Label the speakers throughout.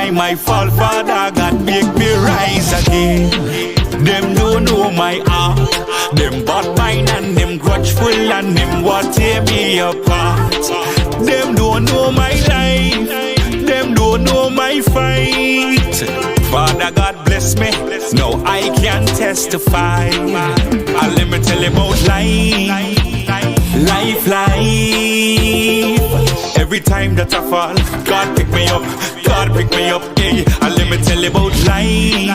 Speaker 1: time I fall, Father God make me rise again. Them don't know my heart, them bad mind and them grudgeful and them what tear me apart. Them don't know my life, them don't know my fight. Father God bless me, now I can testify. And let me tell you about life. Every time that I fall, God pick me up, God pick me up, hey. And let me tell you about life.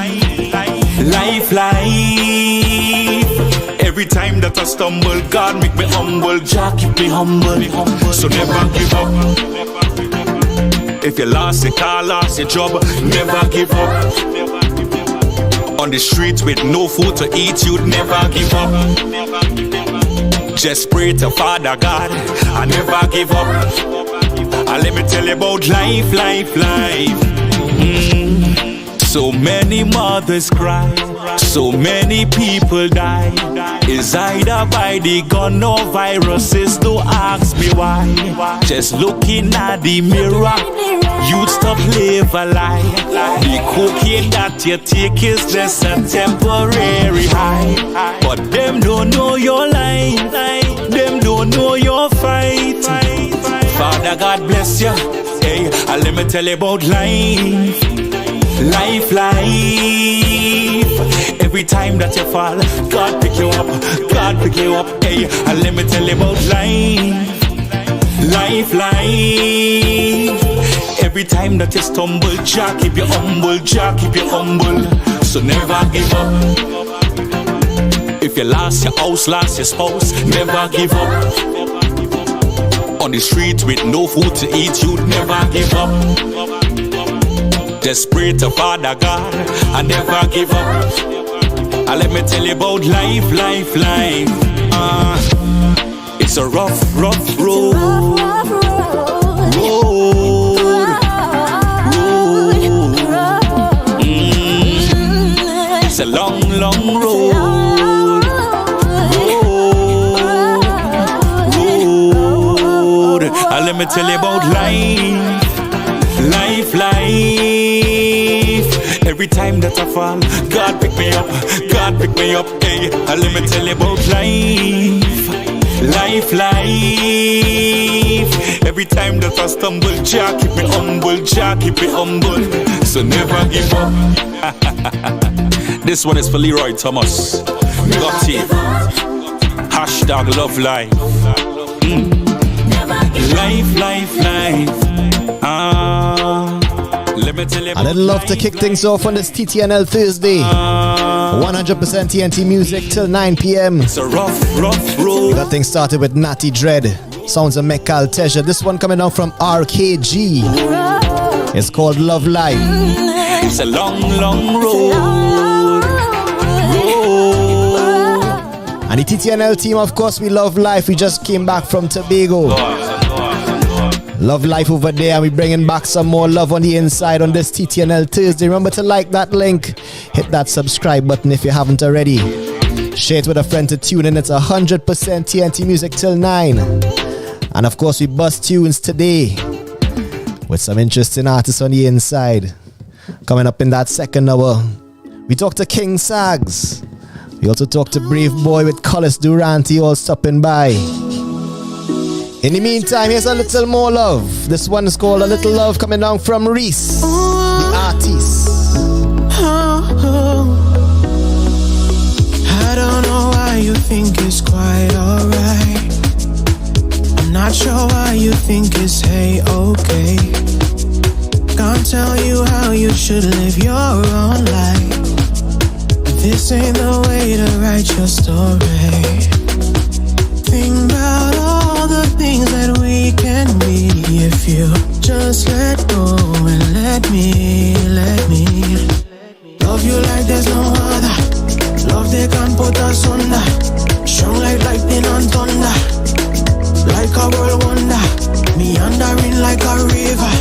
Speaker 1: Every time that I stumble, God make me humble, Jah keep me humble. So never give up. If you lost your car, lost your job, never give up. On the streets with no food to eat, you'd never give up. Just pray to Father God, I never give up. And let me tell you about life. So many mothers cry, so many people die. Is either by the gun or viruses, don't ask me why. Just looking at the mirror, you'd stop live a lie. The cocaine that you take is just a temporary high. But them don't know your life, them don't know your fight. Father God bless you, hey, and let me tell you about life. Every time that you fall, God pick you up, God pick you up, hey. And let me tell you about life. Every time that you stumble, Jah keep you humble, Jah keep you humble. So never give up. If you lost your house, lost your spouse, never give up. On the street with no food to eat, you'd never give up. Just pray to Father God, I never give up. And let me tell you about life. It's a rough road. It's a long road. And let me tell you about life. Every time that I fall, God pick me up, hey. And let me tell you about life. Every time that I stumble, Jah keep me humble, so never give up. This one is for Leroy Thomas. Got it. Hashtag love life. Life. Let me tell you.
Speaker 2: I'd love to kick things off on this TTNL Thursday. 100% TNT music till 9 p.m.
Speaker 1: It's a rough road.
Speaker 2: We got things started with Natty Dread. Sounds of Mekal Teja. This one coming out from RKG. It's called Love Life.
Speaker 1: It's a long road.
Speaker 2: And the TTNL team, of course, we love life. We just came back from Tobago. Love life over there, and we're bringing back some more love on the inside on this TTNL Thursday. Remember to like that link, hit that subscribe button if you haven't already. Share it with a friend to tune in. It's 100% TNT music till 9. And of course, we bust tunes today with some interesting artists on the inside. Coming up in that second hour, we talk to King Sagz. We also talk to Braveboy with Collis Duranty all stopping by. In the meantime, here's a little more love. This one is called A Little Love, coming down from Reese, the artist.
Speaker 3: I don't know why you think it's quite alright. I'm not sure why you think it's hey-okay. Can't tell you how you should live your own life. This ain't the way to write your story. Think about all the things that we can be if you just let go and let me love you like there's no other. Love they can't put us under. Strong like lightning and thunder. Like a world wonder. Meandering like a river.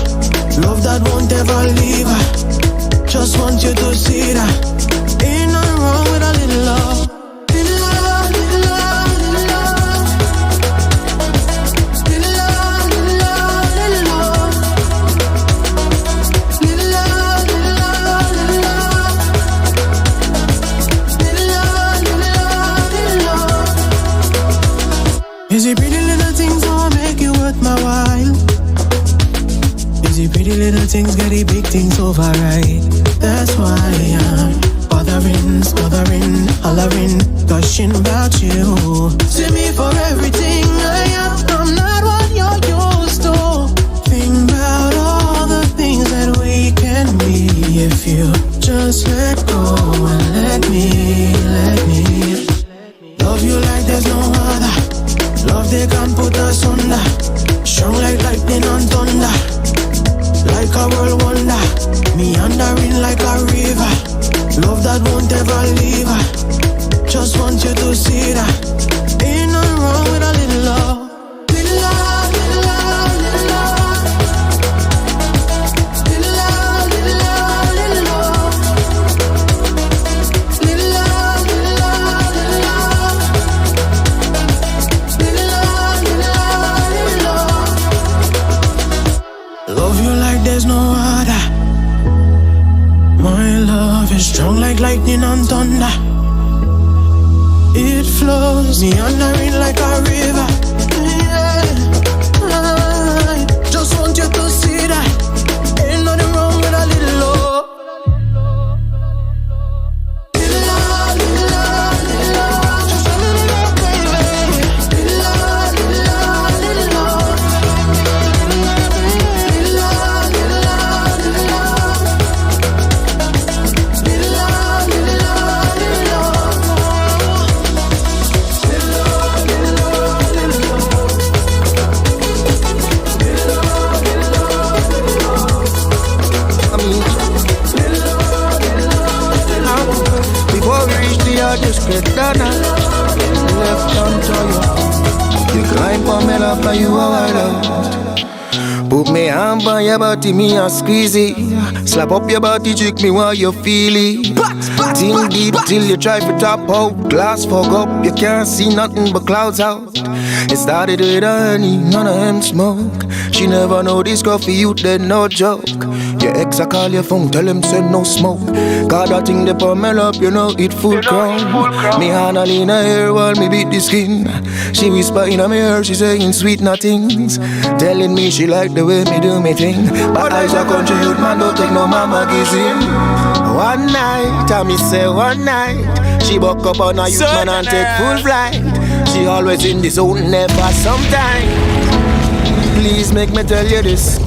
Speaker 3: Love that won't ever leave her. Just want you to see that ain't nothing wrong with a little love. Little love. things, get the big things over, right? That's why I'm bothering, hollering, gushing about you. See me for everything I am. I'm not what you're used to. Think about all the things that we can be if you just let go and let me love you like there's no other. Love they can't put us under. Strong like lightning and thunder. Like a world wonder. Meandering like a river. Love that won't ever leave her. Just want you to see that ain't nothing wrong with a little love. Little love, little love, little love. Little love, little love, little love. Little love, little love, little love. Little love, little love, little love. Love you like there's no other. My love is strong like lightning and thunder. It flows meandering like a river. Yeah. I just want you to see that ain't nothing wrong with a little love. Little love, little love, little love. Just a little love, baby. Little love, little love, little love. Little love, little love, little love. Little love, little love, little love.
Speaker 4: Before we reach the yard, just get down left onto you. You climb for me love and you are wild out. Put me hand on your body, me a squeeze it. Slap up your body, trick me while you feel it. Think deep till you try to top out. Glass fog up, you can't see nothing but clouds out. It started with honey, none of them smoke. She never know this coffee, you dead, no joke. Your ex I call your phone, tell him send no smoke. Cause that thing they pummel up, you know it full crown. Me hand all in her hair while me beat the skin. She whisper in my ear, she saying sweet nothings. Telling me she like the way me do me thing. But I's a country youth man, don't take no mama kissing. One night, I me say one night. She buck up on a youth man and take full flight. She always in the zone, never sometime. Please make me tell you this.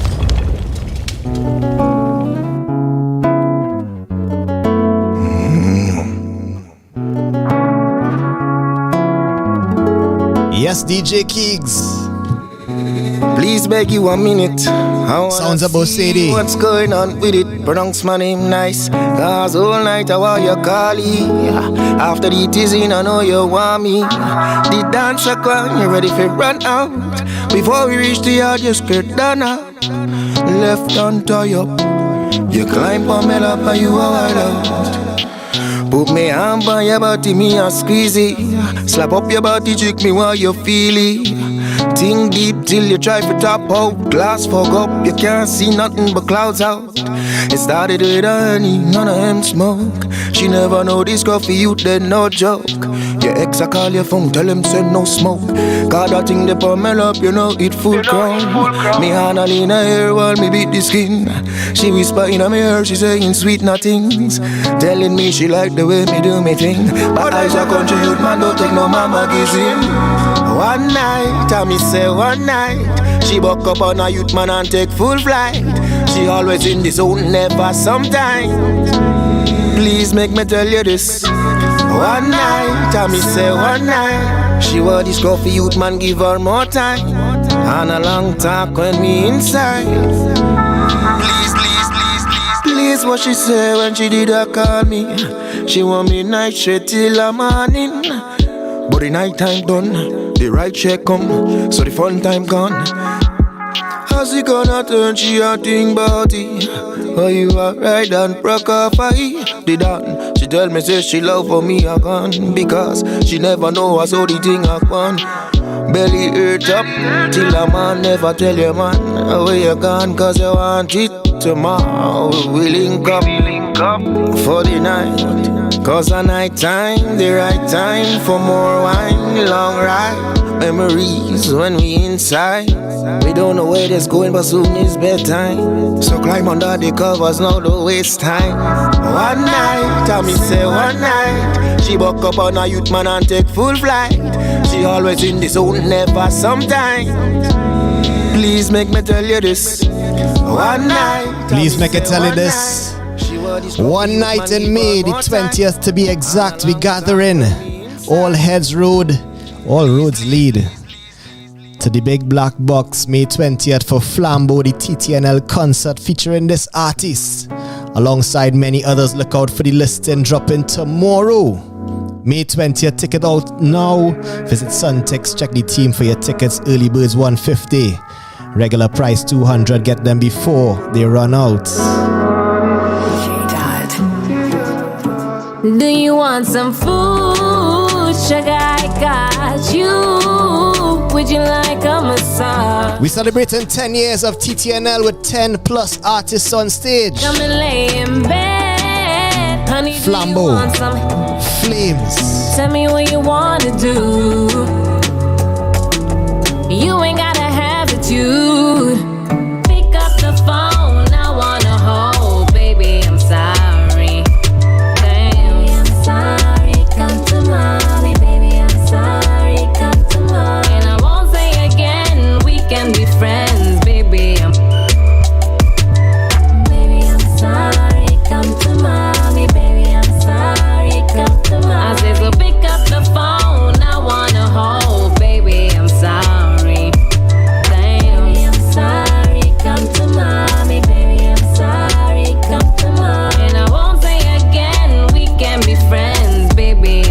Speaker 2: Yes, DJ Keegs.
Speaker 4: Please beg you a minute.
Speaker 2: Sounds about CD.
Speaker 4: What's going on with it? Pronounce my name nice. Cause all night I want you calling. After the teasing I know you want me. The dance a clown, you ready for run out. Before we reach the yard, you skirt down out. Left on tie up. You climb on me lap and you are wild out. Put me hand on your body, me a squeeze it. Slap up your body, trick me while you feel it. Think deep till you try to top out. Glass fog up, you can't see nothing but clouds out. It started with honey, none of them smoke. She never know this coffee, you dead, no joke. Your ex I call your phone, tell him send no smoke. Cause that thing they pummel up, you know it full crown. Me hand all in her hair while me beat the skin. She whisper in my ear, she saying sweet nothings. Telling me she like the way me do me thing. But I's a country youth man, don't take no mama kissing. One night, I me say one night. She buck up on a youth man and take full flight. She always in the zone, never sometime. Please make me tell you this. One night, I me say one night. She want this coffee youth man, give her more time. And a long talk when me inside. Please, please, please, please, please, what she say when she did her call me. She want me night straight till the morning. But the night time done, the right check come, so the fun time gone. How's it gonna turn, she a think about it. Oh, you are right and broke off I the done. She tell me say she love for me a gone. Because she never know I saw the thing I gone. Belly hurt up, till a man never tell you man where you gone. Cause you want it tomorrow, we link up. wake up for the night. Cause a night time, the right time for more wine, long ride. Memories when we inside. We don't know where this going, but soon is bedtime. So climb under the covers, now don't waste time. One night, I me say one night. She buck up on a youth man and take full flight. She always in the zone, never sometimes. Please make me tell you this. One night.
Speaker 2: Please make me tell you this. One night in May, the 20th to be exact, we gather in All Heads Road. All roads lead to the big black box, May 20th for Flambeau, the TTNL concert featuring this artist alongside many others. Look out for the listing dropping tomorrow. May 20th, ticket out now. Visit Suntex, check the team for your tickets. Early birds $150, regular price $200. Get them before they run out.
Speaker 5: Do you want some food? Sugar, I got you. Would you like a massage?
Speaker 2: We celebrating 10 years of TTNL with 10 plus artists on stage.
Speaker 5: Come and lay in bed. Honey,
Speaker 2: Flambeau,
Speaker 5: do you want some?
Speaker 2: Flames.
Speaker 5: Tell me what you wanna do. You ain't gotta have attitude. Pick up the phone, I wanna hold. Baby, I'm sorry. Damn, I'm sorry. Come to mommy, baby, I'm sorry. Come to mommy. And I won't say again, we can be friends, baby. Baby, I'm sorry. Come to mommy, baby, I'm sorry. Come to mommy. I said, so pick up the phone, I wanna hold. Baby, I'm sorry. Damn, baby, I'm sorry. Come to mommy, baby, I'm sorry. Come to mommy. And I won't say again, we can be friends, baby.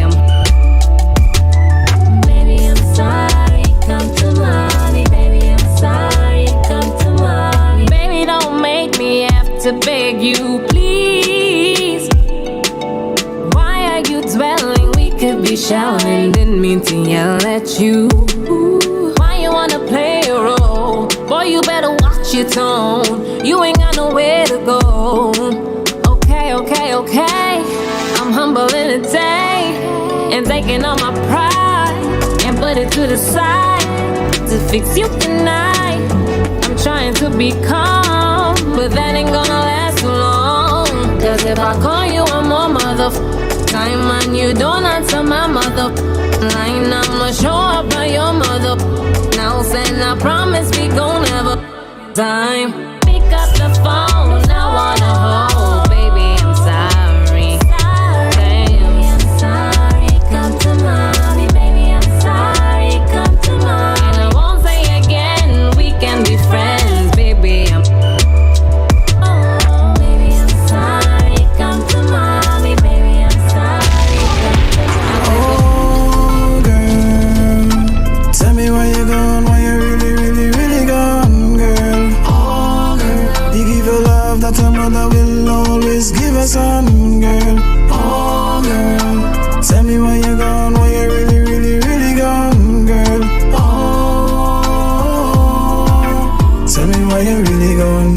Speaker 5: Baby, I'm sorry. Come to mommy, baby, I'm sorry. Come to mommy. Baby, don't make me have to beg you, please. Why are you dwelling? We could be shouting. Didn't mean to yell at you. Why you wanna play a role? Boy, you better watch your tone. You ain't got nowhere to go. Okay, okay, okay. I'm humble in a day and taking all my pride and put it to the side to fix you tonight. I'm trying to be calm, but that ain't gonna last too long. Cause if I call you one more time and you don't answer my mother line, I'ma show up by your mother. Now saying I promise we gon' have a time. Pick up the phone, I wanna hold. Baby, I'm sorry. Damn, I'm sorry. Come to mommy, baby, I'm sorry. Come to mommy. And I won't say again, we can be friends, baby. Baby, I'm sorry. Come to mommy, baby, I'm sorry. Come to mommy.
Speaker 3: Oh, girl, tell me where you gone, why you really, really, really gone, girl. Oh, girl, you give a love that a mother will always give a son, girl. Oh, girl, tell me where you gone, why you really, really, really gone, girl. Oh, tell me why you really gone.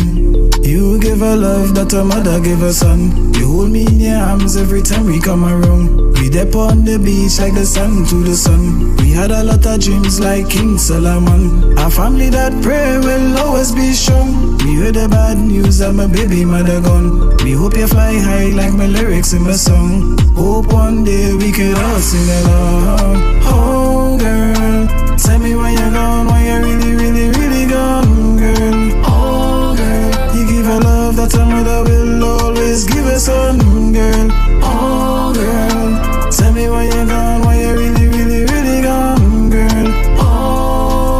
Speaker 3: You give a love that a mother give a son. You hold me in your arms every time we come around. We dip on the beach like the sun to the sun. We had a lot of dreams like King Solomon. A family that pray will always be strong. We heard the bad news that my baby mother gone. We hope you fly high like my lyrics in my song. Hope one day we could all sing along. Oh girl, tell me why you gone, why you really, really, really gone, girl. Oh girl, you give a love that a mother will always give a son, girl. Oh girl, tell me why you gone, why you really, really, really gone, girl. Oh,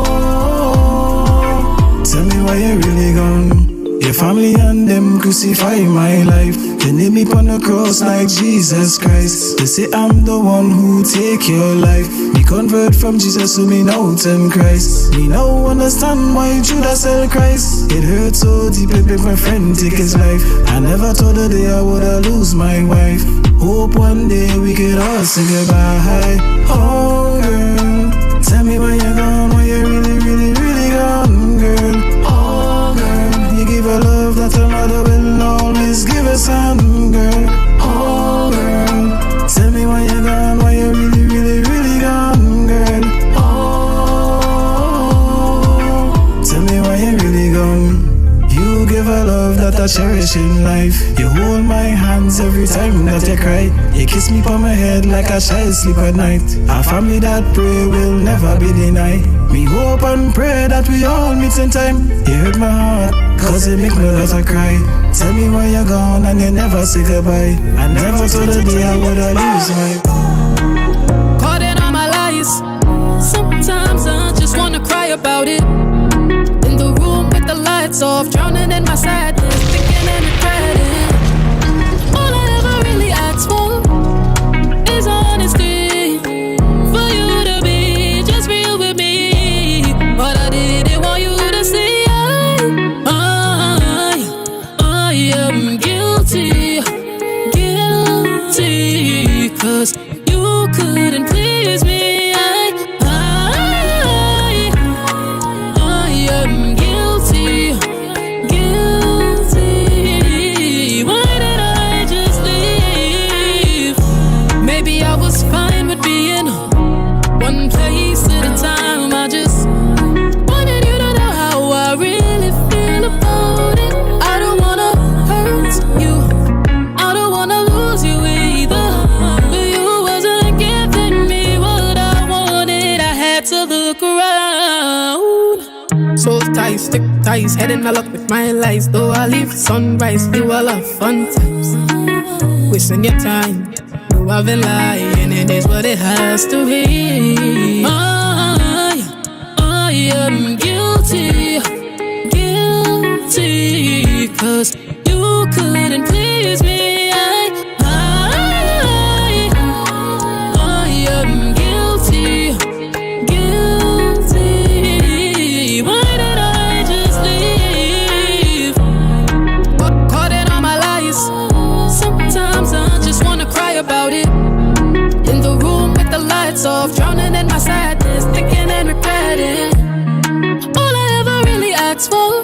Speaker 3: tell me why you really gone. Your family and them crucify my life. They nail me on the cross like Jesus Christ. They say I'm the one who take your life. Me convert from Jesus to me now turn Christ. Me now understand why Judas sell Christ. It hurt so deep it made my friend take his life. I never thought the day I would lose my wife. Hope one day we could all say goodbye. Oh girl, tell me why you gone, why you really, really, really gone, girl. Oh girl, you give a love that a mother will always give a son, girl. cherish in life. You hold my hands every time that you cry. You kiss me on my head like a child sleep at night. A family that pray will never be denied. We hope and pray that we all meet in time. You hurt my heart, cause it make me let her cry. Tell me where you're gone and you never say goodbye. I never told the day I would lose my.
Speaker 6: Caught in all my lies. Sometimes I just wanna cry about it. In the room with the lights off, drowning in my sadness, thinking and regretting. All I ever really asked for is honesty. For you to be just real with me. But I didn't want you to see I am guilty. Guilty. Cause you couldn't please me. One place at a time. I just wanted you to know how I really feel about it. I don't wanna hurt you, I don't wanna lose you either. But you wasn't giving me what I wanted. I had to look around. So tight, stick ties, head in a lock with my lies. Though I leave sunrise, do a lot of fun times. Wasting your time. I've been lying, it is what it has to be. I am guilty, guilty, cause you couldn't please me. I am guilty, guilty. Why did I just leave? Caught in all my lies. Sometimes I just wanna cry about it. In the room with the lights off, drowning in my sadness, thinking and regretting. All I ever really asked for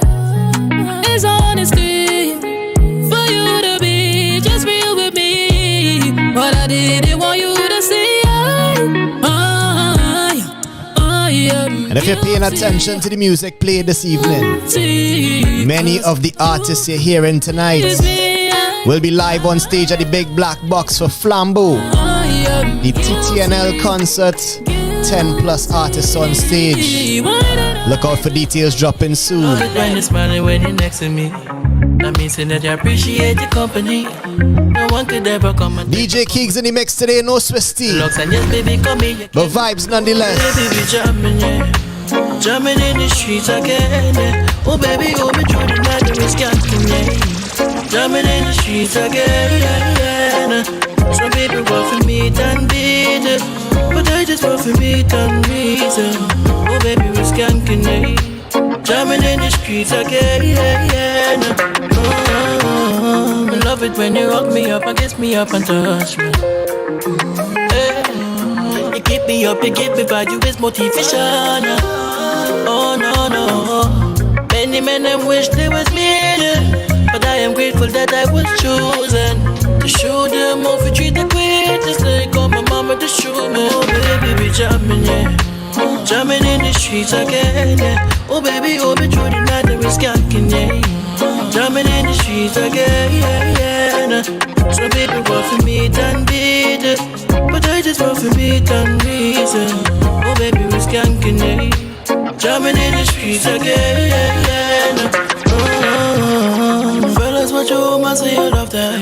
Speaker 6: is honesty. For you to be just real with me. But I didn't want you to see I am.
Speaker 2: And if you're paying attention to the music played this evening, many of the artists you're hearing tonight will be live on stage at the Big Black Box for Flambeau, the TTNL concert. 10 plus artists on stage. Look out for details dropping soon.
Speaker 7: When you're smiling when you're next to me, that means that you appreciate the company. No one could ever come and
Speaker 2: DJ Keegs in the mix today, no Swisty,
Speaker 7: looks and yes, baby, come here.
Speaker 2: but vibes nonetheless.
Speaker 7: Baby, we jamming, yeah. Jamming in the streets again, yeah. Oh baby, hold me through the night, there is canting, yeah. Jamming in the streets again, yeah. So baby, want for me and beat it, but I just want for me and reason. Oh baby, we're skanking, yeah. Jamming in the streets again, yeah. I love it when you rock me up and kiss me up and touch me. You keep me up, you give me value, it's motivation. Oh no, no. Many men them wish they was me, but I am grateful that I was chosen to show them how to treat the queen, just like all my mama to show me. Oh baby, we jamming, yeah. Jamming in the streets again, yeah. Oh baby, hold me through the night, there is skanking, yeah. Jamming in the streets again, yeah. So baby, want for me and beat it, but I just want for me and reason. Oh baby, we're skanking, yeah. Jamming in the streets again, fellas, what you woman say you love that?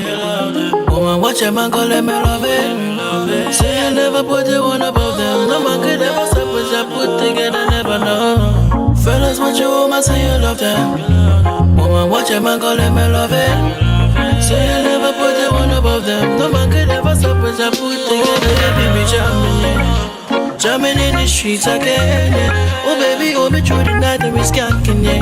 Speaker 7: Woman, watch your man, go let me love it. Say you never put the one above them. No man could ever stop what you put together, never know. Fellas, what you woman say you love that? Woman, watch your man, go let me love it. Say you never put the one above them. No man could ever stop what you put together, baby, jamming, yeah. Jamming in the streets again, yeah. Oh baby, hold me through the night, there is skanking, yeah.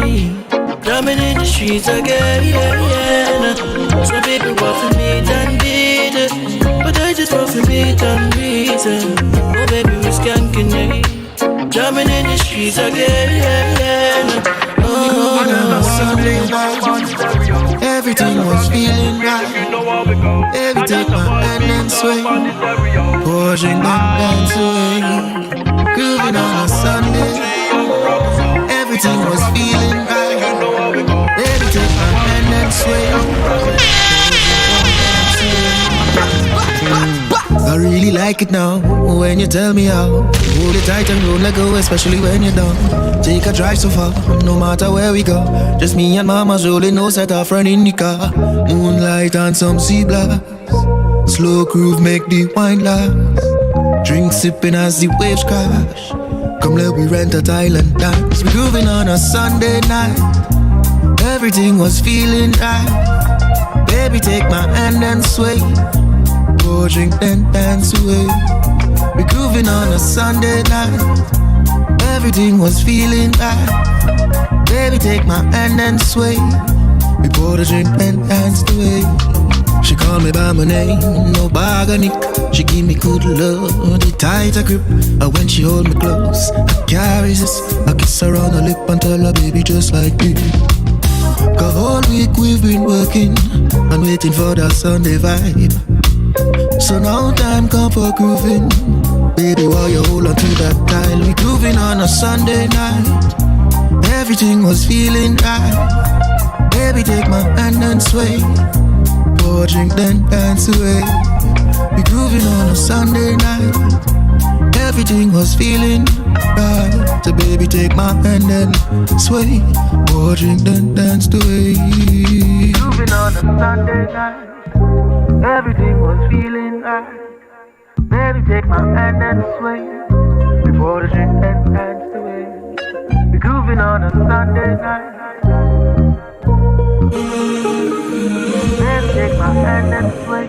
Speaker 7: Jamming in the streets again, yeah. So baby, want for me and beat it, but I just want for me and reason. Oh baby, we're skanking, yeah. Jamming in the streets again, yeah.
Speaker 4: Everything was feeling right. Every take my hand and swing, pushing and dance away, grooving on a Sunday. Everything was feeling right. Every take my hand and sway. I really like it now when you tell me how. Hold it tight and don't let go, especially when you're down. Take a drive so far, no matter where we go. Just me and mama rolling, no set our friend in the car. Moonlight and some sea blast. Slow groove make the wine last. Drink sipping as the waves crash. Come let we rent a island dance. We grooving on a Sunday night. Everything was feeling right. Baby, take my hand and sway. Pour, drink, then dance away. We grooving on a Sunday night. Everything was feeling right. Baby, take my hand and sway. We pour the drink and dance away. She call me by my name, no bargaining. She give me good love, the tighter grip. And when she hold me close, I can't resist. I kiss her on the lip and tell her, baby, just like me. Cause all week we've been working and waiting for that Sunday vibe. So now time come for grooving. Baby, while you hold on to that tile, we grooving on a Sunday night. Everything was feeling right. Baby, take my hand and sway. Pour, drink, then dance away. We grooving on a Sunday night. Everything was feeling right. So baby, take my hand and sway. Pour, drink, then dance away. Grooving on a Sunday night. Everything was feeling right. Baby, take my hand and sway. We pour the drink and dance away. We grooving on a Sunday night. Baby, take my hand and sway.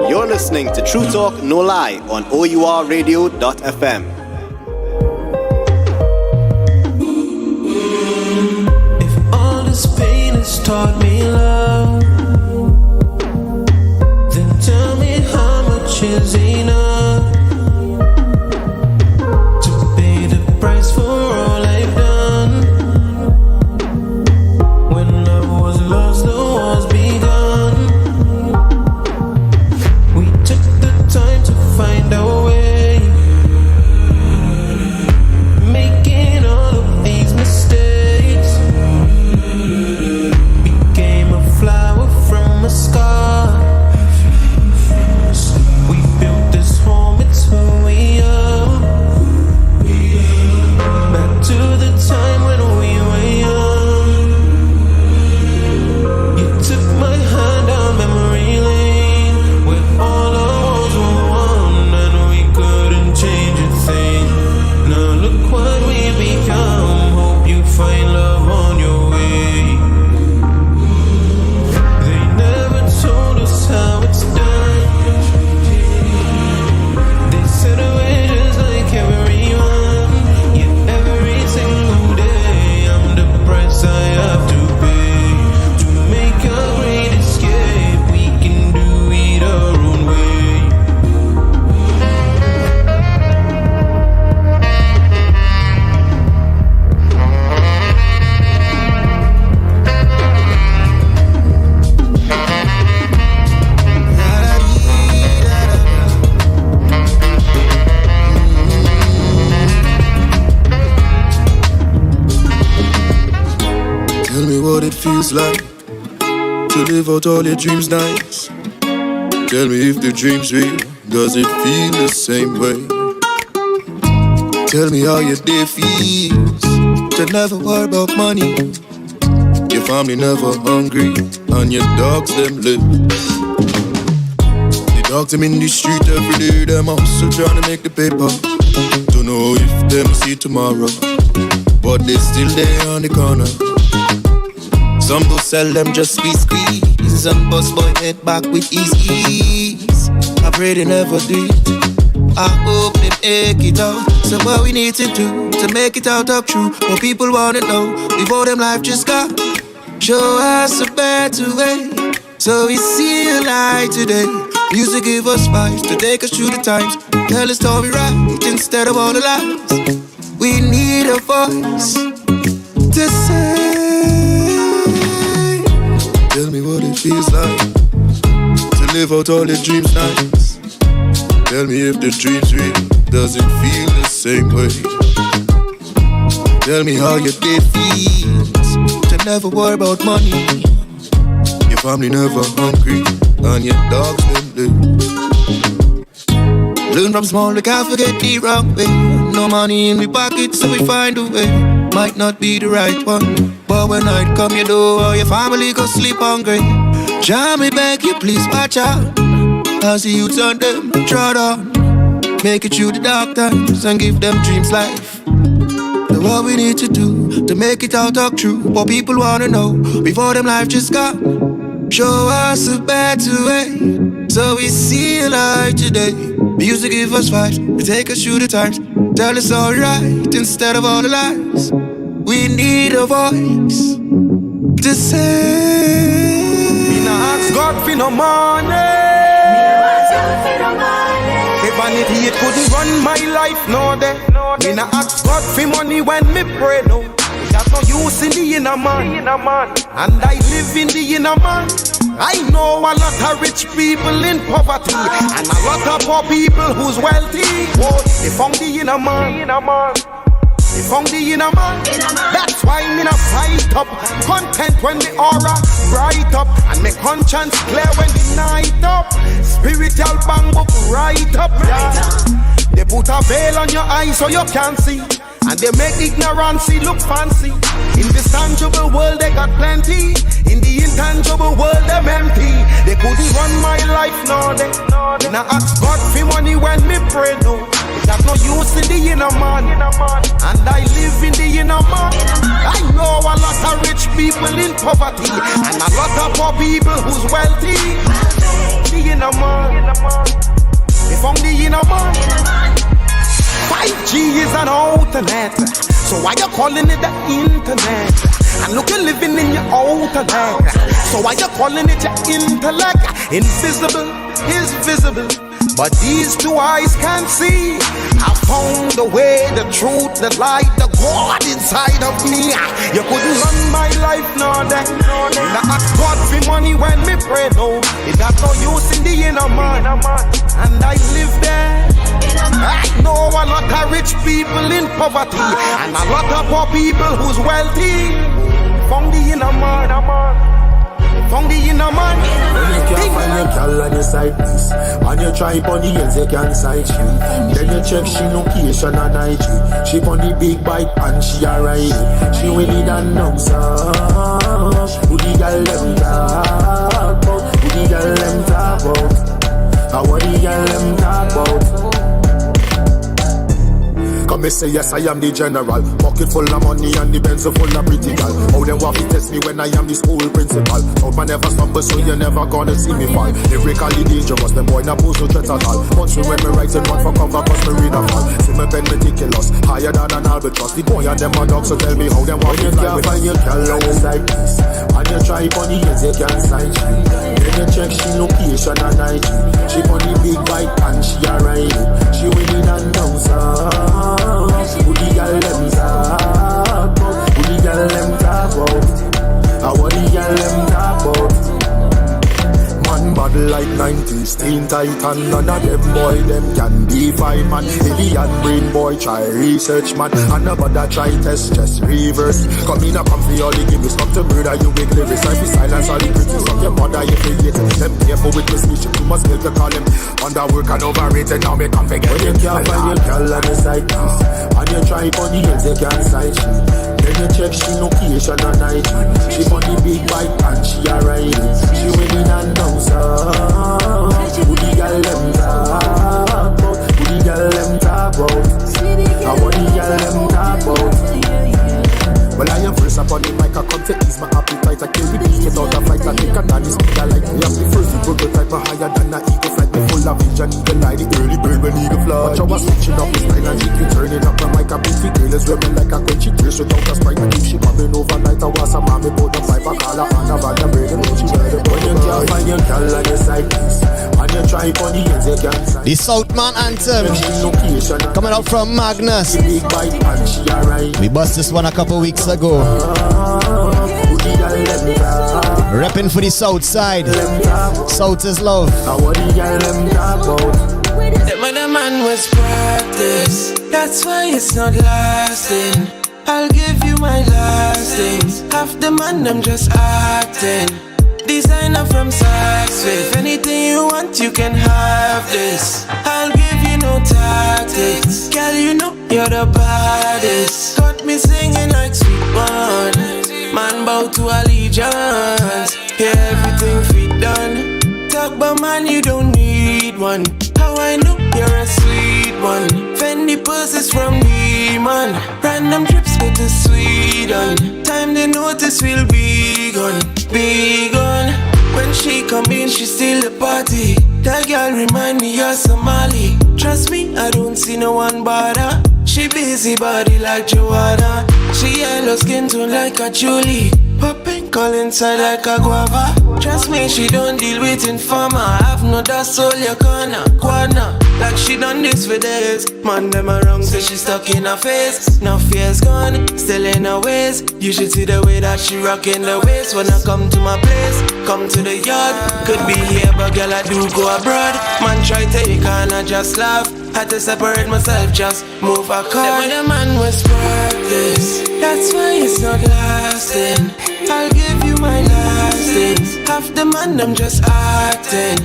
Speaker 2: You're listening to True Talk No Lie on O.U.R Radio.fm.
Speaker 3: If all this pain has taught me love, then tell me how much is enough to pay the price for all I've done. When love was lost, the wars begun. We took the time to find our way, making all of these mistakes. Became a flower from a scar. We built this home, it's who we are. Back to the time when we were young. You took my hand down memory lane, where all our walls were one and we couldn't change a thing. Now look what we become. Hope you find love on your way. They never told us how it's done. They said we're just like everyone. Yet every single day I'm the price I have to pay to make a great escape. We can do it our own way.
Speaker 4: Tell me what it feels like to live out all your dreams nice. Tell me if the dream's real, does it feel the same way? Tell me how your day feels to never worry about money. Your family never hungry and your dogs them live. The dogs them in the street every day, them also trying to make the paper. Don't know if them see tomorrow, but they still there on the corner. Some go sell them just squeeze and bust boy head back with ease. I pray they never do it. I hope they make it out. So what we need to do to make it out of true, what people wanna know before them life just got. Show us a better way, so we see a light today. Music give us vibes to take us through the times. Tell the story right instead of all the lies. We need a voice to say. Tell me what it feels like to live out all your dreams nice. Tell me if the dream's real, does it feel the same way? Tell me how you get feels. To never worry about money. Your family never hungry, and your dogs them live. Learn from small, we can't forget the wrong way. No money in the pocket, so we find a way. Might not be the right one, but when night come, you know your family go sleep hungry. Jah, me beg you, please watch out. As the youths on them, trot on. Make it through the dark times and give them dreams life. Know what we need to do to make it all talk true. What people wanna know before them life just gone. Show us a better way, so we see a light today. Music give us vibes, we take us through the times. Tell us alright instead of all the lies. We need a voice to say.
Speaker 8: Me nah ask God for no money. If vanity it couldn't run my life, no day. Me nah ask God for money when me pray, no. There's no use in the inner man, and I live in the inner man. I know a lot of rich people in poverty, and a lot of poor people who's wealthy. Oh, they found the inner man. They found the inner man. That's why me not fight up. Content when the aura bright up, and my conscience clear when the night up. Spiritual bang book right up. They put a veil on your eyes so you can't see, and they make ignorance look fancy. In this tangible world they got plenty, in the intangible world them empty. They couldn't run my life, no they. When I ask God for money when me pray, no. There's no use in the inner man, and I live in the inner man. I know a lot of rich people in poverty, and a lot of poor people who's wealthy. The inner man, they found the inner man. 5G is an alternate, so why you calling it the internet? And look, you're living in your outer leg, so why you calling it your intellect? Invisible is visible, but these two eyes can't see. I found the way, the truth, the light, the God inside of me. You couldn't run my life, no day. I ask God for money when me pray, no. It got no use in the inner man, and I live there. I know a lot of rich people in poverty, and a lot of poor people who's wealthy. Found the inner man, found the inner man.
Speaker 9: When you can't find your girl on your side piece, and you try on the ends you can't side you. Then you check she location and IG. She on the big bike and she a ride. She winning and know so. Who the girl them talk about? Who the girl them talk about? How what the girl them talk about? Come and say yes, I am the general. Pocket full of money and the Benz full of pretty girl. How them want to test me when I am the school principal? Hope I never stumble, so you're never gonna see me fall. Lyrically dangerous, them boy not pose no threat at all. Once me when me writing one for cover, cause me read a fall. See me pen meticulous, higher than an albatross. The boy and them a dog, so tell me how them want to fly with. Find your girl on your side piece, and you try on the ends you can't side you. Then you check she location and IG. She on the big bike and she a ride. She winning and down so. Who the girl them talk about? Who the girl them talk about? How what the girl them talk about? Man bad like 90s, teen titan. None of them boy them can define man. Alien brain boy try research man, and nobody try test just reverse. Come in a come for all the gimmicks. Come to murder you with lyrics. I be silence all the critics of your mother you forget. Them careful with the speech. You must build to call them underwork and overrated. Now me come forget. When you can't find your girl on the side piece, and you try on the ends you can't side she. Then you check she location and IG. She on the big bike and she a ride. She winning and down so. Who the girl them talk about? Who the girl them talk about? How what the girl them talk about? Well, I am first upon the mic, I come to ease my appetite. I kill the beast, get out of flight. I think I done this speed, I like me. I'm the first prototype, I'm higher than an eagle flight. Me full of vision, eagle eye, the early bird will need a fly. Watch how I switching up the style and keep you turning up the mic. I beat the girl is women like a quench. She tears without a sprite. I keep she coming overnight. I was a mommy, put the pipe, I call her on a bag of bread. And she ready, when you can't find your girl on your side piece, and you try on the ends, you can't side.
Speaker 2: The Southman anthem coming out from Magnus. We bust this one a couple weeks ago. Repping for the South side. South is love.
Speaker 3: That man was practice, that's why it's not lasting. I'll give you my last things. Half the man, I'm just acting. Designer from Sagz. If anything you want, you can have this. I'll give you no tactics. Girl, you know you're the baddest. Got me singing like sweet one. Man bow to allegiance. Yeah, everything fit done. Talk about man, you don't need one. How I know you're a sweet one. Fendi purses from Neiman. Random trips go to Sweden. Time the notice will be gone, be gone. When she come in, she still the party. That girl remind me of Somali. Trust me, I don't see no one bother. She busy body like Joanna. She yellow skin tone like a Julie. Popping call inside like a guava. Trust me, she don't deal with informer. Have no dust all your corner, corner. Like she done this for days. Man, them around say she stuck in her face. Now fear's gone, still in her ways. You should see the way that she rockin' the waist. When I come to my place, come to the yard. Could be here, but girl, I do go abroad. Man, try take and I just laugh. Had to separate myself, just move a car. When a man was practice, that's why it's not lasting. I'll give you my last things. Half the man, I'm just acting.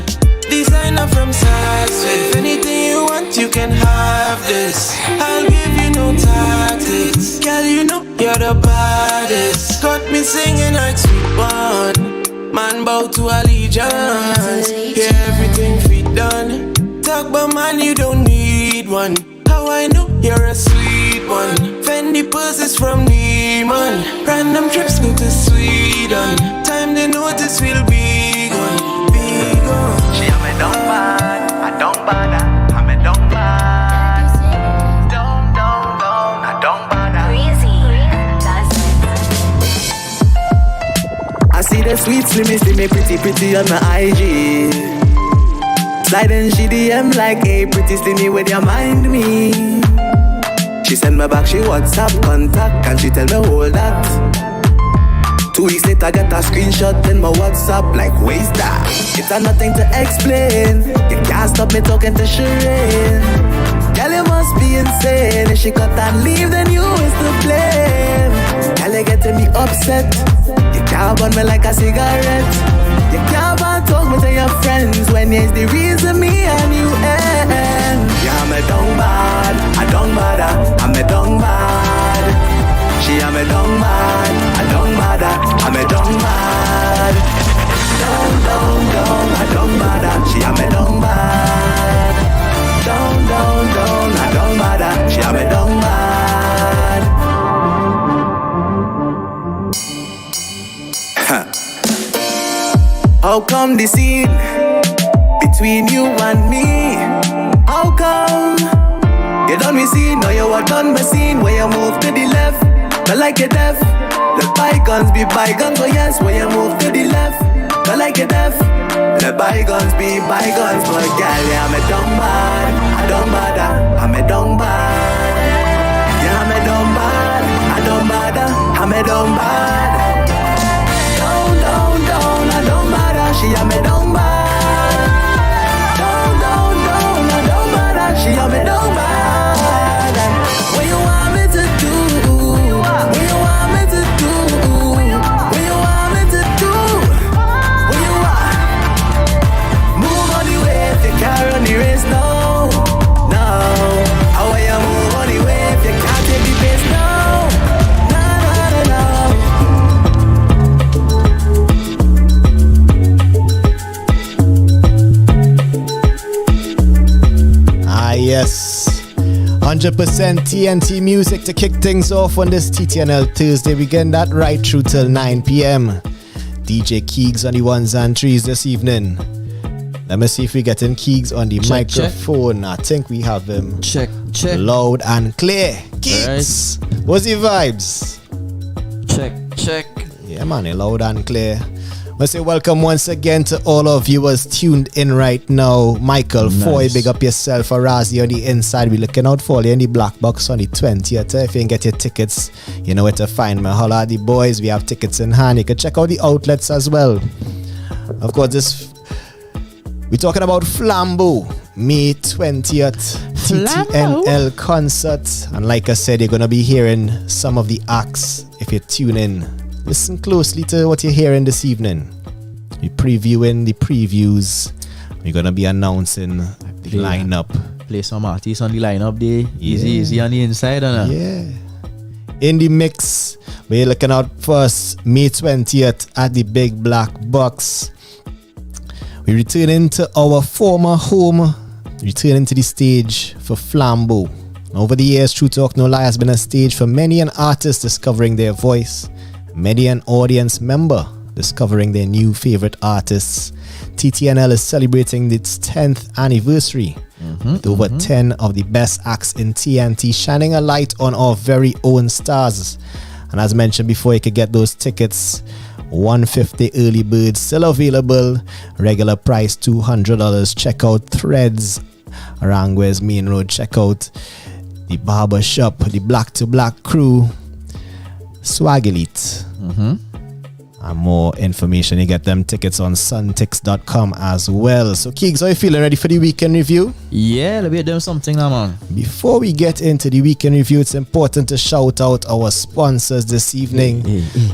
Speaker 3: Designer from Sagz. If anything you want, you can have this. I'll give you no tactics. Girl, you know you're the baddest. Got me singing like sweet one. Man bow to allegiance. Yeah, everything fit done. Talk about man, you don't need one. How I know you're a sweet one. Fendi purses from Neiman. Random trips go to Sweden. Time the notice will be gone, be gone.
Speaker 10: She a me don't bad, I don't bother. I me don't bad. Don't, I don't bother. I see the sweet slimmy, pretty on my IG. Sliding she DM like, hey, pretty slimmy, where you mind me? She send me back, she WhatsApp contact, and she tell me hold that. 2 weeks later, get a screenshot in my WhatsApp, like, where's that? It's a nothing to explain. You can't stop me talking to Shireen. Girl, you must be insane. If she cut and leave, then you is to blame. Girl, you getting me upset. You can't burn me like a cigarette. You can't talk me to your friends when it's the reason me and you end. Yeah, I'm a dung bad, I don't bother, I'm a dung bad. She am a dung bad, I don't bother, I'm a dung bad. Don't, I don't bother, she am a dung bad. Don't, I don't bother, she am a dung bad. How come the scene between you and me? How come you done me scene? Now you are done me scene. Where you move to the left, not like you deaf. Let bygones be bygones, oh yes. Where you move to the left, not like you deaf. Let bygones be bygones, but girl, yeah, I'm a dumb bad. I don't bother, I'm a dumb bad. Yeah, I'm a dumb bad. I don't bother, I'm a dumb bad. Don't, I don't bother. She a me don't bad. Don't, I don't bother. She a me don't bad. What you want me to do? What you want me to do? What you want me to do? What you want? Move on the way if you can't run the race, no. How will you move on the way if you can't take the pace, no.
Speaker 2: Yes, 100% TNT music to kick things off on this TTNL Thursday. We get that right through till 9 p.m. DJ Keegs on the ones and threes this evening. Let me see if we get in Keegs on the microphone. Check. I think we have him.
Speaker 11: Check.
Speaker 2: Loud and clear. Keegs, right. What's the vibes?
Speaker 11: Check.
Speaker 2: Yeah, man, loud and clear. I say welcome once again to all our viewers tuned in right now. Michael, Foy, big up yourself. Arazi on the inside. We're looking out for you in the black box on the 20th. If you can get your tickets, you know where to find me. Holla at the boys. We have tickets in hand. You can check out the outlets as well. Of course, we're talking about Flambeau, May 20th. TTNL concert. And like I said, you're going to be hearing some of the acts if you tune in. Listen closely to what you're hearing this evening. We're previewing the previews. We're going to be announcing the lineup.
Speaker 11: Play some artists on the lineup there. Easy on the inside.
Speaker 2: Yeah. In the mix, we're looking out for us May 20th at the Big Black Box. We're returning to our former home, returning to the stage for Flambeau. Over the years, True Talk No Lie has been a stage for many an artist discovering their voice, many an audience member discovering their new favorite artists. TTNL is celebrating its 10th anniversary with over 10 of the best acts in TNT, shining a light on our very own stars. And as mentioned before, you could get those tickets. $150 early bird still available. Regular price $200. Check out Threads, Arangwes Main Road. Check out the Barber Shop, the Black to Black crew, Swag Elite. And more information, you get them tickets on suntix.com as well. So Keegs, are you feeling ready for the weekend review?
Speaker 11: Yeah, let me do something now, man.
Speaker 2: Before we get into the weekend review, it's important to shout out our sponsors this evening.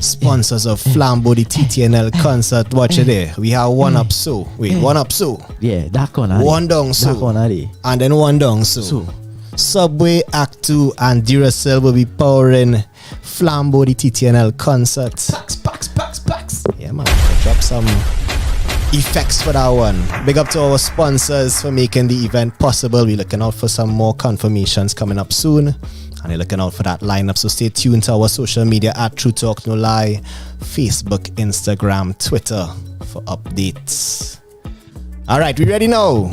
Speaker 2: Sponsors of Flambeau, the TTNL concert. Watch it there. We have one up so. Wait, one up so.
Speaker 11: Yeah, that one.
Speaker 2: One down so.
Speaker 11: That one.
Speaker 2: And then one down so. Subway, Act 2 and Duracell will be powering Flambeau, the TTNL concert. Packs. Yeah, man. Drop some effects for that one. Big up to our sponsors for making the event possible. We're looking out for some more confirmations coming up soon. And you're looking out for that lineup. So stay tuned to our social media at True Talk No Lie, Facebook, Instagram, Twitter for updates. All right, we ready now?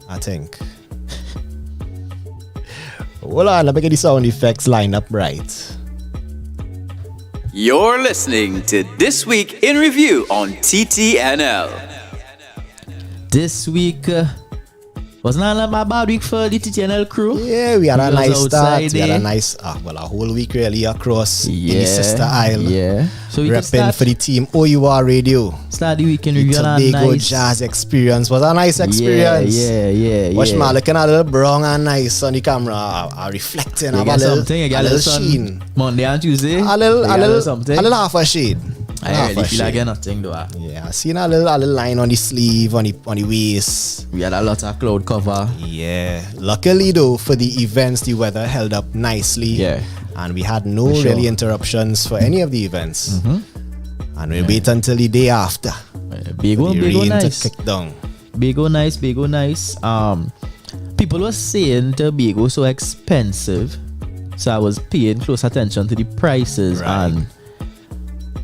Speaker 2: I think. Hold on, let me get the sound effects line up right.
Speaker 12: You're listening to This Week in Review on TTNL.
Speaker 11: This week wasn't a bad week for the TTNL crew.
Speaker 2: Yeah, we had a nice start. We had a
Speaker 11: there.
Speaker 2: nice, a whole week really across in the Sister Isle.
Speaker 11: Yeah. So we can
Speaker 2: repping
Speaker 11: start
Speaker 2: for the team O.U.R. Radio.
Speaker 11: Start the weekend
Speaker 2: The
Speaker 11: review on a
Speaker 2: Tobago
Speaker 11: nice
Speaker 2: Jazz experience was a nice experience.
Speaker 11: Yeah.
Speaker 2: Watch me looking a little brown and nice on the camera, reflecting.
Speaker 11: You
Speaker 2: A
Speaker 11: get
Speaker 2: little,
Speaker 11: something. You get
Speaker 2: a
Speaker 11: a
Speaker 2: little
Speaker 11: little
Speaker 2: sheen.
Speaker 11: sun Monday and Tuesday.
Speaker 2: A little
Speaker 11: something.
Speaker 2: a little half a shade.
Speaker 11: I really feel like nothing though.
Speaker 2: Yeah, I seen a little line on the sleeve, on the waist.
Speaker 11: We had a lot of cloud cover.
Speaker 2: Yeah. Luckily though, for the events, the weather held up nicely.
Speaker 11: Yeah.
Speaker 2: And we had no
Speaker 11: For sure.
Speaker 2: really interruptions for any of the events. And we'll wait until the day after.
Speaker 11: Big one nice.
Speaker 2: To kick down.
Speaker 11: Big O nice. People were saying Tobago so expensive, so I was paying close attention to the prices, and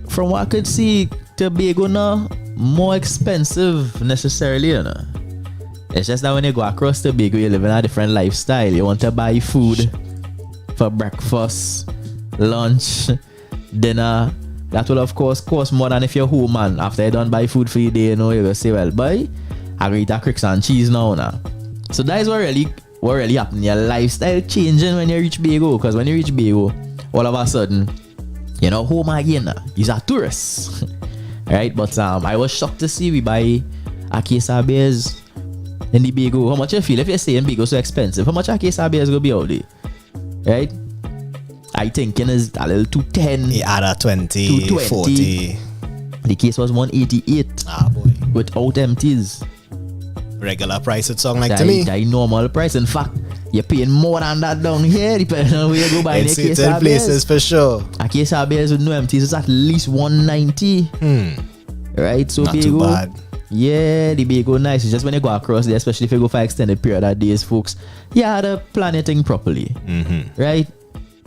Speaker 11: from what I could see, Tobago not more expensive necessarily, you know. It's just that when you go across Tobago, you live in a different lifestyle. You want to buy food for breakfast, lunch, dinner. That will of course cost more than if you're home, man. After you done buy food for the day, you know, you will say, well, boy, I go eat a cricks and cheese now. So that is what really happened. Your lifestyle changing when you reach Bago, because when you reach Bago, all of a sudden, you're not home again. You're a tourist. Right? But I was shocked to see we buy a case of beers in the Bago. How much you feel if you're saying Bago so expensive? How much a case of beers go be out there? Right? I thinking is a little 210.
Speaker 2: Yeah, add a 20, 40.
Speaker 11: The case was 188.
Speaker 2: Ah boy.
Speaker 11: Without empties.
Speaker 2: Regular price it sound like to me.
Speaker 11: That normal price. In fact, you're paying more than that down here depending on where you go buy
Speaker 2: in
Speaker 11: a case
Speaker 2: certain
Speaker 11: of
Speaker 2: places
Speaker 11: beers.
Speaker 2: for sure.
Speaker 11: A case of beers with no empties is at least 190. Right? So
Speaker 2: Not
Speaker 11: Bago,
Speaker 2: too bad.
Speaker 11: Yeah, the Bago nice. It's just when you go across there, especially if you go for extended period of days, folks, you had to plan your thing properly. Right?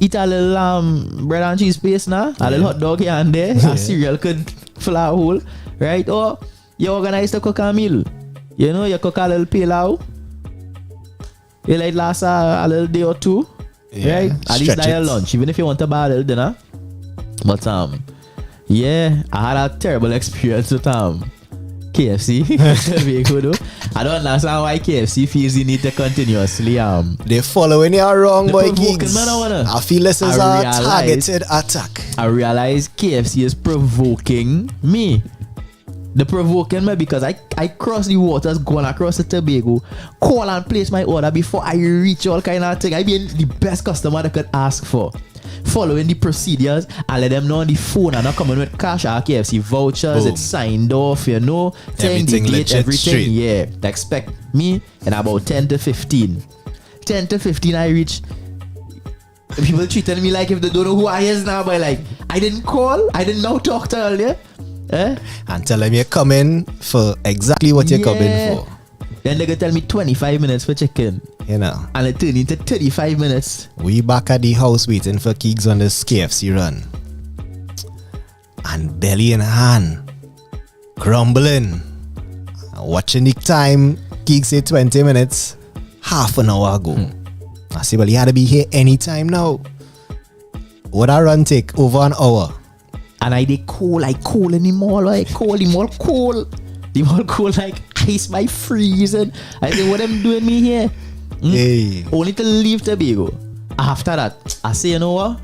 Speaker 11: Eat a little bread and cheese paste now, a little hot dog here and there, a cereal could fill a hole, right? Or you organize to cook a meal. You know, you cook a little pilau. You let it last a little day or two, right? At least that your lunch, even if you want to buy a little dinner. But yeah, I had a terrible experience with KFC. I don't understand why KFC feels the need to continuously
Speaker 2: they following you wrong, boy. Gigs.
Speaker 11: I
Speaker 2: I feel this is a targeted attack.
Speaker 11: I realize KFC is provoking me. The provoking me because I cross the waters, going across the Tobago, call and place my order before I reach all kind of thing. I be the best customer they could ask for. Following the procedures, I let them know on the phone and not coming with cash or KFC vouchers.
Speaker 2: Boom.
Speaker 11: It's signed off, you know.
Speaker 2: Everything
Speaker 11: the date,
Speaker 2: legit,
Speaker 11: everything.
Speaker 2: straight.
Speaker 11: Yeah. They expect me in about 10 to 15. 10 to 15 I reach. People treating me like if they don't know who I is now, but like, I didn't call, I didn't know talk to earlier.
Speaker 2: And tell them you're coming for exactly what you're coming for.
Speaker 11: Then they gonna tell me 25 minutes for check-in.
Speaker 2: You know.
Speaker 11: And it turned into 35 minutes.
Speaker 2: We back at the house waiting for Keegs on this KFC run. And belly in hand, grumbling, watching the time. Keegs say 20 minutes, half an hour ago. I say, well, you had to be here anytime now. What I run take over an hour.
Speaker 11: And I cool in the mall, cool. The mall cool like ice by freezing. I say, what them doing me here?
Speaker 2: Hey.
Speaker 11: Only to leave Tobago. After that, I say, you know what?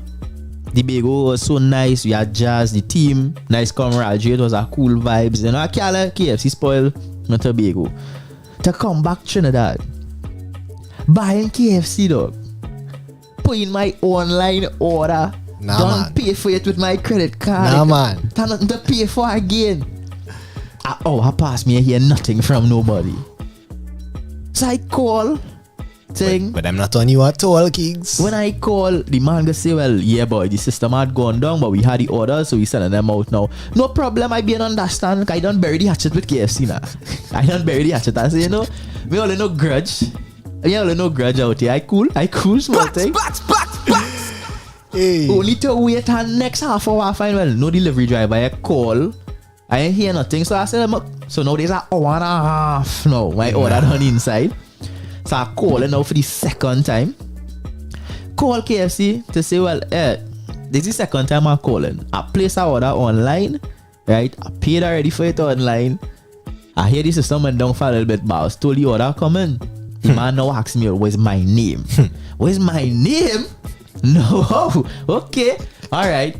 Speaker 11: The Tobago was so nice. We had jazz, the team, nice camaraderie. It was a cool vibes. You know, I can't let KFC spoil my Tobago. To come back Trinidad, buying KFC dog, putting my online order, don't pay for it with my credit card.
Speaker 2: Nah, man.
Speaker 11: There's nothing to pay for again. I pass me, I hear nothing from nobody. So I call, thing.
Speaker 2: But I'm not on you at all, Keegs.
Speaker 11: When I call, the man go say, well, yeah boy, the system had gone down, but we had the orders, so we sending them out now. No problem, I be an understand, I don't bury the hatchet with KFC now. I don't bury the hatchet. I say, you know, me only no grudge. Me only no grudge out here. I cool, small thing.
Speaker 2: Hey.
Speaker 11: Only to wait and next half hour I find, well, no delivery driver. I call, I ain't hear nothing, so I said, so now there's an hour and a half now. My order done inside. So I call it now for the second time. Call KFC to say, well, this is the second time I'm calling. I place an order online, right? I paid already for it online. I hear the system went down for a little bit, but I was told the order coming. The man now asks me, where's my name? Where's my name? No. Okay. Alright.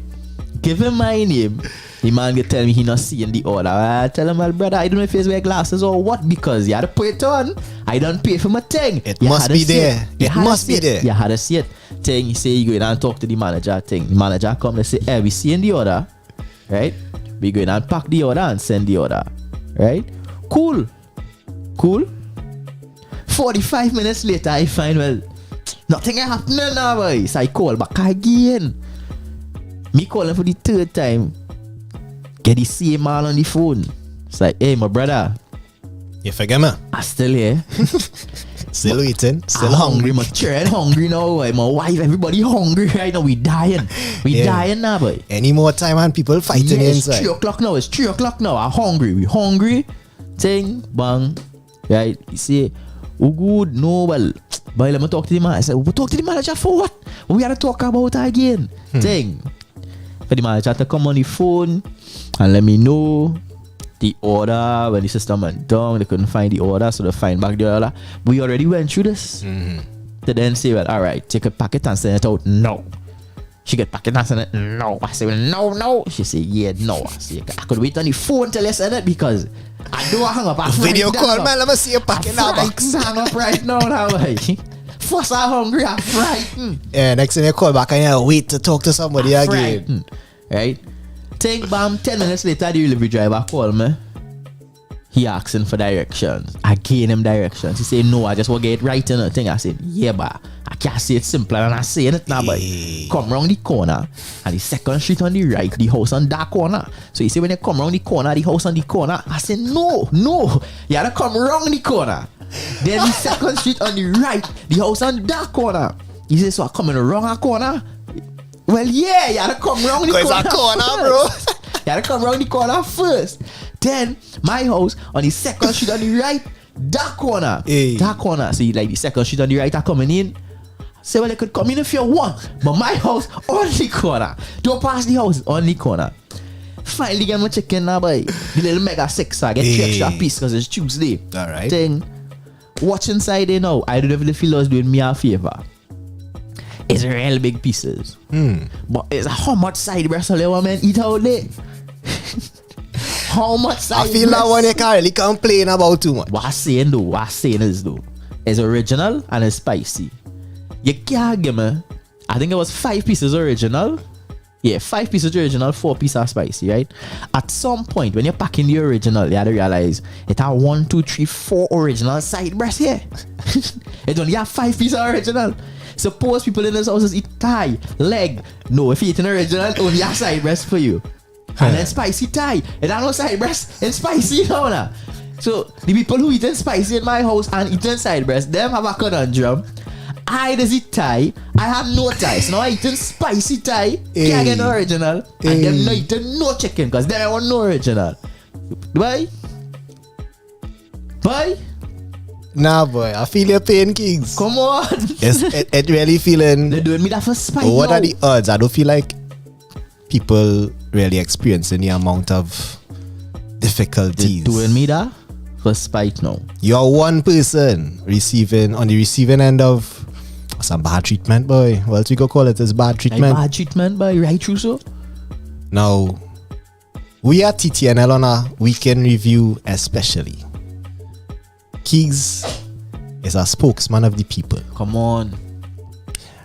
Speaker 11: Give him my name. The man can tell me he not seeing the order. I tell him, well, brother, I don't know if he's wear glasses or what, because you had to put it on. I don't pay for my thing.
Speaker 2: It must be there. It must be there.
Speaker 11: You had to see it. Thing, you say you go in and talk to the manager. Thing. The manager come and say, hey, we seeing the order. Right? We go in and pack the order and send the order. Right? Cool. 45 minutes later, I find, well, nothing happening now, boy. So I call back again. Me calling for the third time. Get the same man on the phone. It's like, hey, my brother.
Speaker 2: You forget me?
Speaker 11: I still here.
Speaker 2: Still waiting. Still
Speaker 11: I'm
Speaker 2: hungry.
Speaker 11: My children hungry now. My wife, everybody hungry right now. We dying. We dying now, boy.
Speaker 2: Any more time and people fighting
Speaker 11: it's
Speaker 2: inside.
Speaker 11: 3 o'clock now. It's 3 o'clock now. I'm hungry. We hungry. Thing, bang. Right? You see, oh good, no, well. But let me talk to the man. I said, we talk to the manager for what? We gotta talk about it again. Thing. For the manager to come on the phone and let me know the order. When the system went down, they couldn't find the order, so they find back the order. We already went through this. They then say, well, alright, take a packet and send it out. No. She get packet and send it. No. I say, well, no. She say, yeah, no. I say, I could wait on the phone till you send it because I don't hang up.
Speaker 2: Video call, man. Let me see your packet now.
Speaker 11: Hang up right now. First I'm hungry, I'm frightened.
Speaker 2: Yeah, next thing you call back and you wait to talk to somebody again.
Speaker 11: Right? Take bam, 10 minutes later, the delivery driver call me. He asking for directions. I gave him directions. He said, no, I just want to get it right in the thing. I said, yeah, but I can't say it simpler than I say it now, but come round the corner and the second street on the right, the house on that corner. So he said, when you come round the corner, the house on the corner. I said, no, you have to come round the corner. Then the second street on the right, the house on that corner. He said, so I come in the wrong corner? Well, yeah, you have to come round the corner.
Speaker 2: Because a corner, bro.
Speaker 11: You have to come round the corner first. Then my house on the second street on the right, that corner.
Speaker 2: Hey.
Speaker 11: That corner. See, like the second street on the right are coming in. Say, well, they could come in if you want. But my house on the corner. Don't pass the house on the corner. Finally get my chicken now, boy. The little mega 6, I get 3 extra piece because it's Tuesday.
Speaker 2: Alright.
Speaker 11: Thing. Watch inside there now. I don't know if the fellows doing me a favor. It's real big pieces. But it's how much side breast all you want man eat out there? How much side
Speaker 2: I feel that
Speaker 11: breast?
Speaker 2: one you can't really complain about too much.
Speaker 11: What I'm saying is it's original and it's spicy. You can't give me, I think it was 5 pieces original. Yeah, 5 pieces original, 4 pieces are spicy, right? At some point, when you're packing the original, you have to realize it have 1, 2, 3, 4 original side breasts here. It only have 5 pieces original. Suppose people in this house eat thigh, leg. No, if you eat an original, it only have side breast for you. And then spicy thigh. It have no side breast and spicy now. So the people who eat spicy in my house and eating side breast, them have a conundrum. I does eat Thai. I have no Thai. So now I eating spicy Thai. Can't get no original. And them not eating no chicken because they want no original. Why?
Speaker 2: Nah, boy. I feel your pain, Kings.
Speaker 11: Come on.
Speaker 2: It really feeling.
Speaker 11: They're doing me that for spite.
Speaker 2: What
Speaker 11: now.
Speaker 2: are the odds? I don't feel like people really experiencing the amount of difficulties.
Speaker 11: They're doing me that for spite now.
Speaker 2: You're one person on the receiving end of some bad treatment, boy. Well, we could call it as bad treatment.
Speaker 11: Bad treatment, boy. Right through so.
Speaker 2: Now, we at TTNL on a weekend review especially. Keegs is a spokesman of the people.
Speaker 11: Come on.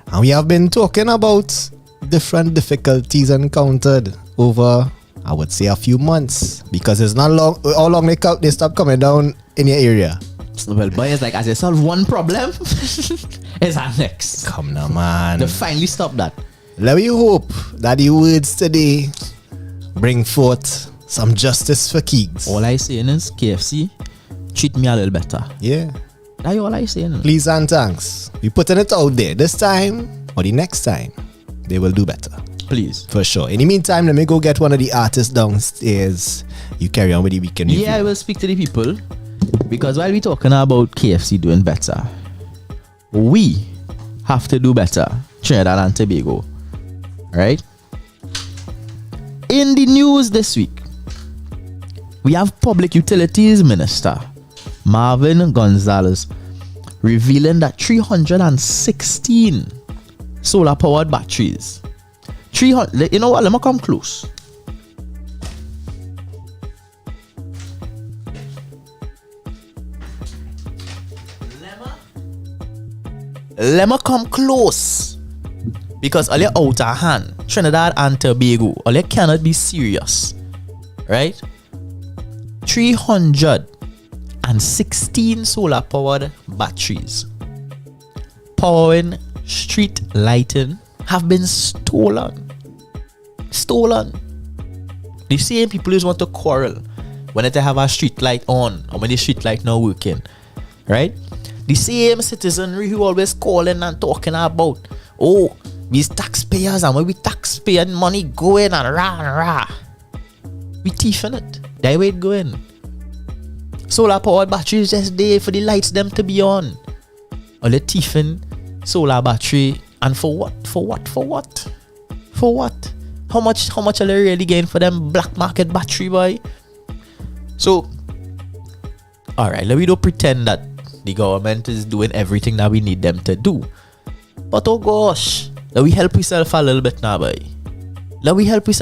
Speaker 2: And we have been talking about different difficulties encountered over, I would say, a few months. Because it's not long, how long they stop coming down in your area.
Speaker 11: Well, boy, it's like as you solve one problem, it's our next.
Speaker 2: Come now, man.
Speaker 11: They finally stop that.
Speaker 2: Let me hope that the words today bring forth some justice for Keegs.
Speaker 11: All I saying is KFC, treat me a little better.
Speaker 2: Yeah.
Speaker 11: That's all I saying.
Speaker 2: Please and thanks. We putting it out there. This time or the next time, they will do better.
Speaker 11: Please.
Speaker 2: For sure. In the meantime, let me go get one of the artists downstairs. You carry on with the weekend review.
Speaker 11: Yeah, I will speak to the people. Because while we're talking about KFC doing better, we have to do better. Trinidad and Tobago. Right? In the news this week, we have Public Utilities Minister Marvin Gonzalez revealing that 316 solar powered batteries. 300, you know what? Let me come close. Let me come close. Because all you out of hand, Trinidad and Tobago, all you cannot be serious. Right? 316 solar powered batteries powering street lighting have been stolen. The same people who want to quarrel when they have a street light on or when the street light not working. Right? The same citizenry who always calling and talking about, oh, these taxpayers and when we taxpayer money going and rah. We thiefing it. That way it going. Solar powered batteries just there for the lights them to be on. Or the thiefing solar battery and for what? How much are they really getting for them black market battery, boy? So, alright, let me don't pretend that the government is doing everything that we need them to do. But oh gosh, let we help ourselves a little bit now, boy. We can't be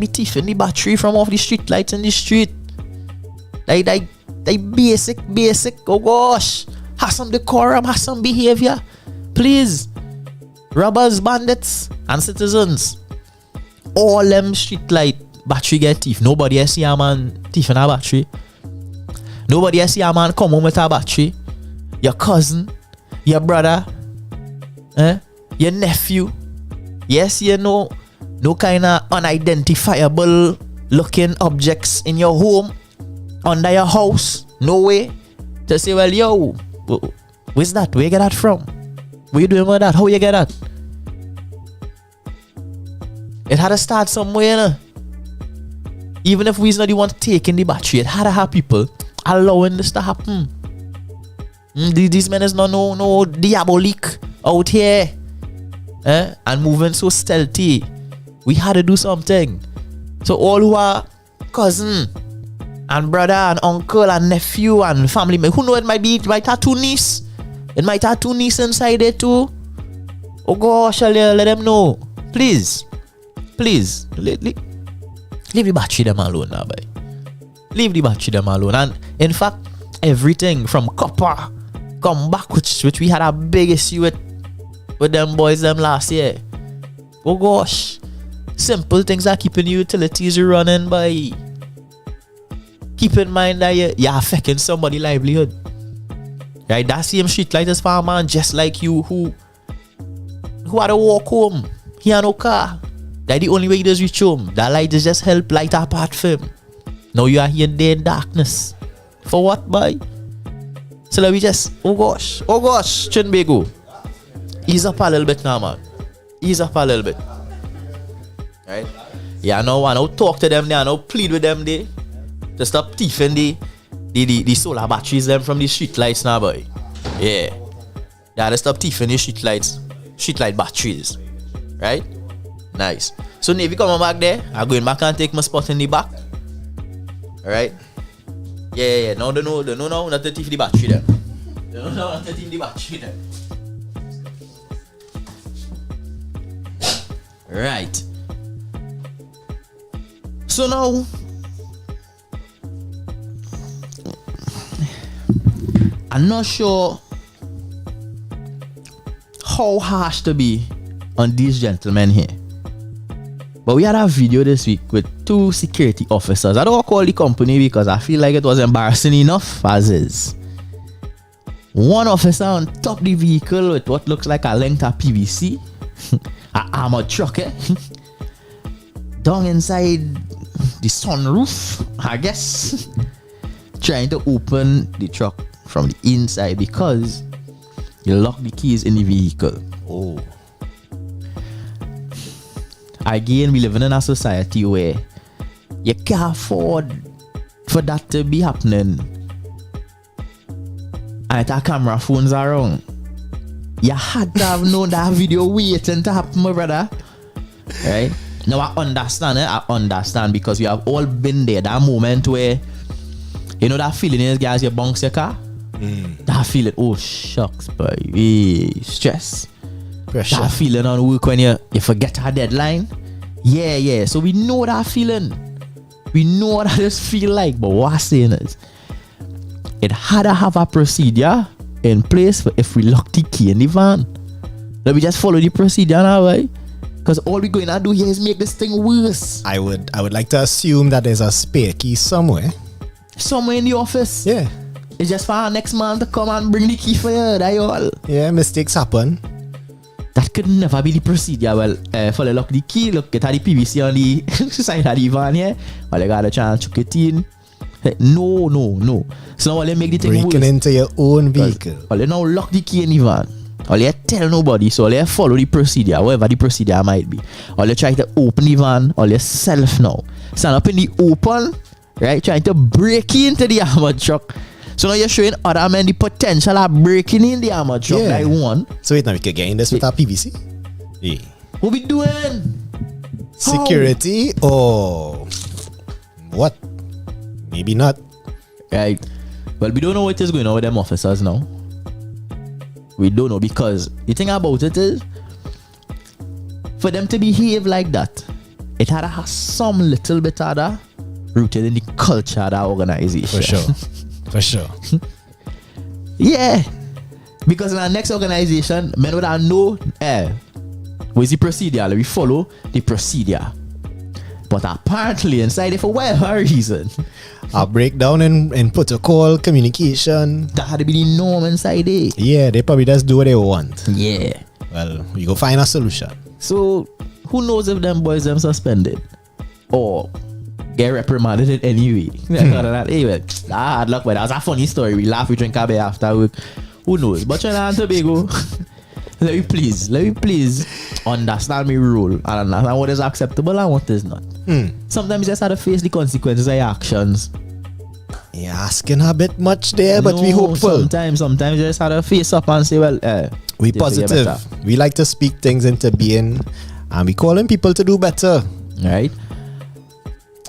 Speaker 11: thieving the battery from off the street lights in the street. Like basic, oh gosh. Have some decorum, have some behavior. Please. Robbers, bandits, and citizens. All them street light battery get thief. Nobody has see a man thieving a battery. Nobody has see a man come home with a battery. Your cousin, your brother, your nephew. Yes, you know, no kind of unidentifiable looking objects in your home, under your house. No way to say, well, yo, where's that? Where you get that from? What you doing with that? How you get that? It had to start somewhere, no? Even if we's not the one taking the battery, it had to have people allowing this to happen. These men is not no diabolic out here, and moving so stealthy. We had to do something. So all who are cousin and brother and uncle and nephew and family, who know it might have two niece. It might have two niece inside there too. Oh gosh, let them know. Please. Leave the battery them alone now, boy. Leave the battery them alone. And in fact, everything from copper come back, which we had a big issue with them boys them last year. Oh gosh. Simple things are keeping utilities running by. Keep in mind that you're affecting somebody's livelihood. Right? That same street light is for a man just like you who had to walk home. He had no car. That's the only way he does reach home. That light is just help light a path for him. Now you are here there in darkness. For what, boy? So let me just, oh gosh, Chinbego. Ease up a little bit now, man. Ease up a little bit. Right? Yeah, now I talk to them, I now plead with them, they to stop thieving the solar batteries them from the street lights now, boy. Yeah. Yeah, they stop thieving the street light batteries. Right? Nice. So Navy coming back there. I'm going back and take my spot in the back. Alright? Yeah. No, not to thief the battery there. No, not to thief the battery there. Right. So now, I'm not sure how harsh to be on these gentlemen here. But we had a video this week with 2 security officers. I don't call the company because I feel like it was embarrassing enough as is. One officer on top of the vehicle with what looks like a length of PVC. An armored truck, down inside the sunroof, I guess. Trying to open the truck from the inside because you lock the keys in the vehicle. Oh. Again, we living in a society where you can't afford for that to be happening. And our camera phones are around. You had to have known that video waiting to happen, my brother. Right? Now I understand it. I understand because we have all been there. That moment where, you know that feeling is, guys, you bounce your car. That feeling, oh shucks, boy. Stress. Pressure. That feeling on work when you forget a deadline. Yeah. So we know that feeling. We know what that just feel like. But what I'm saying is, it had to have a procedure in place for if we lock the key in the van. Let me just follow the procedure now, right? Because all we're going to do here is make this thing worse.
Speaker 2: I would like to assume that there's a spare key somewhere.
Speaker 11: Somewhere in the office.
Speaker 2: Yeah.
Speaker 11: It's just for our next man to come and bring the key for you, that's all.
Speaker 2: Yeah, mistakes happen.
Speaker 11: That could never be the procedure. Well, for the lock the key, look at the PVC on the side of the van here. Well, you gotta try and chuck it in. No. So now all you make the thing
Speaker 2: breaking
Speaker 11: worse.
Speaker 2: Into your own vehicle.
Speaker 11: All you now lock the key in the van. All you tell nobody. So all you follow the procedure, whatever the procedure might be. All you try to open the van, all yourself now. Stand up in the open, right? Trying to break into the armored truck. So now you're showing other men the potential of breaking in the armored truck like one.
Speaker 2: So wait, now we can get in this with our PVC? Yeah.
Speaker 11: What we doing?
Speaker 2: Security or what? Maybe not.
Speaker 11: Right. Well, we don't know what is going on with them officers now. We don't know because the thing about it is, for them to behave like that, it had to have some little bit of that rooted in the culture of that organization.
Speaker 2: For sure.
Speaker 11: Yeah. Because in our next organization, men would have know what's the procedure. We follow the procedure. But apparently inside it, for whatever reason,
Speaker 2: a breakdown in protocol, communication.
Speaker 11: That had to be the norm inside it.
Speaker 2: Yeah, they probably just do what they want.
Speaker 11: Yeah.
Speaker 2: Well, we go find a solution.
Speaker 11: So, who knows if them boys them suspended? Or get reprimanded in any way. Anyway, hard luck, but that was a funny story. We laugh, we drink a beer after work. Who knows? But Trinidad and Tobago, let me please understand my rule and understand what is acceptable and what is not. Sometimes you just have to face the consequences of your actions.
Speaker 2: You're asking a bit much there, but we hopeful.
Speaker 11: Sometimes you just have to face up and say, well,
Speaker 2: we positive. We like to speak things into being, and we calling people to do better.
Speaker 11: Right?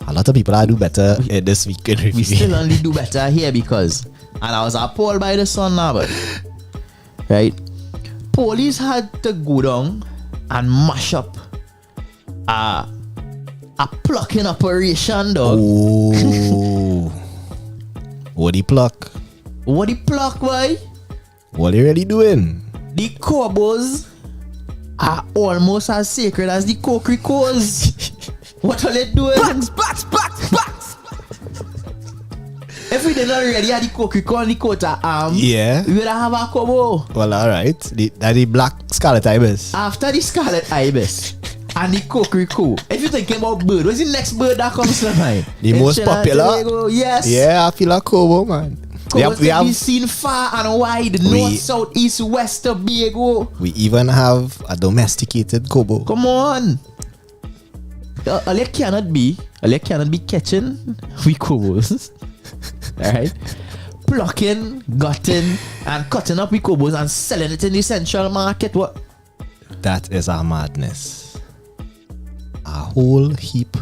Speaker 2: A lot of people are do better this week in review.
Speaker 11: We still only do better here because, and I was appalled by the sun now, but right? Police had to go down and mash up a plucking operation, dog.
Speaker 2: Oh. What the pluck?
Speaker 11: What the pluck, boy?
Speaker 2: What they really doing?
Speaker 11: The cobos are almost as sacred as the cocricos. What are they doing? Bats. If we did not already have the cocrico and the quota
Speaker 2: Yeah.
Speaker 11: we would have a cobo.
Speaker 2: Well, alright. The black scarlet ibis.
Speaker 11: After the scarlet ibis and the cocrico, if you're thinking about bird, what's the next bird that comes to mind?
Speaker 2: The most popular?
Speaker 11: Yes.
Speaker 2: Yeah, I feel like Kobo, man.
Speaker 11: Cobos can be seen far and wide, north, south, east, west, Tobago.
Speaker 2: We even have a domesticated Kobo.
Speaker 11: Come on. All you cannot be catching we cobos. Alright? Plucking, gutting, and cutting up we cobos and selling it in the central market. What?
Speaker 2: That is our madness. A whole heap,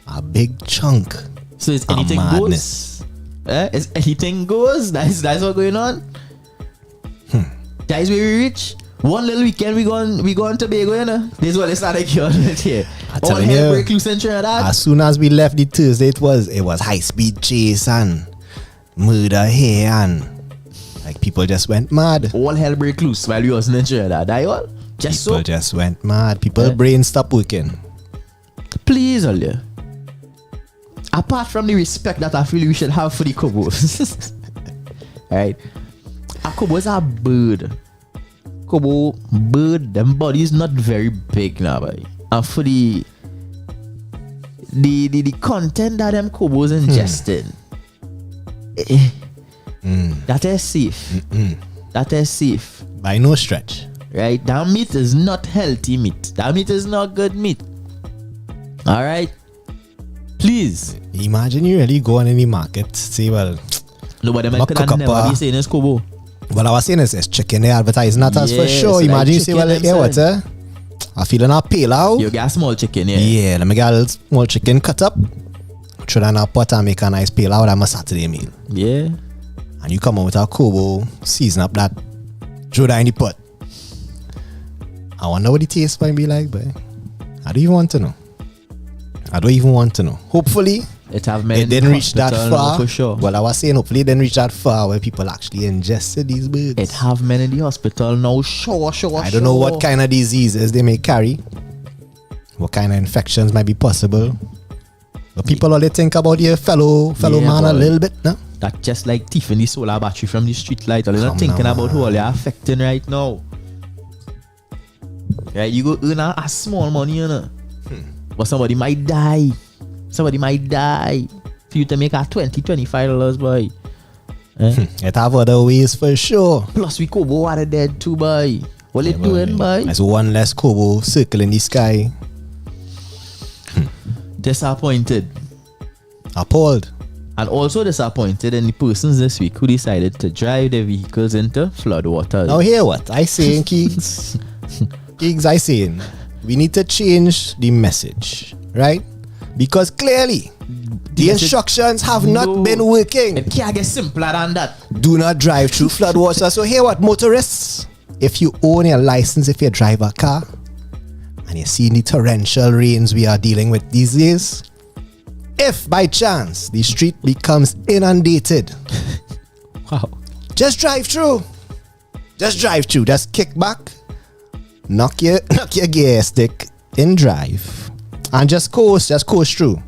Speaker 2: a big chunk.
Speaker 11: So is anything goes? Is anything goes? That's what's going on. Guys, we reach. One little weekend we going to Tobago, you know. This is what they started here. All hell break loose in Trinidad.
Speaker 2: As soon as we left the Thursday, it was high speed chase and murder here and like people just went mad.
Speaker 11: All hell break loose while we was in Trinidad.
Speaker 2: People just went mad. People brain stopped working.
Speaker 11: Please, all you. Apart from the respect that I feel we should have for the cobos, right? A kobo is a bird. Kobo bird, them bodies not very big now, boy. And for the content that them kobos ingesting, that is safe. That is safe.
Speaker 2: By no stretch.
Speaker 11: Right? That meat is not healthy meat. That meat is not good meat. Alright? Please.
Speaker 2: Imagine you really go on any market, say, well,
Speaker 11: nobody might could have never be saying it's kobo.
Speaker 2: Well, I was saying is chicken they advertise not as for sure.
Speaker 11: Like
Speaker 2: Imagine you say, well, yeah, what, I feel a pale out.
Speaker 11: You get a small chicken, yeah.
Speaker 2: Yeah, let me get a little small chicken cut up. Throw that in a pot and make a nice pale out. I'm a Saturday meal.
Speaker 11: Yeah.
Speaker 2: And you come out with a kobo, season up that, throw that in the pot. I wonder what the taste might be like, but I don't even want to know. Hopefully,
Speaker 11: it
Speaker 2: didn't reach that far.
Speaker 11: For sure.
Speaker 2: Well, I was saying hopefully it didn't reach that far where people actually ingested these birds.
Speaker 11: It have men in the hospital now. Sure.
Speaker 2: I don't know what kind of diseases they may carry. What kind of infections might be possible. But people only think about your fellow man a little bit, no?
Speaker 11: That's just like thieving the solar battery from the street light. They're not thinking about who all you're affecting right now. Right, you go earn a small money, you know. But somebody might die. For you to make a $20-$25, boy.
Speaker 2: It have other ways for sure.
Speaker 11: Plus we kobo are dead too, boy. What it doing, boy?
Speaker 2: There's one less kobo circling the sky.
Speaker 11: Disappointed.
Speaker 2: Appalled.
Speaker 11: And also disappointed in the persons this week who decided to drive their vehicles into floodwaters.
Speaker 2: Now hear what I saying, Keegs. Keegs, I saying we need to change the message, right? Because clearly the instructions have not been working.
Speaker 11: It can't get simpler than that.
Speaker 2: Do not drive through floodwaters. So hear what, motorists, if you own your license, if you drive a car and you see the torrential rains we are dealing with these days, if by chance the street becomes inundated,
Speaker 11: wow,
Speaker 2: just drive through. Just kick back, knock your gear stick in drive, and just coast through.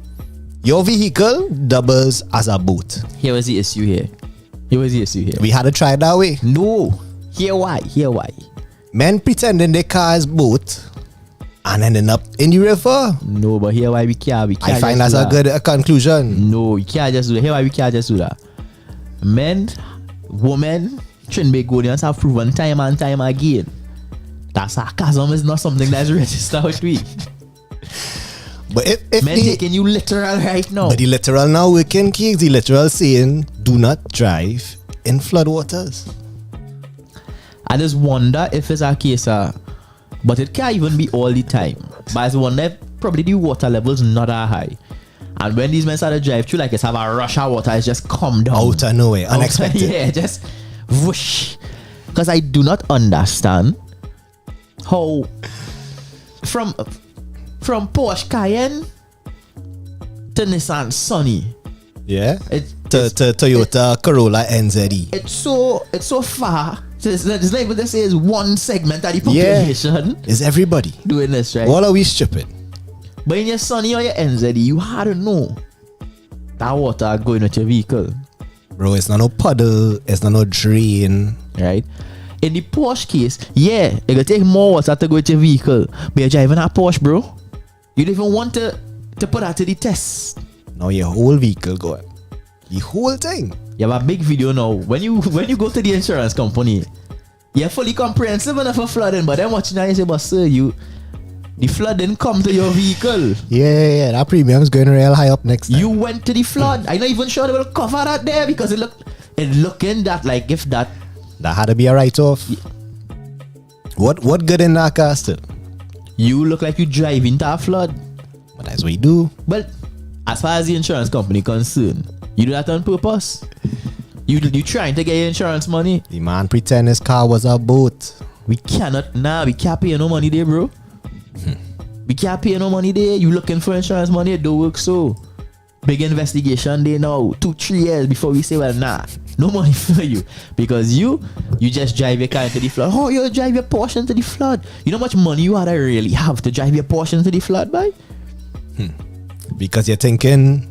Speaker 2: Your vehicle doubles as a boat.
Speaker 11: Here was the issue here.
Speaker 2: We had to try it that way.
Speaker 11: No. Here why.
Speaker 2: Men pretending their car is boat and ending up in the river.
Speaker 11: No, but here why we can't.
Speaker 2: I find that's a good conclusion.
Speaker 11: No, you can't just do that. Here why we can't just do that. Men, women, Trinbagonians have proven time and time again that sarcasm is not something that's registered with me.
Speaker 2: But if
Speaker 11: men taking you literal right now.
Speaker 2: But the literal now working, Keeks. The literal saying, do not drive in floodwaters.
Speaker 11: I just wonder if it's a case but it can't even be all the time. But I just wonder if probably the water levels not that high. And when these men start to drive through, like it's have a rush of water, it's just come down.
Speaker 2: Out of nowhere, unexpected.
Speaker 11: Yeah, just whoosh. Because I do not understand how from Porsche Cayenne to Nissan Sunny.
Speaker 2: Yeah. Toyota Corolla NZE.
Speaker 11: It's so far. It's not even to say it's one segment of the population.
Speaker 2: It's everybody
Speaker 11: doing this, right?
Speaker 2: What are we stupid?
Speaker 11: But in your Sunny or your NZE, you had to know that water going with your vehicle.
Speaker 2: Bro, it's not no puddle, it's not no drain.
Speaker 11: Right? In the Porsche case, yeah, it will take more water to go with your vehicle. But you're driving a Porsche, bro. You don't even want to put that to the test.
Speaker 2: Now your whole vehicle going. The whole thing.
Speaker 11: You have a big video now. When you go to the insurance company, you're fully comprehensive enough for flooding, but then watching that, you say, but sir, the flood didn't come to your vehicle.
Speaker 2: Yeah, that premium's going real high up next time.
Speaker 11: You went to the flood. I'm not even sure they will cover that there because it looking that like if that
Speaker 2: had to be a write-off. Yeah. What good in that car still?
Speaker 11: You look like you drive into a flood.
Speaker 2: But that's what you do.
Speaker 11: But as far as the insurance company concerned, you do that on purpose. You trying to get your insurance money.
Speaker 2: The man pretend his car was a boat.
Speaker 11: We can't pay no money there, bro. We can't pay no money there. You looking for insurance money, it don't work so. Big investigation there now. 2-3 years before we say, well, nah, no money for you. Because you just drive your car into the flood. Oh, you drive your Porsche into the flood. You know how much money you ought to really have to drive your Porsche into the flood, boy?
Speaker 2: Because you're thinking,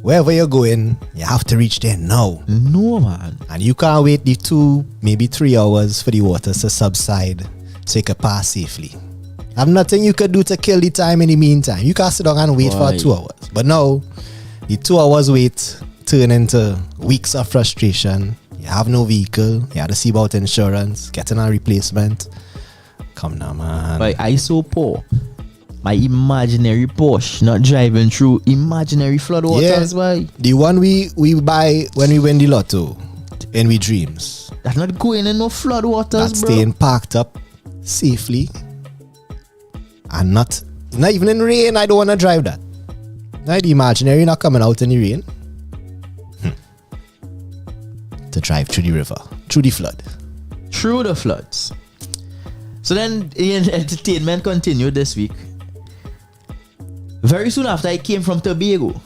Speaker 2: wherever you're going, you have to reach there now.
Speaker 11: No, man.
Speaker 2: And you can't wait the 2, maybe 3 hours for the waters to subside so you can pass safely. I've nothing you could do to kill the time in the meantime. You can't sit down and wait for 2 hours. But now, the 2 hours wait turn into weeks of frustration. You have no vehicle. You have to see about insurance, getting a replacement. Come now, man.
Speaker 11: But I so poor. My imaginary Porsche not driving through imaginary flood waters. Why?
Speaker 2: The one we buy when we win the lotto in we dreams.
Speaker 11: That's not going in no flood waters,
Speaker 2: that's
Speaker 11: bro.
Speaker 2: Staying parked up safely. And not even in rain. I don't want to drive that. Now the imaginary not coming out in the rain. To drive through the river, through the flood.
Speaker 11: Through the floods. So then the entertainment continued this week. Very soon after I came from Tobago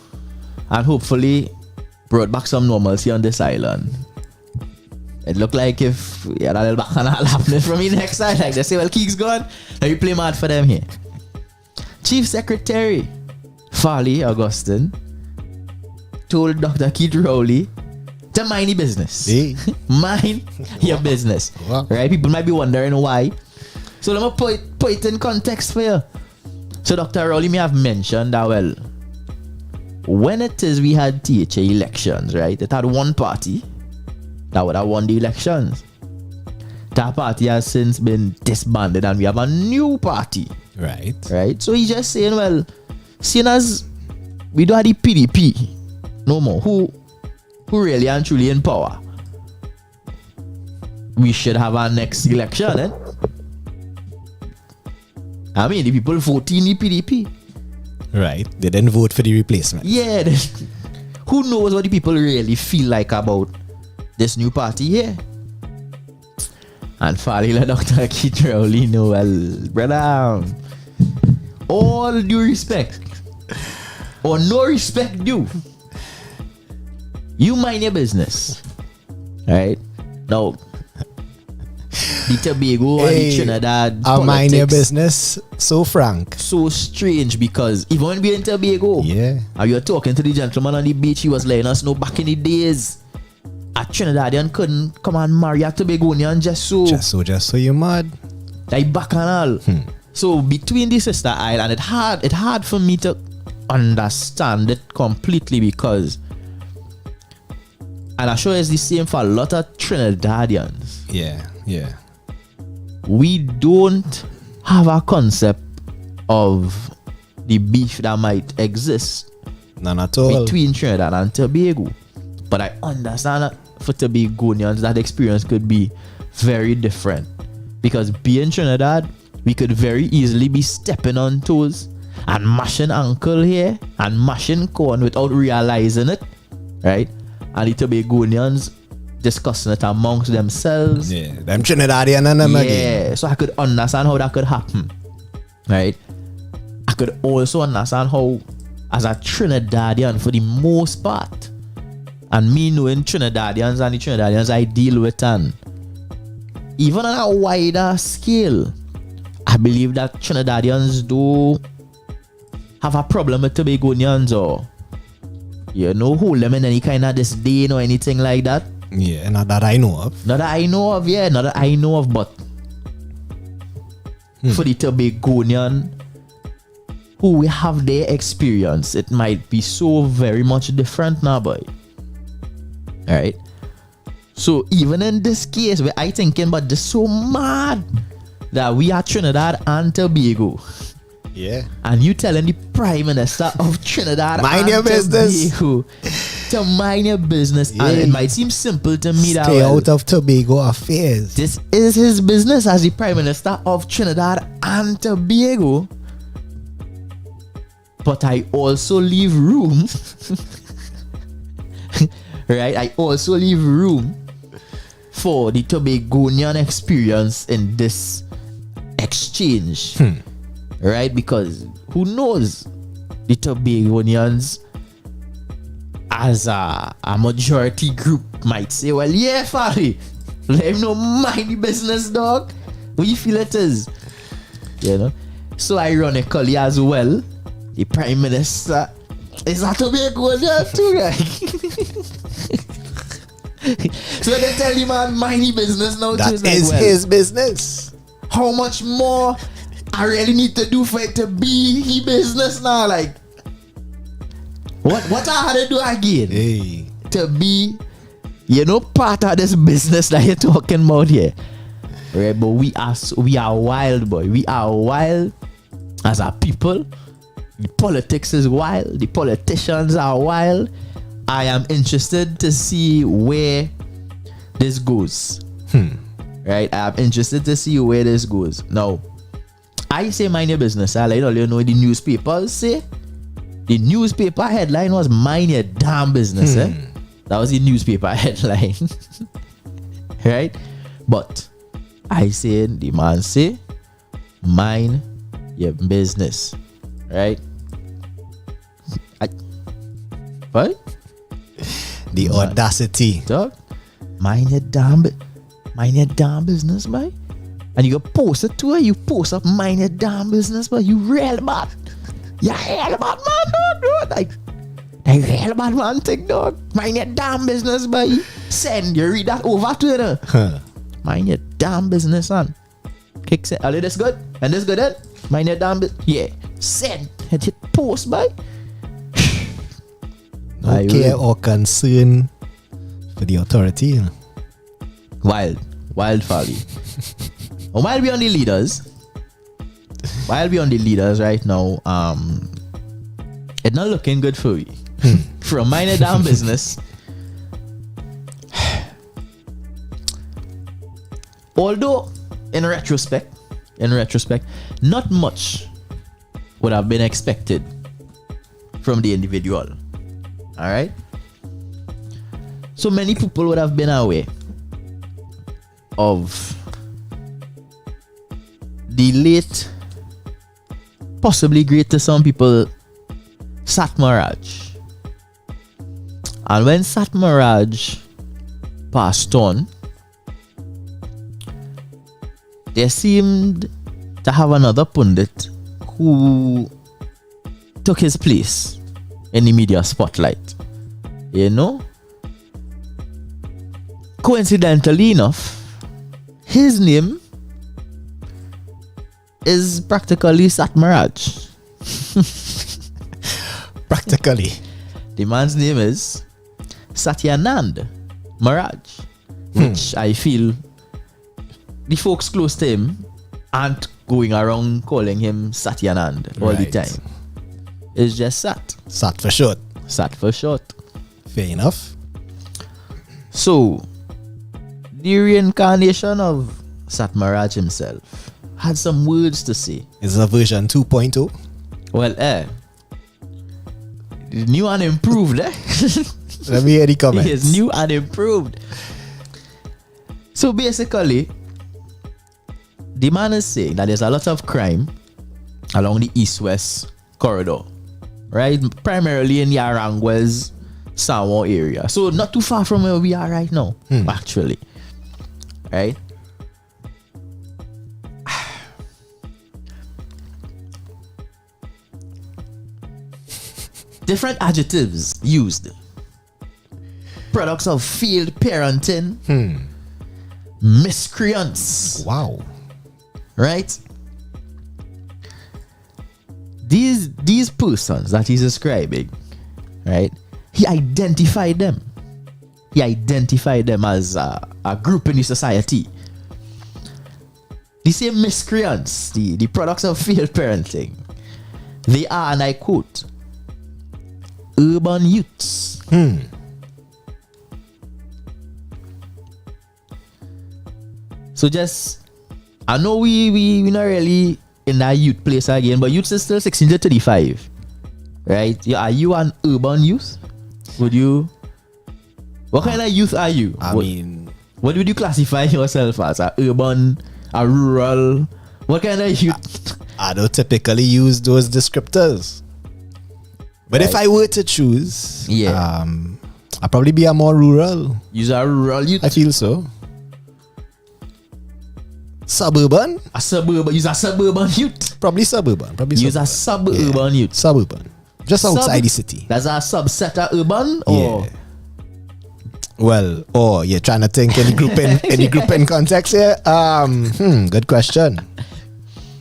Speaker 11: and hopefully brought back some normalcy on this island. It looked like if you had a little bacchanal happening from the next side, like they say, well, Keek's gone, now you play mad for them here. Chief Secretary Farley Augustine told Dr. Keith Rowley to mind the business.
Speaker 2: Hey.
Speaker 11: Mind your business.
Speaker 2: Wow.
Speaker 11: Right? People might be wondering why. So let me put it in context for you. So Dr. Rowley may have mentioned that, well, when it is we had THA elections, right? It had one party that would have won the elections. That party has since been disbanded and we have a new party.
Speaker 2: Right.
Speaker 11: Right? So he's just saying, well, seeing as we don't have the PDP no more, who really and truly in power, we should have our next election, eh? I mean, the people voting the PDP.
Speaker 2: Right. They didn't vote for the replacement.
Speaker 11: Yeah. Who knows what the people really feel like about this new party here? And finally, Dr. Keith Rowley know, well, brother, all due respect, or no respect due, you mind your business. Right? Now, the Tobago and the Trinidad
Speaker 2: I mind your business. So frank.
Speaker 11: So strange because even when we in Tobago,
Speaker 2: yeah,
Speaker 11: and you're talking to the gentleman on the beach, he was letting us know back in the days a Trinidadian couldn't come and marry a Tobagonian just so you mad. Like bacchanal. So between the sister island, it hard for me to understand it completely because, and I'm sure it's the same for a lot of Trinidadians.
Speaker 2: Yeah.
Speaker 11: We don't have a concept of the beef that might exist.
Speaker 2: None at all.
Speaker 11: Between Trinidad and Tobago. But I understand that for Tobagonians, that experience could be very different. Because being Trinidad, we could very easily be stepping on toes and mashing ankle here and mashing corn without realizing it. Right? And the Tobagonians discussing it amongst themselves.
Speaker 2: Yeah, them Trinidadian and them again.
Speaker 11: Yeah, so I could understand how that could happen. Right? I could also understand how, as a Trinidadian, for the most part, And me knowing Trinidadians and the Trinidadians I deal with, and even on a wider scale, I believe that Trinidadians do have a problem with Tobagonians, or hold them in any kind of disdain or anything like that.
Speaker 2: Yeah, not that I know of.
Speaker 11: Not that I know of, but for the Tobagonian who have their experience, it might be so very much different now, boy. Alright? So even in this case, where I thinking, but this so mad that we are Trinidad and Tobago.
Speaker 2: Yeah.
Speaker 11: And you telling the Prime Minister of Trinidad
Speaker 2: mind your business
Speaker 11: to mind your business. Yeah. And it might seem simple to me that
Speaker 2: stay out of Tobago affairs.
Speaker 11: This is his business as the Prime Minister of Trinidad and Tobago. But I also leave room right? I also leave room for the Tobagonian experience in this exchange. Right? Because who knows? The Tobagonians as a majority group might say, well, yeah, Fari, let him know mind the business, dog. What you feel it is? So ironically as well, the Prime Minister is a Tobagonian too, right? So they tell the man mind the business now.
Speaker 2: That is his business.
Speaker 11: How much more I really need to do for it to be his business now? Like, what I had to do again?
Speaker 2: Hey.
Speaker 11: To be, part of this business that you're talking about here. Right, but we are wild, boy. We are wild as a people. The politics is wild. The politicians are wild. I am interested to see where this goes. Right? I am interested to see where this goes. Now, I say mind your business. I let all you know the newspapers say. The newspaper headline was mind your damn business. That was the newspaper headline. Right? But I say, the man say, mind your business. Right? What?
Speaker 2: The audacity.
Speaker 11: Dog, mind your damn business, boy. And you go post it to her, you post up mind your damn business, boy. You real bad. You real bad man, dog. Like real bad man thing, dog. Mind your damn business, boy. Send, you read that over to her. Mind your damn business, son. Kick send. Are this good? And this good, then? Mind your damn business. Yeah. Send. Hit post, boy.
Speaker 2: No care or concern for the authority.
Speaker 11: Wild folly. While we on the leaders right now, it's not looking good for we. From mind your damn business. Although in retrospect, not much would have been expected from the individual. Alright? So many people would have been aware of the late, possibly great to some people, Satmaraj. And when Satmaraj passed on, there seemed to have another pundit who took his place in the media spotlight. Coincidentally enough, his name is practically Satmaraj.
Speaker 2: Practically.
Speaker 11: The man's name is Satyanand Maraj, which I feel the folks close to him aren't going around calling him Satyanand all the time. It's just Sat.
Speaker 2: Sat for short.
Speaker 11: Sat for short.
Speaker 2: Fair enough.
Speaker 11: So, the reincarnation of Satmaraj himself had some words to say.
Speaker 2: Is it a version 2.0?
Speaker 11: Well, new and improved,
Speaker 2: Let me hear the comments.
Speaker 11: It's new and improved. So basically, the man is saying that there's a lot of crime along the east-west corridor, right? Primarily in the Aranguez Samoa area. So not too far from where we are right now, actually. Right? Different adjectives used. Products of failed parenting. Miscreants.
Speaker 2: Wow.
Speaker 11: Right? These persons that he's describing, right? He identified them. He identified them as a group in the society. The same miscreants, the products of failed parenting, they are, and I quote, urban youths. So just, I know we not really in that youth place again, but youth is still 16 to 35, right? Yeah, are you an urban youth? Would you? What kind of youth are you?
Speaker 2: I mean,
Speaker 11: what would you classify yourself as? A urban, a rural? What kind of youth?
Speaker 2: I don't typically use those descriptors. But if I were to choose, I'd probably be a more rural.
Speaker 11: You're a rural youth?
Speaker 2: I feel so. Suburban?
Speaker 11: A suburban. You're a suburban youth?
Speaker 2: Probably suburban.
Speaker 11: You're a suburban youth?
Speaker 2: Suburban. Just outside the city.
Speaker 11: That's a subset of urban? Or?
Speaker 2: Yeah. Well, you're trying to think any group in context here? Good question.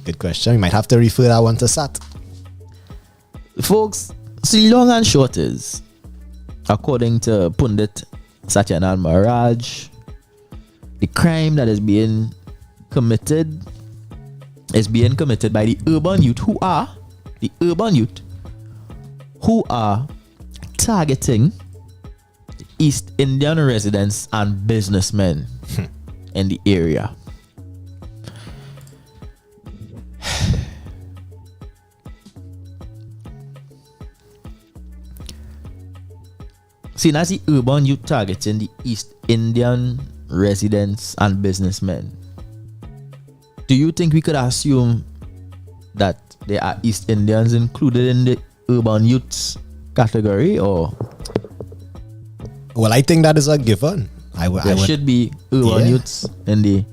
Speaker 2: Good question. We might have to refer that one to Sat.
Speaker 11: Folks, see, long and short is, according to Pundit Satyanal Maharaj, the crime that is being committed by the urban youth who are targeting East Indian residents and businessmen in the area. See, that's the urban youth targeting the East Indian residents and businessmen. Do you think we could assume that there are East Indians included in the urban youths category, or?
Speaker 2: Well, I think that is a given.
Speaker 11: There should be urban youths in the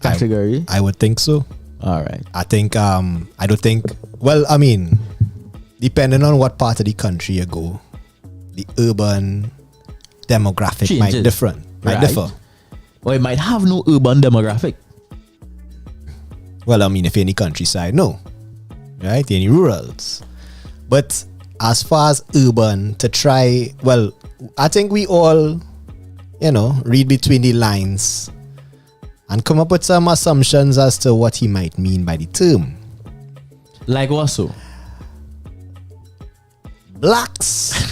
Speaker 11: category.
Speaker 2: I would think so.
Speaker 11: All right.
Speaker 2: I think I don't think. Well, I mean, depending on what part of the country you go, the urban demographic
Speaker 11: Changes.
Speaker 2: might differ.
Speaker 11: Or it might have no urban demographic.
Speaker 2: Well, I mean, if you're in the countryside, no. Right? You're in the rurals. But as far as urban, to try, well, I think we all, read between the lines and come up with some assumptions as to what he might mean by the term.
Speaker 11: Like what so?
Speaker 2: Blacks.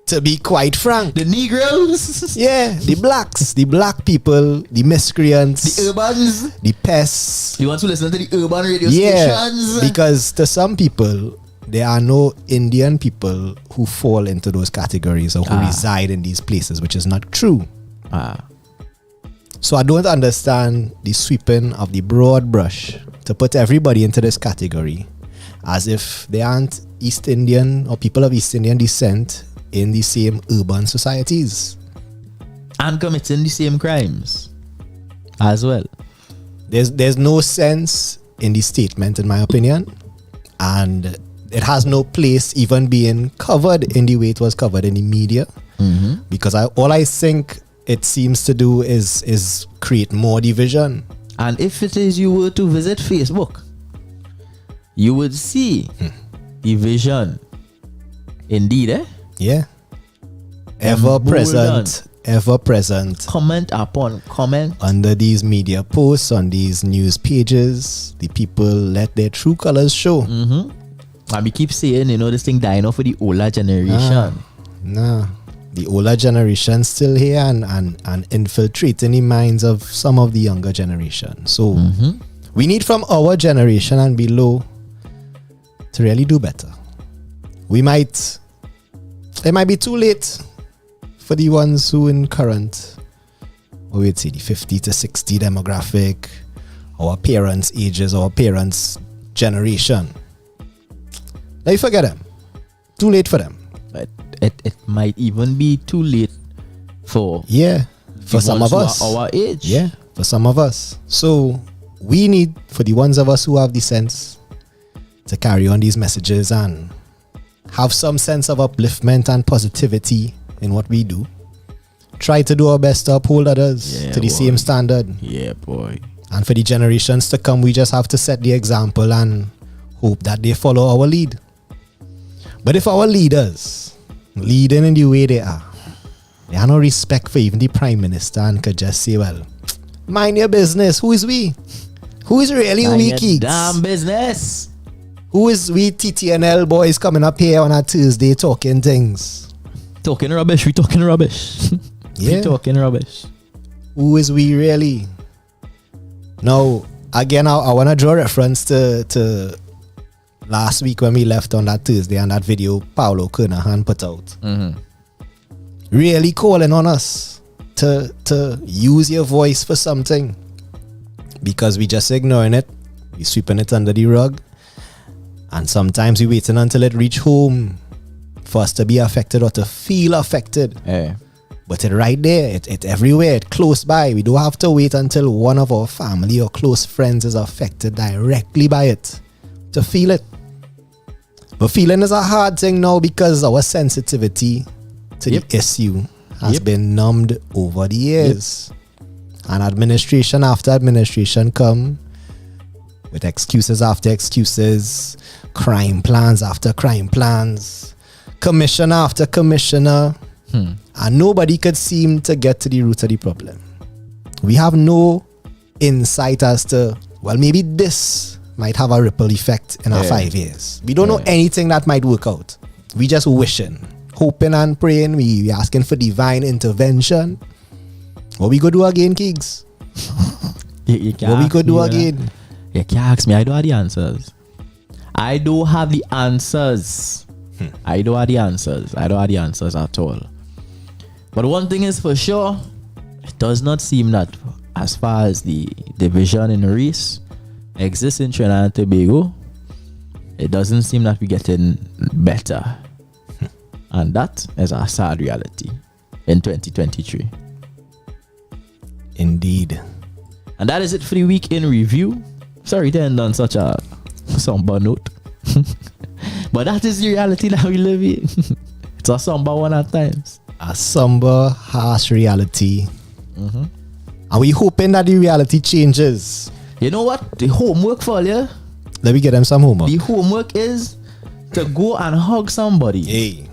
Speaker 2: To be quite frank.
Speaker 11: The Negroes?
Speaker 2: Yeah, the blacks, the black people, the miscreants,
Speaker 11: the urbans,
Speaker 2: the pests.
Speaker 11: You want to listen to the urban radio
Speaker 2: stations? Because to some people, there are no Indian people who fall into those categories or who reside in these places, which is not true. So I don't understand the sweeping of the broad brush to put everybody into this category as if they aren't East Indian or people of East Indian descent in the same urban societies
Speaker 11: and committing the same crimes as well.
Speaker 2: There's no sense in the statement, in my opinion, and it has no place even being covered in the way it was covered in the media, because all I think it seems to do is create more division.
Speaker 11: And if it is you were to visit Facebook, you would see division. Indeed, eh?
Speaker 2: Yeah. Ever present.
Speaker 11: Comment upon comment.
Speaker 2: Under these media posts, on these news pages, the people let their true colors show.
Speaker 11: And we keep saying, this thing dying off for the older generation.
Speaker 2: Nah. The older generation still here and infiltrating the minds of some of the younger generation. So we need from our generation and below to really do better. It might be too late for the ones who in current, we'd say the 50 to 60 demographic, our parents' ages, our parents' generation. Now you forget them. Too late for them.
Speaker 11: But it might even be too late for
Speaker 2: for some of us
Speaker 11: our age.
Speaker 2: Yeah, for some of us. So we need, for the ones of us who have the sense to carry on these messages and have some sense of upliftment and positivity in what we do, try to do our best to uphold others to the same standard.
Speaker 11: Yeah, boy.
Speaker 2: And for the generations to come, we just have to set the example and hope that they follow our lead. But if our leaders leading in the way they have no respect for even the Prime Minister and could just say, well, mind your business. Who is we? Who is really
Speaker 11: Mind
Speaker 2: we,
Speaker 11: your
Speaker 2: kids?
Speaker 11: damn business.
Speaker 2: Who is we TTNL boys coming up here on a Tuesday talking things?
Speaker 11: Talking rubbish. We talking rubbish. We talking rubbish.
Speaker 2: Who is we really? Now, again, I want to draw reference to last week when we left on that Tuesday and that video Paulo Kernahan put out.
Speaker 11: Mm-hmm.
Speaker 2: Really calling on us to use your voice for something, because we just ignoring it, we sweeping it under the rug, and sometimes we waiting until it reach home for us to be affected or to feel affected. But it right there, it everywhere, it close by. We don't have to wait until one of our family or close friends is affected directly by it to feel it. But feeling is a hard thing now because our sensitivity to the issue has been numbed over the years. And administration after administration come with excuses after excuses, crime plans after crime plans, commissioner after commissioner, and nobody could seem to get to the root of the problem. We have no insight as to, well, maybe this might have a ripple effect in our 5 years. We don't know anything that might work out. We just wishing, hoping and praying. We asking for divine intervention. What we go do again, Kigs? What we go do again?
Speaker 11: You can't ask me. I don't have the answers. I don't have the answers. I don't have the answers. I don't have the answers at all. But one thing is for sure, it does not seem that as far as the division in the race exists in Trinidad and Tobago, it doesn't seem that we're getting better. And that is a sad reality in 2023.
Speaker 2: Indeed.
Speaker 11: And that is it for the week in review. Sorry to end on such a somber note. But that is the reality that we live in. It's a somber one at times.
Speaker 2: A somber, harsh reality. And we hoping that the reality changes.
Speaker 11: You know what? The homework for you.
Speaker 2: Let me get them some homework.
Speaker 11: The homework is to go and hug somebody.
Speaker 2: Hey.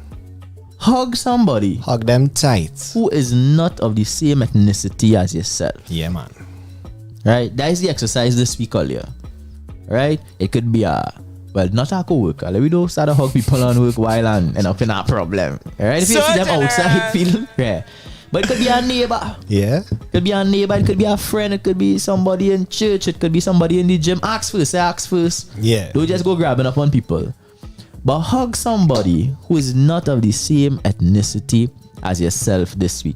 Speaker 11: Hug somebody.
Speaker 2: Hug them tight.
Speaker 11: Who is not of the same ethnicity as yourself.
Speaker 2: Yeah, man.
Speaker 11: Right? That is the exercise this week earlier. Right? It could be not a co-worker. Let me don't start to hug people on work while and end up in a problem. Right? If you see them outside, feel but it could be a neighbor.
Speaker 2: Yeah.
Speaker 11: It could be a neighbor, it could be a friend, it could be somebody in church, it could be somebody in the gym. Ask first.
Speaker 2: Yeah.
Speaker 11: Don't just go grabbing up on people. But hug somebody who is not of the same ethnicity as yourself this week.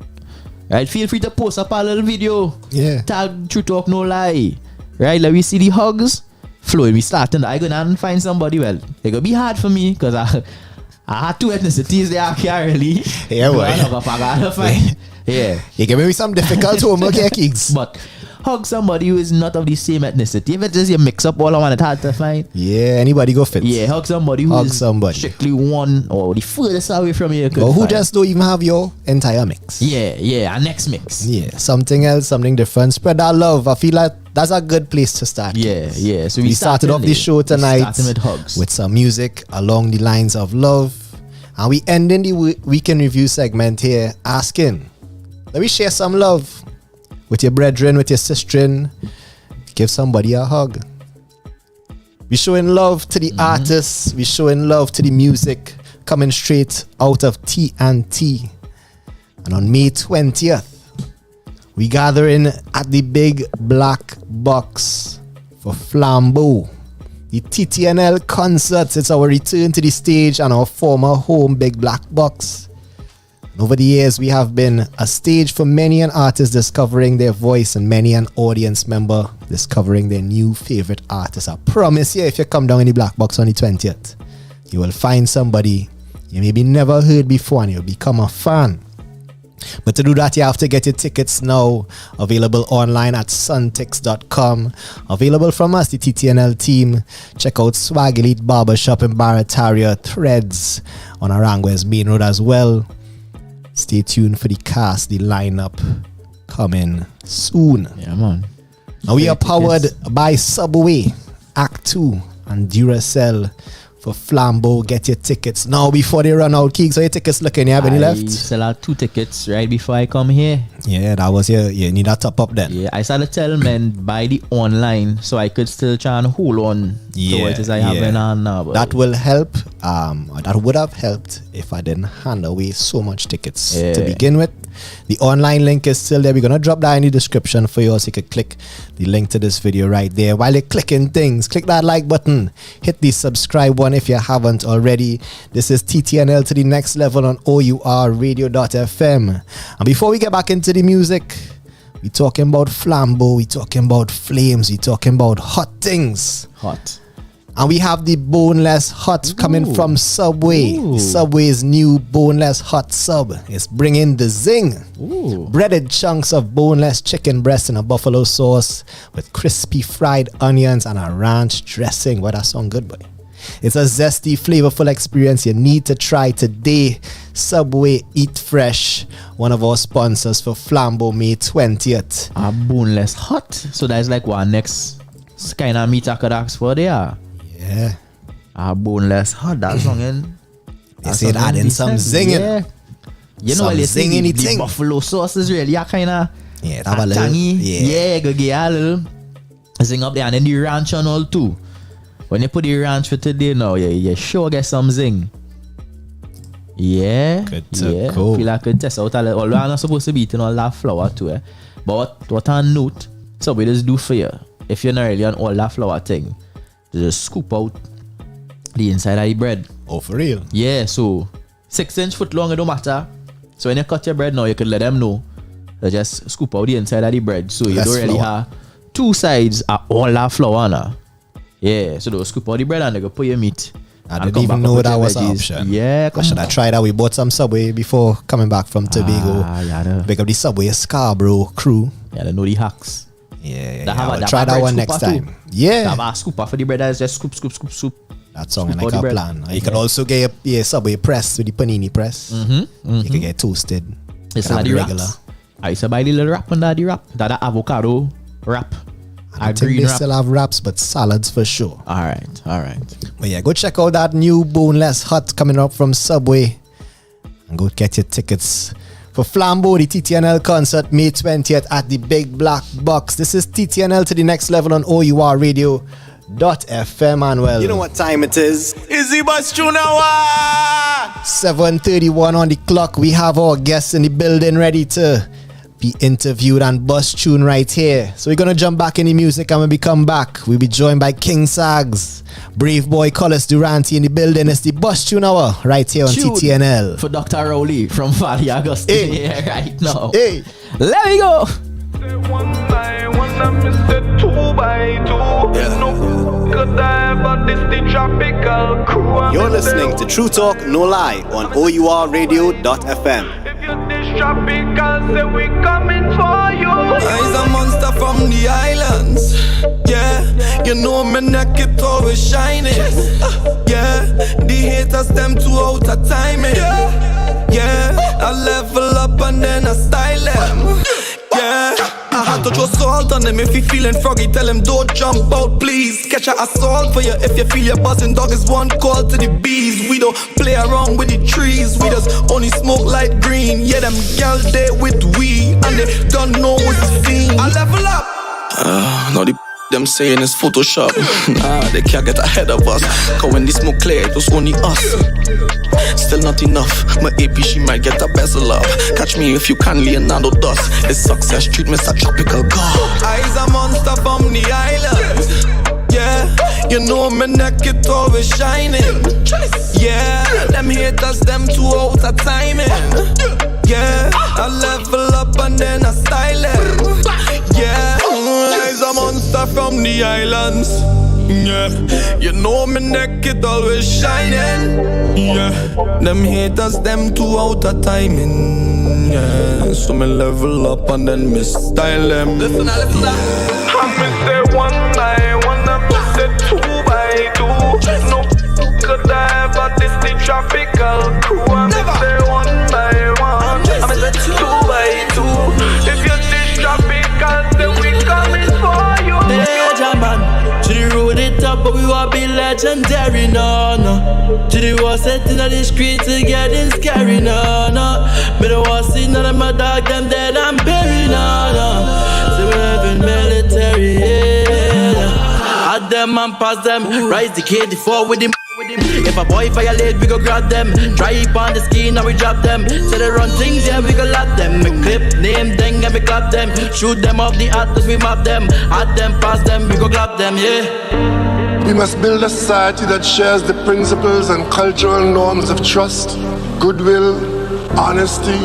Speaker 11: Right? Feel free to post up a little video.
Speaker 2: Yeah.
Speaker 11: Tag True Talk No Lie. Right? Let me see the hugs flowing. We starting. I go down and find somebody. Well, it gonna be hard for me because I had two ethnicities there. I can't really.
Speaker 2: Yeah, boy.
Speaker 11: Yeah.
Speaker 2: You give me some difficult homework here, Kigs.
Speaker 11: But hug somebody who is not of the same ethnicity. If it is you mix up all I want, it's hard to find.
Speaker 2: Yeah, anybody go fit.
Speaker 11: Yeah, hug somebody who is strictly one or the furthest away from you.
Speaker 2: Or who just don't even have your entire mix.
Speaker 11: Yeah, a next mix.
Speaker 2: Yeah, something else, something different. Spread that love. I feel like that's a good place to start.
Speaker 11: Yeah. So
Speaker 2: we started off the show tonight
Speaker 11: with hugs,
Speaker 2: with some music along the lines of love. And we ending the weekend review segment here asking, let me share some love with your brethren, with your sisterin. Give somebody a hug. We showing love to the artists. We showing love to the music coming straight out of TNT. And on May 20th, we gathering at the Big Black Box for Flambeau. The TTNL concerts. It's our return to the stage and our former home Big Black Box. And over the years, we have been a stage for many an artist discovering their voice and many an audience member discovering their new favorite artist. I promise you, if you come down in the Black Box on the 20th, you will find somebody you maybe never heard before and you'll become a fan. But to do that, you have to get your tickets now. Available online at suntix.com. Available from us, the TTNL team. Check out Swag Elite Barbershop in Barataria, Threads on Arangwes Main Road as well. Stay tuned for the cast, the lineup coming soon.
Speaker 11: Yeah, man.
Speaker 2: And we are powered by Subway, Act 2, and Duracell. For Flambeau, get your tickets now before they run out. Keeks, so your tickets looking? You have any left?
Speaker 11: I sell out 2 tickets right before I come here.
Speaker 2: Yeah, that was you need a top up then.
Speaker 11: Yeah, I started telling men buy the online so I could still try and hold on to what it is I have in hand now. But
Speaker 2: that will help. That would have helped if I didn't hand away so much tickets to begin with. The online link is still there. We're going to drop that in the description for you so you can click the link to this video right there. While you're clicking things, click that like button. Hit the subscribe one if you haven't already. This is TTNL to the next level on O.U.R radio.fm. And before we get back into the music, we talking about Flambeau, we talking about flames, we talking about hot things.
Speaker 11: Hot.
Speaker 2: And we have the boneless hot coming from Subway. Subway's new boneless hot sub is bringing the zing. Breaded chunks of boneless chicken breast in a buffalo sauce with crispy fried onions and a ranch dressing. Well, that sound good, boy. It's a zesty, flavorful experience you need to try today. Subway Eat Fresh, one of our sponsors for Flambeau May 20th.
Speaker 11: A boneless hot. So that's like what next kind of meat I could ask for there.
Speaker 2: Yeah.
Speaker 11: A boneless hot. That's something.
Speaker 2: They said adding some zinging.
Speaker 11: Yeah. You know what they say? The buffalo sauce is really a kind of
Speaker 2: have a little,
Speaker 11: tangy. Yeah, go get a little zing up there, and then the ranch and all too. When you put the ranch for today now, you sure get some zing. Yeah.
Speaker 2: Good to go.
Speaker 11: Feel like I could test out a little. Although I'm not supposed to be eating all that flour too. But what I note, so we just do for you. If you're not really on all that flour thing, just scoop out the inside of the bread.
Speaker 2: Oh, for real?
Speaker 11: Yeah, so 6-inch foot long, it don't matter. So when you cut your bread now, you could let them know. So just scoop out the inside of the bread. So you don't really have 2 sides of all that flour now. Yeah, so they'll scoop out the bread and they go put your meat.
Speaker 2: I didn't even know that was an option.
Speaker 11: Yeah,
Speaker 2: should I try that? We bought some Subway before coming back from Tobago. Pick up the Subway Scarborough crew.
Speaker 11: Yeah, they know the hacks.
Speaker 2: Yeah. I'll try that one next time. Yeah.
Speaker 11: Have a scoop for the bread. Is just scoop.
Speaker 2: That sounds like a plan. You can also get your Subway press with the panini press. You can get toasted.
Speaker 11: It's like the regular. I used to buy the little wrap under the wrap. That avocado wrap.
Speaker 2: I think they still have wraps, but salads for sure.
Speaker 11: All right.
Speaker 2: But yeah, go check out that new boneless hot coming up from Subway. And go get your tickets for Flambeau, the TTNL concert, May 20th at the Big Black Box. This is TTNL to the next level on O.U.R radio.fm, Manuel.
Speaker 10: You know what time it is?
Speaker 8: Izzy Bus Tunawa!
Speaker 2: 7:31 on the clock. We have our guests in the building ready to be interviewed and bust tune right here. So we're gonna jump back in the music, and when we come back, we'll be joined by King Sagz Braveboy, Collis Duranty in the building. It's the bust tune hour right here on TTNL.
Speaker 11: For Dr. Rowley from Valley Augustine here right now.
Speaker 2: Hey,
Speaker 11: let me go.
Speaker 10: You're listening to True Talk No Lie on O.U.R radio.fm.
Speaker 7: Tropical, say we coming for you. I's a monster from the islands. Yeah, you know me neck it always shining. Yeah, the haters them too out of timing. Yeah, I level up and then I style them. Yeah, I had to throw salt on them. If you feeling froggy, tell them don't jump out, please. Catch a assault for you if you feel your buzzing. Dog is one call to the bees. We don't play around with the trees. We just only smoke light green. Yeah, them girls there with we, and they don't know what's the scene. I level up. Now the them saying it's Photoshop. Nah, they can't get ahead of us. Cause when they smoke clear, it was only us. Still not enough. My AP, she might get a bezel up. Catch me if you can, Leonardo dust. It's success, treat me as a tropical god. I's a monster from the islands. Yeah, you know my neck it always shining. Yeah, them haters, them too out of timing. Yeah, I level up and then I style them. Yeah, I's a monster from the islands.
Speaker 13: Yeah, you know me neck it always shining. Yeah, them haters them too out of timing. Yeah, so me level up and then me style them. Listen, listen. I me say 1 by 1, I me say 2 by 2. No could I ever this the tropical crew. I me say 1 by 1, I me say 2 by 2. If you this tropical, then we coming for you.
Speaker 7: Major man, to the road it up, but we want be legendary, no, no. To the war setting on the street to getting scary, no, no. Me don't want to see none of my dog, them dead and buried, no, no. So we living military, yeah. Add them and pass them, rise the KD4 with him. If a boy violate, we go grab them. Drive on the skin and we drop them. So they run things, yeah, we go lock them. We clip, name, ding, and we clap them. Shoot them off the atlas, we map them. Add them, pass them, we go clap them, yeah.
Speaker 9: We must build a society that shares the principles and cultural norms of trust, goodwill, honesty,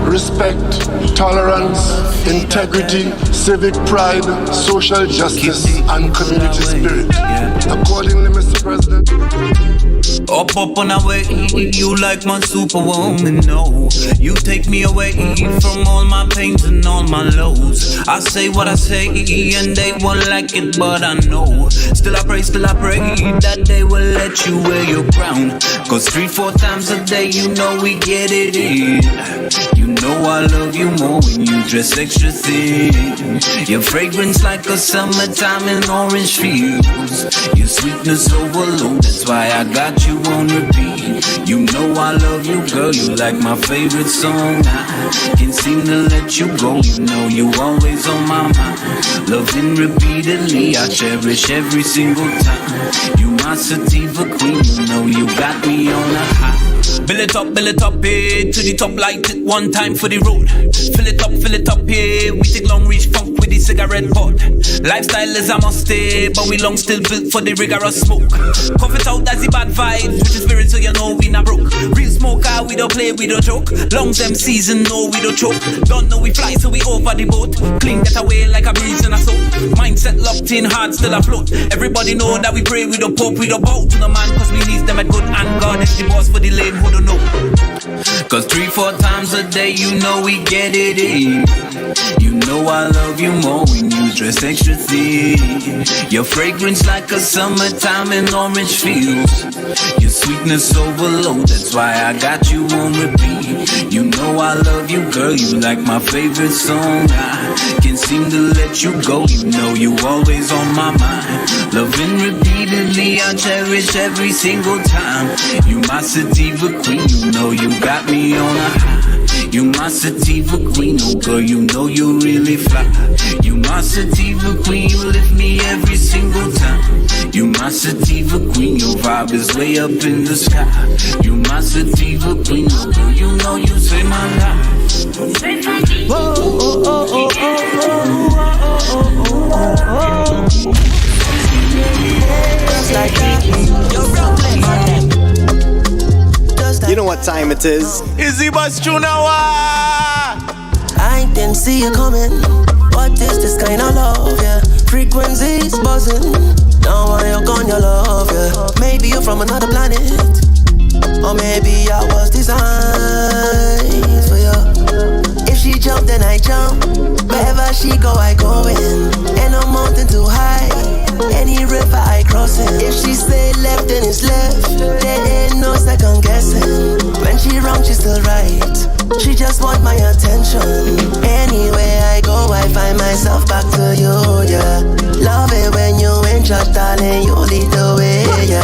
Speaker 9: respect, tolerance, integrity, civic pride, social justice, and community spirit. Accordingly, Mr. President.
Speaker 14: Up on our way, you like my superwoman, no. You take me away from all my pains and all my lows. I say what I say and they won't like it, but I know. Still I pray that they will let you wear your crown. Cause 3-4 times a day, you know we get it in. You know I love you more when you dress extra thin. Your fragrance like a summertime in orange fields. Your sweetness overload, that's why I got you on repeat. You know I love you, girl, you like my favorite song. I can't seem to let you go, you know you always on my mind. Loving repeatedly, I cherish every single time. You my sativa queen, you know you got me on a high. Build it up, hey, to the top, light it one time for the road. Fill it up, hey, we take long reach funk with the cigarette pot. Lifestyle is a must stay, but we long still built for the rigorous smoke. Cough it out, that's the bad vibes, with the spirit so you know we not broke. Real smoker, we don't play, we don't joke. Lungs them season, no we don't choke. Don't know we fly, so we over the boat. Clean get away like a breeze in a soap. Mindset locked in, heart still afloat. Everybody know that we pray, we don't pope, we don't bow to the man, cause we need them at good and God is the boss for the lane who don't know. Cause 3-4 times a day, you know we get it in. You know I love you more when you dress extra thin. Your fragrance like a summertime in orange fields. Your sweetness overload, that's why I got you on repeat. You know I love you, girl, you like my favorite song. I can't seem to let you go, you know you always on my mind. Loving repeatedly, I cherish every single time. You my sativa queen, you know you got me on a high. You my sativa queen, oh girl, you know you really fly. You my sativa queen, you lift me every single time. You my sativa queen, your vibe is way up in the sky. You my sativa queen, oh girl, you know you save my life. Whoa, oh, oh, oh, oh,
Speaker 10: Just like that. You know what time it is.
Speaker 8: Izzy Bastrunawa.
Speaker 15: I didn't see you coming. What is this kind of love, yeah? Frequencies buzzing. Now I you gone, your love, yeah. Maybe you're from another planet, or maybe I was designed for you. If she jump, then I jump. Wherever she go, I go in. Ain't no mountain too high, any river I cross it. If she say left, then it's left. There ain't no second guessing. When she wrong, she's still right. She just want my attention. Anywhere I go, I find myself back to you, yeah. Love it when you in charge, darling, you lead the way, yeah.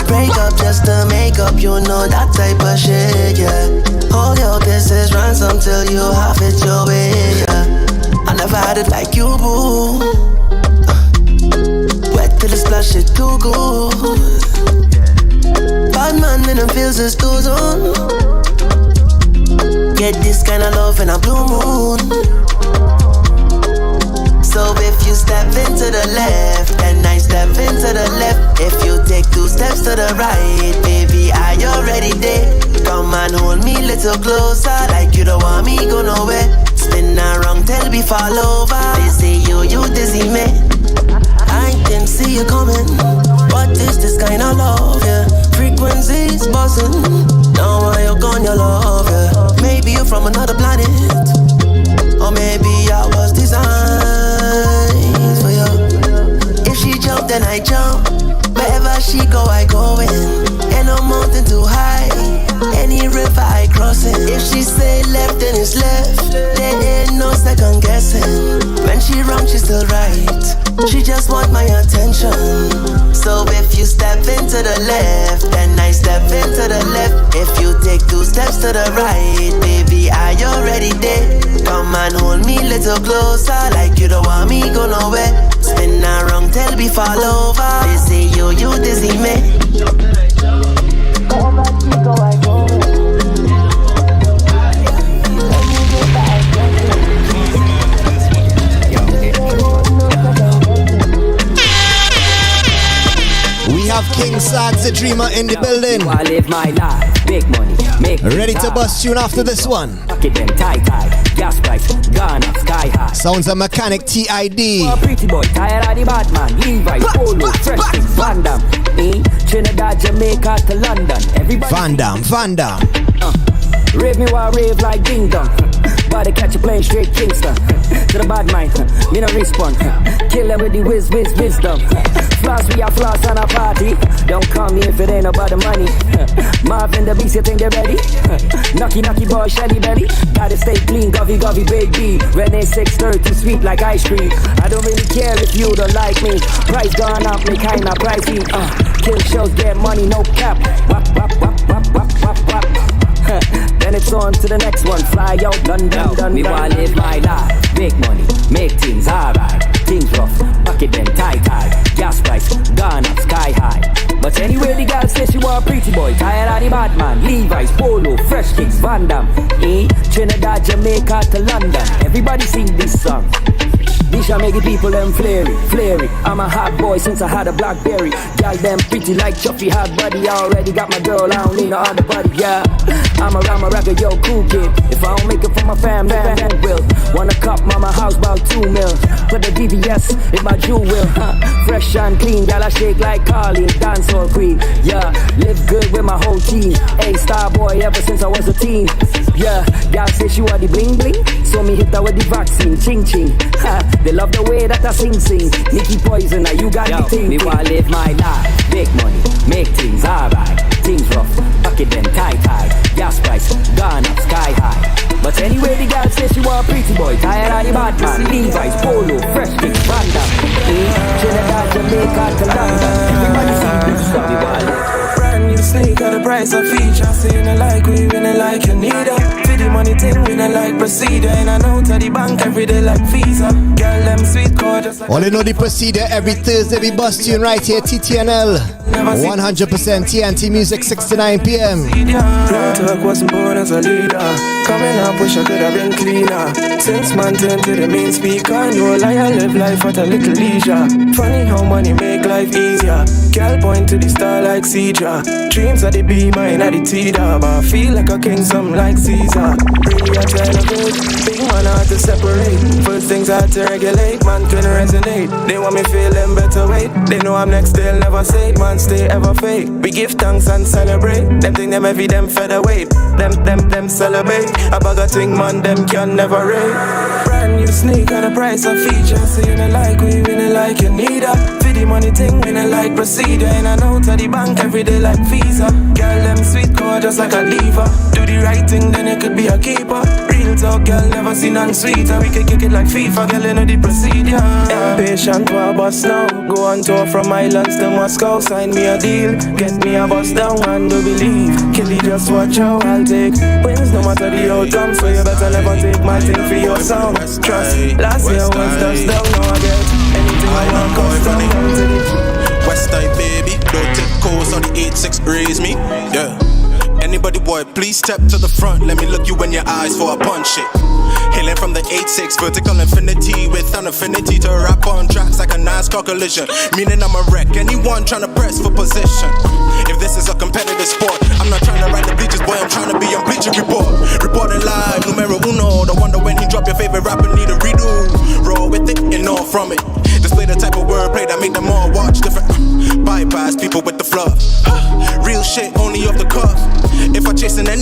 Speaker 15: Break up just to make up, you know that type of shit, yeah. Hold your distance, ransom till you have it your way, yeah. I never had it like you, boo. Wet till the splash it too good. Bad man in them feels is too zone. Get this kind of love in a blue moon. So if you step into the left, then I step into the left. If you take 2 steps to the right, baby, I already there. Come and hold me a little closer, like you don't want me go nowhere. Spin around till we fall over. They say you dizzy me. I didn't see you coming. What is this kind of love, yeah? Frequencies buzzing. Now why you gone your love, yeah? Maybe you're from another planet, or maybe I was designed for you. If she jump, then I jump. Wherever she go, I go in. Ain't no mountain too high, any river I cross it. If she say left, then it's left. There ain't no second guessing. When she wrong, she's still right. She just want my attention. So if you step into the left, then I step into the left. If you take 2 steps to the right, baby, I already there. Come and hold me a little closer, like you don't want me go nowhere. Spin around till we fall over. They say you dizzy me.
Speaker 2: We have King Sagz the Dreamer in the building.
Speaker 16: I live my life, big money, make
Speaker 2: ready to bust tune after this one.
Speaker 16: Pocket them tight, gas price gone up sky high.
Speaker 2: Sounds a mechanic TID.
Speaker 16: Pretty boy, tired of the Batman, Levi, Polo, Fresh Prince, Van Damme, Trinidad, Jamaica to London. Everybody
Speaker 2: Van Damme.
Speaker 16: Rave me while rave like ding dong. Body catch a plane straight Kingston. To the bad mind, me no respond. Kill them with the wisdom. Floss, we are floss on a party. Don't come here if it ain't about the money. Marvin the beast, you think they're ready? Knocky boy, Shelly belly. Gotta stay clean, govy baby. Renee 630, sweet like ice cream. I don't really care if you don't like me. Price gone up, me kinda pricey. Kill shows, get money, no cap. Wap. Then it's on to the next one. Fly out, done. Me wanna live my life. Big money, make things alright. Things rough, pocket them tight. Gas price gone up sky high. But anyway, the girl says she want a pretty boy. Tired of the Batman, Levi's, Polo, Fresh Kicks, Van Damme, Trinidad, Jamaica to London. Everybody sing this song. These shall make the people them flary. I'm a hot boy since I had a Blackberry. Y'all them pretty like Chuffy, hot body. I already got my girl, I don't need no other body, yeah. I'm a rapper, yo, cool kid. If I don't make it for my fam, who will? Wanna cop mama house, about 2 mil. Put the DVS in my jewel wheel, Fresh and clean, y'all I shake like Carly, dancehall queen, yeah. Live good with my whole team. A-star boy ever since I was a teen, yeah. Y'all say she want the bling bling, so me hit her with the vaccine, ching. They love the way that I sing. Nicky Poison, now you got me thinking. Me wanna live my life, big money, make things alright. Things rough, pocket them tight. Gas price gone up sky high. But anyway, the girl says she want a pretty boy. Tired of the Batman, Levi's, Polo, Fresh Kicks, Van Damme, Trinidad, Jamaica to London. Everybody sing this song. Me wanna live.
Speaker 3: Brand new sneak at the price of feature. Saying I like we winning like you need her. For the money thing, winning like procedure. And I know to the bank every day like Visa. Girl, them sweet gorgeous like.
Speaker 2: All you know the procedure every Thursday we bust tune right here, TTNL. 100% TNT Music, 6 to 9 p.m.
Speaker 3: Real talk wasn't born as a leader. Coming up, wish I could have been cleaner. Since man turned to the main speaker, no lie, I live life at a little leisure. Funny how money make life easier. Girl point to the star like Cedra. Dreams are the be mine are the teeter. But I feel like a king, some like Caesar. Really I try to build. Big man hard to separate. First things hard to regulate. Man can resonate. They want me feeling better weight. They know I'm next, they'll never say. Man stay ever fake. We give thanks and celebrate. Them think them heavy, them featherweight. Them celebrate. A bag of thing, man, them can never rate. Brand new sneak at the price of feature. Saying I like we winning like you need her. For the money thing, winning like procedure. And I know to the bank every day like Visa. Girl, them sweet gorgeous like a lever. Do the right thing, then it could be a keeper. Real talk, girl, never seen none sweeter. We can kick it like FIFA, girl, you know the procedure. Impatient to a bus now. Go on tour from Islands to Moscow. Sign me a deal, get me a bus down and do believe. Killy, just watch how I'll take wins no matter the outcome. So you better never take my thing for your sound. Trust, last year was dust down, now I get anything I want comes down to the
Speaker 17: West Side baby, don't take calls on the 86 raise me, yeah. Anybody boy, please step to the front. Let me look you in your eyes for a punch it. Hailing from the 8-6, vertical infinity with an affinity to rap on tracks like a NASCAR collision. Meaning I'm a wreck, anyone trying to press for position. If this is a competitive sport, I'm not trying to ride the bleachers, boy, I'm trying to be on Bleacher Report. Reporting live, numero uno. The wonder when he drop your favorite rapper need a redo. Roll with it and all from it. Display the type of wordplay that make them all watch different. Bypass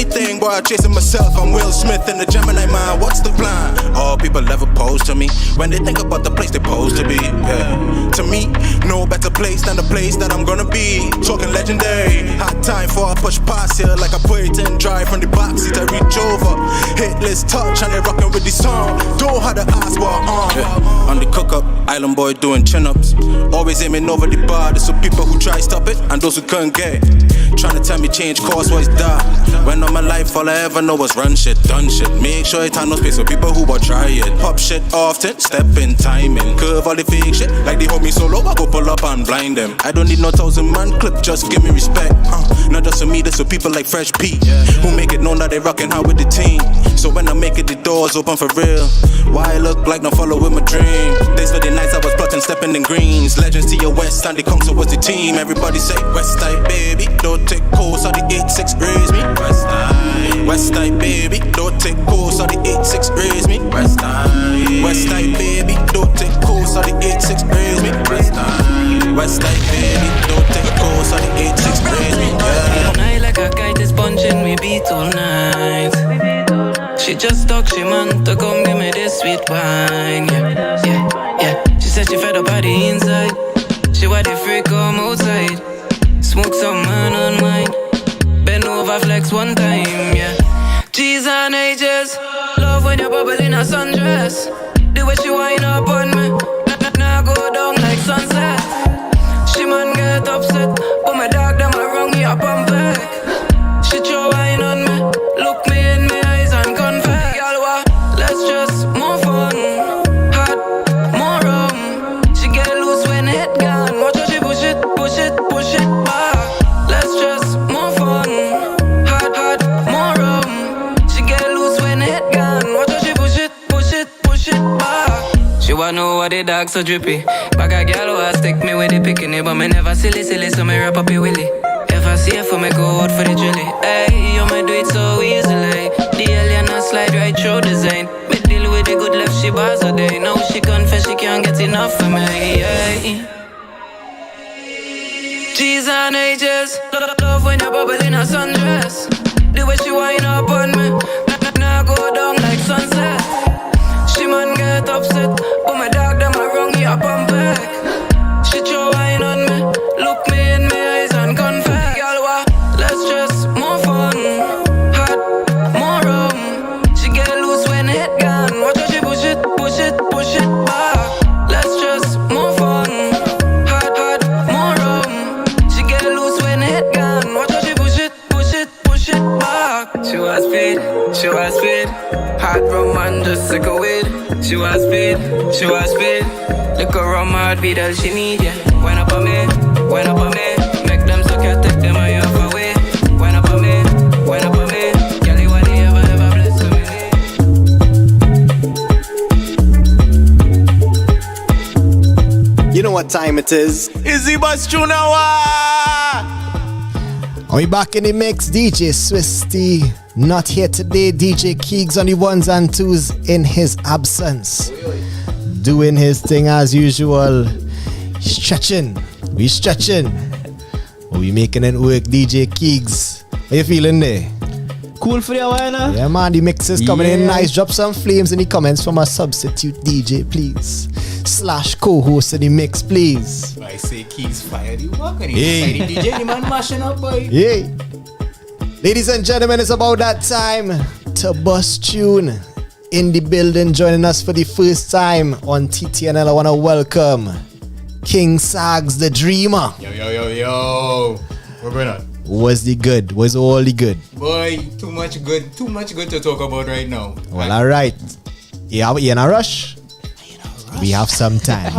Speaker 17: anything, boy, I'm chasing myself. I'm Will Smith in the Gemini man. What's the plan? All people ever pose to me when they think about the place they pose to be. Yeah. To me, no better place than the place that I'm gonna be. Talking legendary. Hot time for I push past here like I put it in drive from the backseat. I reach over, hit list touch, and they rockin' with the song. Don't have to ask what I'm on. Yeah. On the cook up, island boy doing chin ups. Always aiming over the bar. There's some people who try stop it and those who couldn't get it. Trying to tell me change course was dark. When on my life, all I ever know was run shit, done shit. Make sure it had no space for people who will try it. Pop shit often, step in timing. Curve all the fake shit, like they hold me so low, I go pull up and blind them. I don't need no 1,000-man clip, just give me respect. Not just for me, this for people like Fresh Pete, who make it known that they rockin' hard with the team. So when I make it, the doors open for real. Why I look like no follow with my dream? Days for the nights I was plotting, stepping in greens. Legends to your west, and the council was the team. Everybody say West Side, baby, don't take course, how the 8-6 raise me. West Side, baby, don't take course, how the 8-6 raise me. West Side, baby, don't take course, how the 8-6 raise me. West Side, baby, don't take course, how the 8-6 raise me.
Speaker 7: Night like a kite is punching me beat all night. She just talk, she man to come give me this sweet wine. Yeah. She said she fed up by the inside. She want the freak come outside. Smoke some man on mine. Bend over flex one time, yeah. G's and H's. Love when you bubble in a sundress. The way she wind up on me. Now go down like sunset. She man get upset. But my dog them a wrong me up on back. She throw wine on me. Look me in my eyes and confess. Girl, let's just move on. Hot, more rum. She get loose when head gone. Watch how she push it back. Let's just move on. Hot, more rum. She get loose when head gone. Watch how she push it back. She wanna know why the dog so drippy. Bag a girl who stick me with the bikini, but me never silly, so me wrap up your willy. If I see her for me go out for the jelly. Hey, you me do it so easily. The alien a slide right through the zone. Me deal with the good left, she bars a day. Now she confess she can't get enough of me. Yeah. G's and H's. Love when you bubble in a sundress. The way she wind up on me. Now go down like sunset. She man get upset. But my dog them a wrong me up on back. She throw wine on me. Look me in my eyes and confess. Girl, let's just move on. Hot, more rum. She get loose when head gone. Watch how she push it back. Let's just move on. Hot, more rum. She get loose when head gone. Watch how she push it back. She was speed. Hot rum and just like a weed. She was speed. Look around my heartbeat, all she need, yeah. Wind up on me. Make them suck your take them away off away. Wind up on me. Girl, you want the ever bless
Speaker 2: You know what time it is?
Speaker 17: Izzy Bus
Speaker 2: Are we back in the mix? DJ Swisty not here today. DJ Keegs on the ones and twos in his absence. Doing his thing as usual. We stretching. We making it work. DJ Keegs, how you feeling there?
Speaker 11: Cool for you, Wayna?
Speaker 2: Yeah, man, the mix is coming in nice. Drop some flames in the comments from a substitute DJ, please. / co-host in the mix, please.
Speaker 18: I say Keys fire the walk and the DJ, the man mashing up, boy.
Speaker 2: Yeah. Ladies and gentlemen, it's about that time to bust tune. In the building, joining us for the first time on TTNL, I want to welcome King Sagz, the Dreamer.
Speaker 18: Yo. What's going on?
Speaker 2: Was the good? Was all the good?
Speaker 18: Boy, too much good to talk about right now.
Speaker 2: Well, all right. You in a rush? We have some time.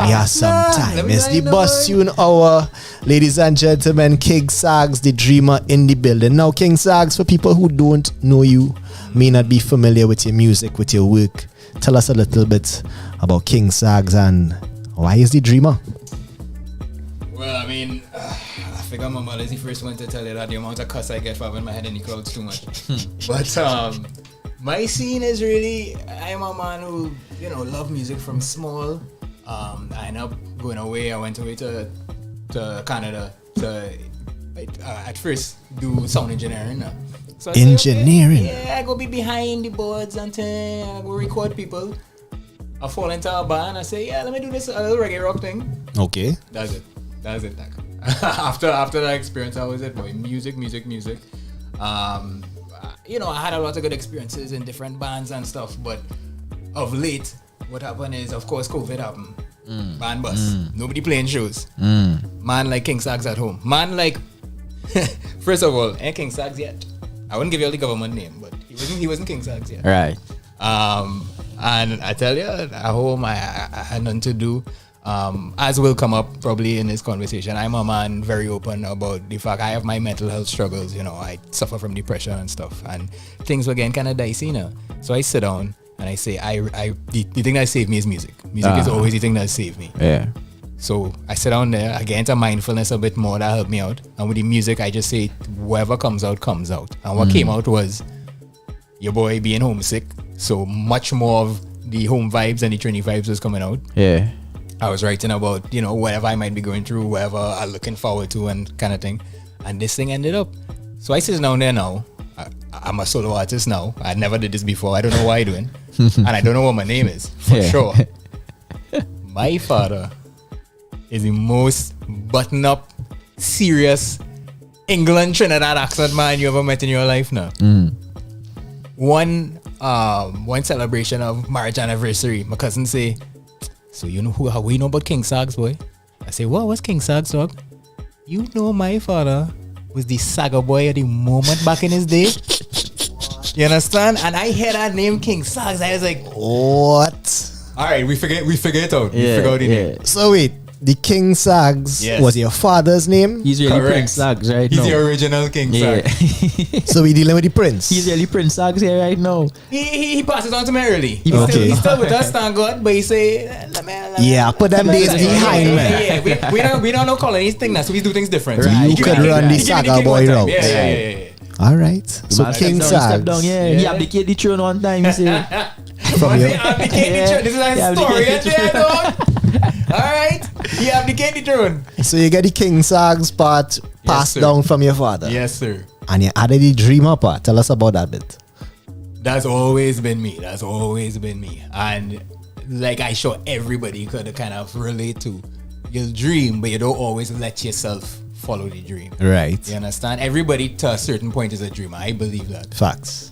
Speaker 2: It's the bus tune hour. Ladies and gentlemen, King Sagz, the Dreamer in the building. Now, King Sagz, for people who don't know you, may not be familiar with your music, with your work, tell us a little bit about King Sagz and why is the Dreamer?
Speaker 18: Well, I mean, I figure my mother is the first one to tell you that the amount of cuss I get for having my head in the clouds too much. But my scene is really, I am a man who, love music from small. I ended up going away. I went away to Canada to at first do sound engineering. So I say,
Speaker 2: engineering.
Speaker 18: okay, yeah, I go be behind the boards and I go record people. I fall into a band. I say, yeah, let me do this a little reggae rock thing.
Speaker 2: Okay.
Speaker 18: That's it. Like, after that experience, I was it, boy. Music. You know, I had a lot of good experiences in different bands and stuff, but of late, what happened is, of course, COVID happened. Band bust. Nobody playing shows. Man like King Sagz at home. Man like, first of all, ain't King Sagz yet. I wouldn't give you all the government name, but he wasn't King Sagz yet.
Speaker 11: Right.
Speaker 18: And I tell you, at home, I had nothing to do. As will come up probably in this conversation, I'm a man very open about the fact I have my mental health struggles. You know, I suffer from depression and stuff, and things were getting kind of dicey now. So I sit down and I say, the thing that saved me is music. Music is always the thing that saved me.
Speaker 11: Yeah.
Speaker 18: So I sit down there, I get into mindfulness a bit more, that helped me out. And with the music, I just say, whatever comes out, comes out. And what came out was your boy being homesick. So much more of the home vibes and the Trini vibes was coming out.
Speaker 11: Yeah.
Speaker 18: I was writing about, you know, whatever I might be going through, whatever I'm looking forward to and kind of thing. And this thing ended up. So I sit down there now. I'm a solo artist now. I never did this before. I don't know what I'm doing. And I don't know what my name is, for sure. My father is the most button-up, serious England Trinidad accent man you ever met in your life now. One celebration of marriage anniversary, my cousin say, so you know how we know about King Sagz, boy? I say, what was King Sagz, dog? You know my father was the Saga boy at the moment back in his day. You understand? And I hear that name King Sagz. I was like,
Speaker 2: what?
Speaker 18: Alright, we figure it out. We figure out the name.
Speaker 2: So wait, the King Sagz was your father's name?
Speaker 11: He's really Prince Sagz right now.
Speaker 18: He's the original King Sagz.
Speaker 2: So we dealing with the prince?
Speaker 11: He's really Prince Sagz here right now.
Speaker 18: He passes on to me early. He's still with us, thank God, but he say,
Speaker 2: put them days behind me.
Speaker 18: Yeah, we don't know colonies thing now, so we do things different.
Speaker 2: Right. You could run the Saga boy route.
Speaker 18: Yeah.
Speaker 2: All right. So King Sagz.
Speaker 11: He abdicated the throne one time, you see.
Speaker 2: From your
Speaker 18: this is a story there, dog. Alright. He abdicated the throne.
Speaker 2: So you get the King Sagz part passed down from your father.
Speaker 18: Yes, sir.
Speaker 2: And you added the dreamer part. Tell us about that bit.
Speaker 18: That's always been me. And like I sure everybody could kind of relate to. You'll dream, but you don't always let yourself follow the dream.
Speaker 2: Right.
Speaker 18: You understand? Everybody to a certain point is a dreamer. I believe that.
Speaker 2: Facts.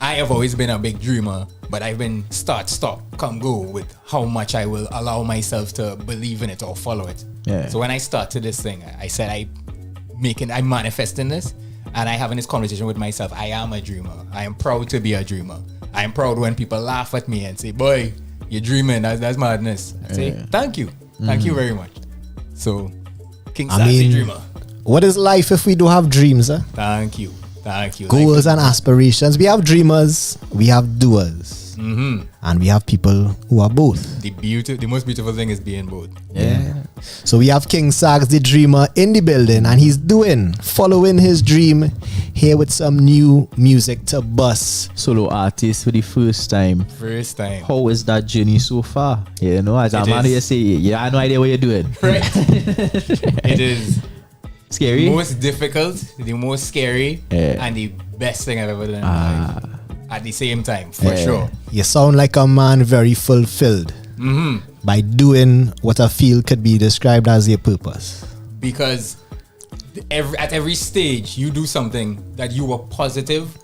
Speaker 18: I have always been a big dreamer, but I've been start, stop, come, go with how much I will allow myself to believe in it or follow it.
Speaker 11: Yeah.
Speaker 18: So when I started this thing, I said I'm manifesting this, and I having this conversation with myself. I am a dreamer. I am proud to be a dreamer. I am proud when people laugh at me and say, boy, you're dreaming. That's madness. I say, thank you. Thank you very much. So, King Sagz, the dreamer.
Speaker 2: What is life if we do have dreams?
Speaker 18: Thank you.
Speaker 2: Goals and aspirations. We have dreamers, we have doers, and we have people who are both.
Speaker 18: The most beautiful thing is being both.
Speaker 2: Yeah. So we have King Sagz, the dreamer, in the building, and he's following his dream here with some new music to bust.
Speaker 11: Solo artist for the first time. How is that journey so far? You know, as a man here say, I have no idea what you're doing.
Speaker 18: Right. It is.
Speaker 11: Scary?
Speaker 18: Most difficult, the most scary, and the best thing I've ever done in my life. At the same time, for sure.
Speaker 2: You sound like a man very fulfilled by doing what I feel could be described as your purpose.
Speaker 18: Because at every stage, you do something that you were positive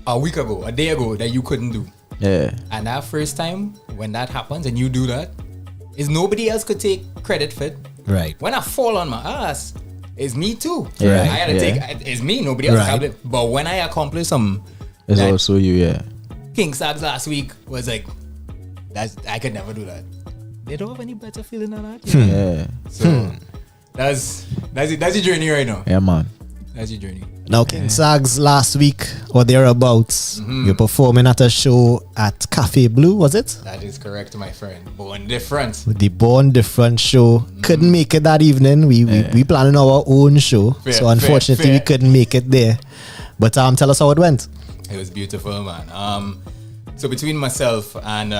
Speaker 18: a week ago, a day ago, that you couldn't do.
Speaker 11: Yeah.
Speaker 18: And that first time, when that happens and you do that, is nobody else could take credit for it.
Speaker 2: Right.
Speaker 18: When I fall on my ass, it's me too.
Speaker 11: Yeah.
Speaker 18: I had to take it's me, nobody else had it. But when I accomplish something,
Speaker 11: it's also you,
Speaker 18: King Sagz last week was like, I could never do that. They don't have any better feeling than that.
Speaker 11: Yeah.
Speaker 18: So that's your journey right now.
Speaker 11: Yeah, man.
Speaker 18: That's your journey.
Speaker 2: Now, King Sagz last week or thereabouts, you're performing at a show at Cafe Blue, was it?
Speaker 18: That is correct, my friend. Born Different.
Speaker 2: The Born Different show. Couldn't make it that evening. We planning our own show. So unfortunately we couldn't make it there. But tell us how it went.
Speaker 18: It was beautiful, man. So between myself and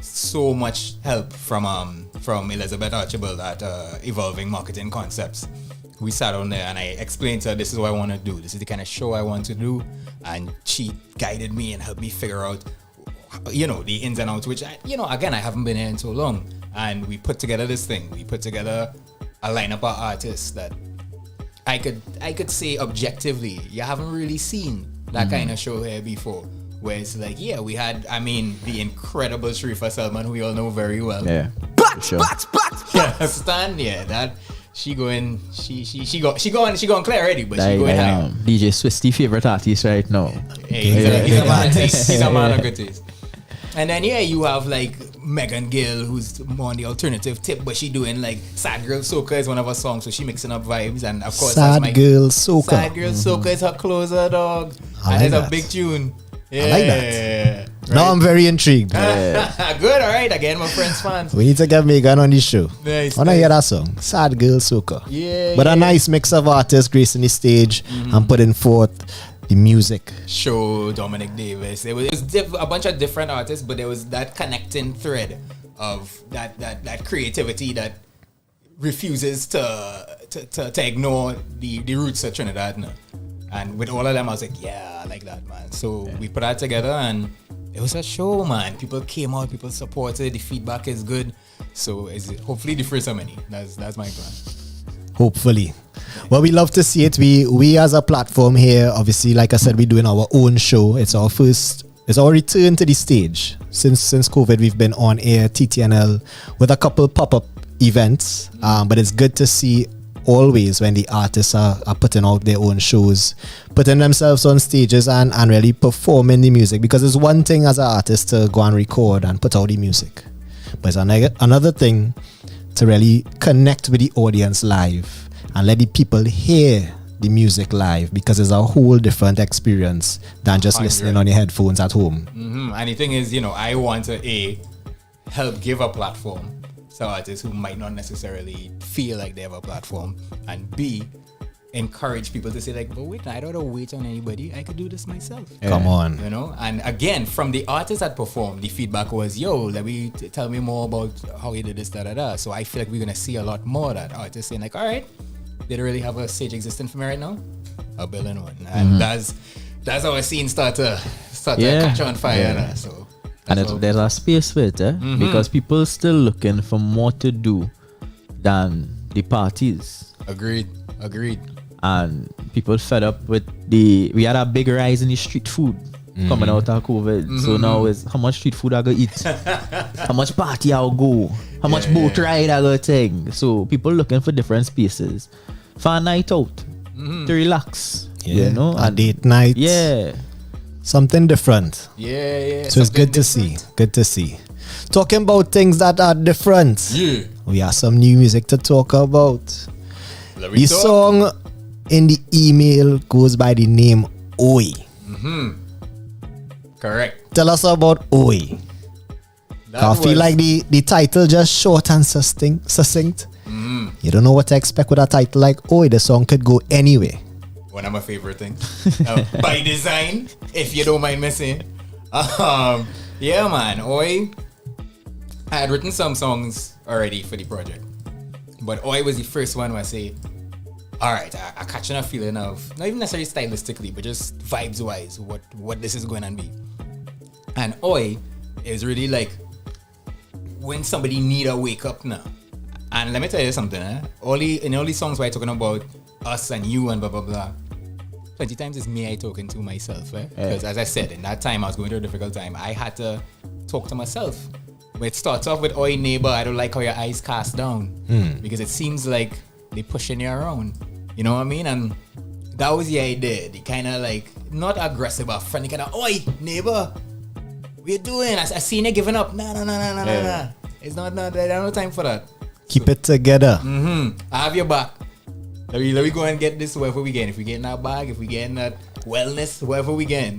Speaker 18: so much help from Elizabeth Archibald at Evolving Marketing Concepts. we sat down there and I explained to her, this is what I want to do. This is the kind of show I want to do. And she guided me and helped me figure out, you know, the ins and outs, which, again, I haven't been here in so long. And we put together this thing. We put together a lineup of artists that I could say objectively, you haven't really seen that kind of show here before. Where it's like, yeah, we had, the incredible Sharifa Salman, who we all know very well.
Speaker 11: Yeah.
Speaker 18: Understand? Yeah, that she going clear already, but she going high.
Speaker 11: DJ Swisty favorite artist right now.
Speaker 18: Yeah, he's a man of good taste. And then you have like Megan Gill, who's more on the alternative tip, but she doing like Sad Girl Soca is one of her songs, so she mixing up vibes. And of course,
Speaker 2: Sad Girl Soca.
Speaker 18: Sad Girl Soca is her closer, dog. And it's a big tune. Yeah.
Speaker 2: I like that. Right? Now I'm very intrigued.
Speaker 18: Good, all right. Again, my friends, fans.
Speaker 2: We need to get Megan on this show.
Speaker 18: Nice.
Speaker 2: I want to hear that song, Sad Girl Soca.
Speaker 18: Yeah.
Speaker 2: But a nice mix of artists gracing the stage and putting forth the music.
Speaker 18: Show Dominic Davis. It was a bunch of different artists, but there was that connecting thread of that creativity that refuses to ignore the roots of Trinidad. No? And with all of them, I was like, yeah, I like that, man. So we put that together and it was a show, man. People came out, people supported, the feedback is good. So it's hopefully the first of many. That's my plan.
Speaker 2: Hopefully. Well, we love to see it. We as a platform here, obviously, like I said, we're doing our own show. It's our return to the stage. Since COVID, we've been on air, TTNL, with a couple pop-up events. But it's good to see always when the artists are putting out their own shows, putting themselves on stages and really performing the music, because it's one thing as an artist to go and record and put out the music, but it's another thing to really connect with the audience live and let the people hear the music live, because it's a whole different experience than just listening on your headphones at home.
Speaker 18: And the thing is, I want to help give a platform to artists who might not necessarily feel like they have a platform, and B, encourage people to say like, but wait, I don't have to wait on anybody. I could do this myself.
Speaker 2: Yeah. Come on.
Speaker 18: And again, from the artists that performed, the feedback was, let me tell me more about how you did this, da. So I feel like we're going to see a lot more of that. Artists saying like, all right, they don't really have a stage existing for me right now. I'll build one. And that's how a scene start to catch on fire.
Speaker 11: Yeah.
Speaker 18: So
Speaker 11: and there's a space for it, because people still looking for more to do than the parties.
Speaker 18: Agreed.
Speaker 11: And people fed up with we had a big rise in the street food coming out of COVID. So now is how much street food I go eat, how much party I go, how much boat ride I go take. So people looking for different spaces for a night out to relax.
Speaker 2: A date night.
Speaker 11: Yeah.
Speaker 2: Something different.
Speaker 18: Yeah.
Speaker 2: So it's good to see. Good to see. Talking about things that are different.
Speaker 18: Yeah.
Speaker 2: We have some new music to talk about. The song in the email goes by the name O.U.R.
Speaker 18: Correct.
Speaker 2: Tell us about O.U.R. I feel like the title just short and succinct. You don't know what to expect with a title like O.U.R. The song could go anywhere.
Speaker 18: One of my favorite things. By design, if you don't mind me saying. Yeah, man. O.U.R. I had written some songs already for the project. But O.U.R. was the first one where I say, all right, I catching a feeling of, not even necessarily stylistically, but just vibes-wise, what this is going to be. And O.U.R. is really like when somebody need a wake up now. And let me tell you something, in all these songs where I'm talking about us and you and blah, blah, blah, 20 times it's me I talking to myself, because as I said, in that time I was going through a difficult time. I had to talk to myself. But it starts off with, oi neighbor, I don't like how your eyes cast down, because it seems like they pushing you around. You know what I mean? And that was the idea. The kind of like, not aggressive, but friendly kind of, oi neighbor, what you doing? I seen you giving up. Nah. It's not, there's no time for that.
Speaker 2: Keep it together.
Speaker 18: I have your back. Let me go and get this wherever we get. If we get in that bag, if we get in that wellness, wherever we get,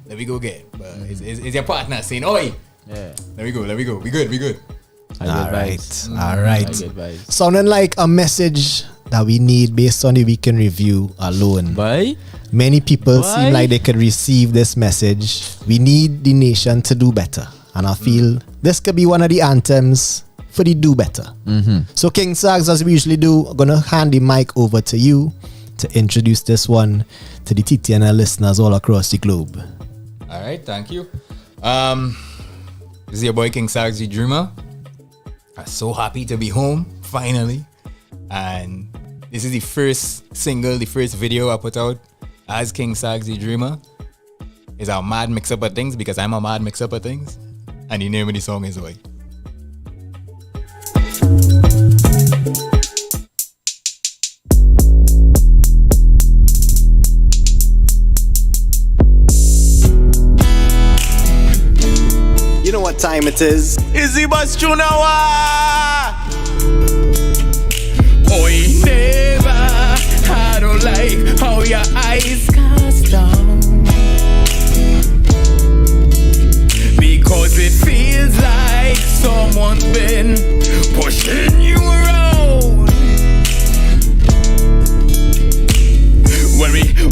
Speaker 18: let me go get. But it's your partner saying, oi.
Speaker 11: Yeah.
Speaker 18: Let me go. We good.
Speaker 2: All right. Sounding like a message that we need based on the weekend review alone.
Speaker 11: Bye.
Speaker 2: Many people seem like they could receive this message. We need the nation to do better. And I feel this could be one of the anthems for the do better. So King Sagz, as we usually do, I'm gonna hand the mic over to you to introduce this one to the TTNL listeners all across the globe.
Speaker 18: All right, thank you. This is your boy King Sagz the Dreamer. I'm so happy to be home finally, and this is the first single, the first video I put out as King Sagz the Dreamer. It's a mad mix up of things because I'm a mad mix up of things, and the name of the song is Oi.
Speaker 10: You know what time it is?
Speaker 17: Izzy Bastrunawa!
Speaker 7: Oi, never. I don't like how your eyes cast down, because it feels like someone's been pushing you around.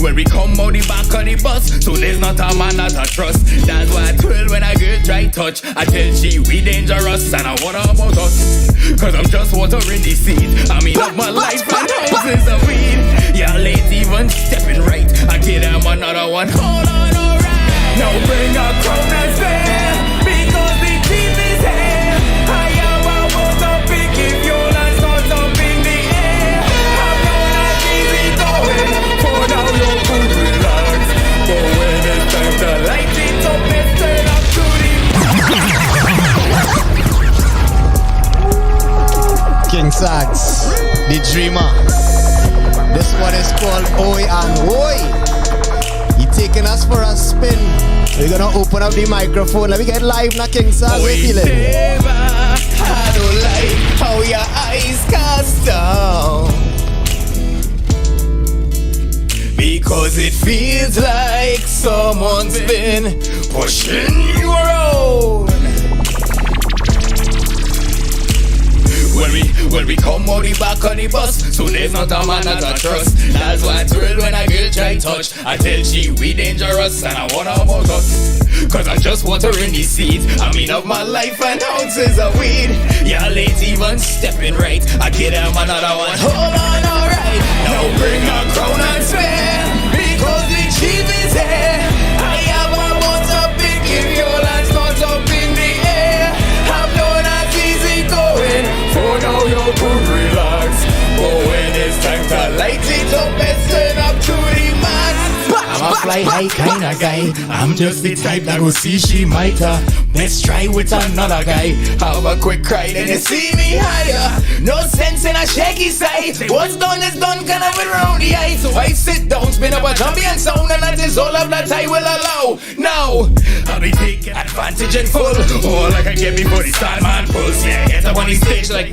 Speaker 7: When we come out the back of the bus, so there's not a man that I trust. That's why I twirl when I get dry touch. I tell she we dangerous and I wonder about us, cause I'm just watering the seed. I mean of my life and houses of weed. Yeah, late even stepping right. I get them another one. Hold on, alright. Now bring a crown and spare, because the chief is here. I am about to pick if your last not up in the air. I'm not as easy going. For now you're good, relax. But when it's time to light it up, let's turn up to the
Speaker 2: King Sagz, the Dreamer. This one is called Oi and Oi. He taking us for a spin. We're gonna open up the microphone. Let me get live now, King Sagz. How you feeling?
Speaker 7: I don't like how your eyes cast down, because it feels like someone's been pushing you around. When we come out the back of the bus, so there's not a man that I trust. That's why I thrill when I get try touch. I tell she we dangerous and I wonder about us, cause I just want her in the seat. I mean of my life and ounces of weed. Yeah, late even stepping right. I get them another one. Hold on, alright. Now bring a crown and spare, because the chief is here. I have a bunch of big if your land's not up in the air. I'm not as easy going. For now you're good, relax. But when it's time to light it up, let's turn up to the max. I'm a fly high kind of guy. I'm just the type that will see she might let's try with another guy. Have a quick cry, then you see me higher. No sense in a shaky side. What's done is done, kind of around the eye. So I sit down, spin up a champion sound, and that is all of that I will allow. Now, I'll be taking advantage in full. All I can get before the start, man, pulse. Yeah, get up on the stage like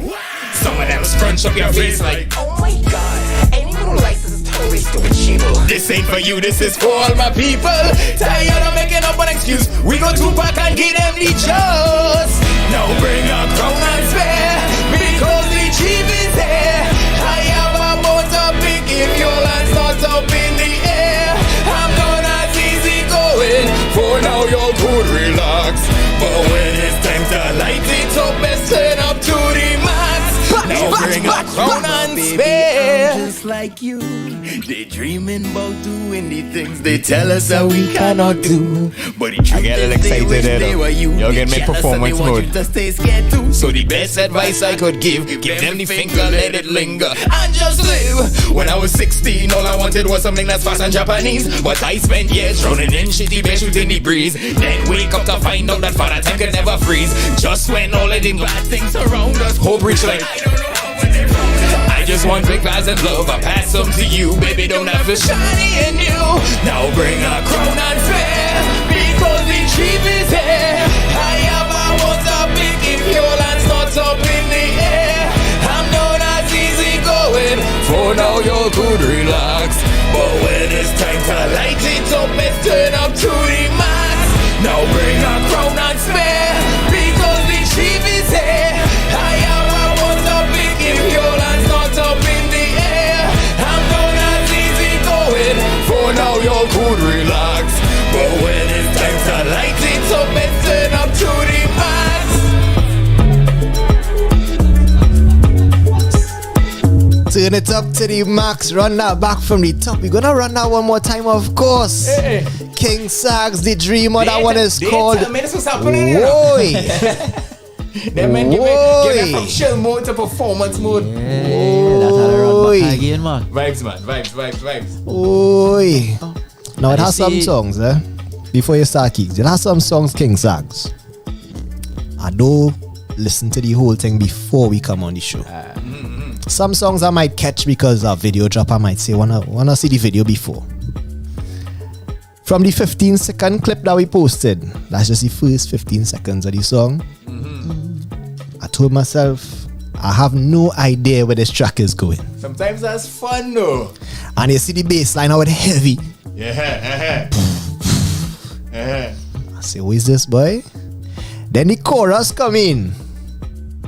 Speaker 7: some of them scrunch up your face like, oh my god, anyone who likes this is totally stupid sheeple. This ain't for you, this is for all my people. Tired of making up an excuse. We go Tupac and give them the just. Now bring a crown and spare, because the chief is here. I have a boat up big if your land's not up in the air. I'm not as easy going. For now you're good, relax. But when it's time to light it up, let's turn up to the max. Now bring a crown and spare. I'm just like you. They dreaming about doing the things they tell us that we cannot do. But the truth
Speaker 18: I get a little excited there. You'll get me performance mode.
Speaker 7: So the best advice I could give them the finger, let it linger, and just live. When I was 16, all I wanted was something that's fast and Japanese. But I spent years drowning in shitty beer, shooting the breeze. Then wake up to find out that father time could never freeze. Just when all of the bad things around us, hope reach like, I don't know how when they're found. I just want big glass and love, I pass them to you. Baby, don't have to shiny in you. Now bring a crown and spare, because the chief is here. I have a water big if your land's not up in the air. I'm not as easy going. For now you're good, relax. But when it's time to light it up, let's turn up to the max. Now bring a crown and spare, because the chief is here. I have a water big if your land's not up in the air. I'm not as easy going. For now you're good, relax.
Speaker 2: Turn it up to the max. Run that back from the top. We're gonna run that one more time, of course.
Speaker 18: Hey.
Speaker 2: King Sagz, the Dreamer. That one is
Speaker 18: They
Speaker 2: called.
Speaker 18: tell me this was happening, you know.
Speaker 2: Oi.
Speaker 18: They meant give me from chill mode to performance mode.
Speaker 11: That's how they run back again, man.
Speaker 18: Vibes, man. Vibes.
Speaker 2: Oi. Now it
Speaker 11: I
Speaker 2: has some
Speaker 11: see-
Speaker 2: songs, before you start kicks. It has some songs, King Sagz. I do listen to the whole thing before we come on the show. Some songs I might catch because of video drop. I might say wanna see the video before. From the 15-second clip that we posted, that's just the first 15 seconds of the song. I told myself I have no idea where this track is going.
Speaker 18: Sometimes that's fun though.
Speaker 2: And you see the bass line how it heavy.
Speaker 18: Yeah.
Speaker 2: I say, who is this boy? Then the chorus come in.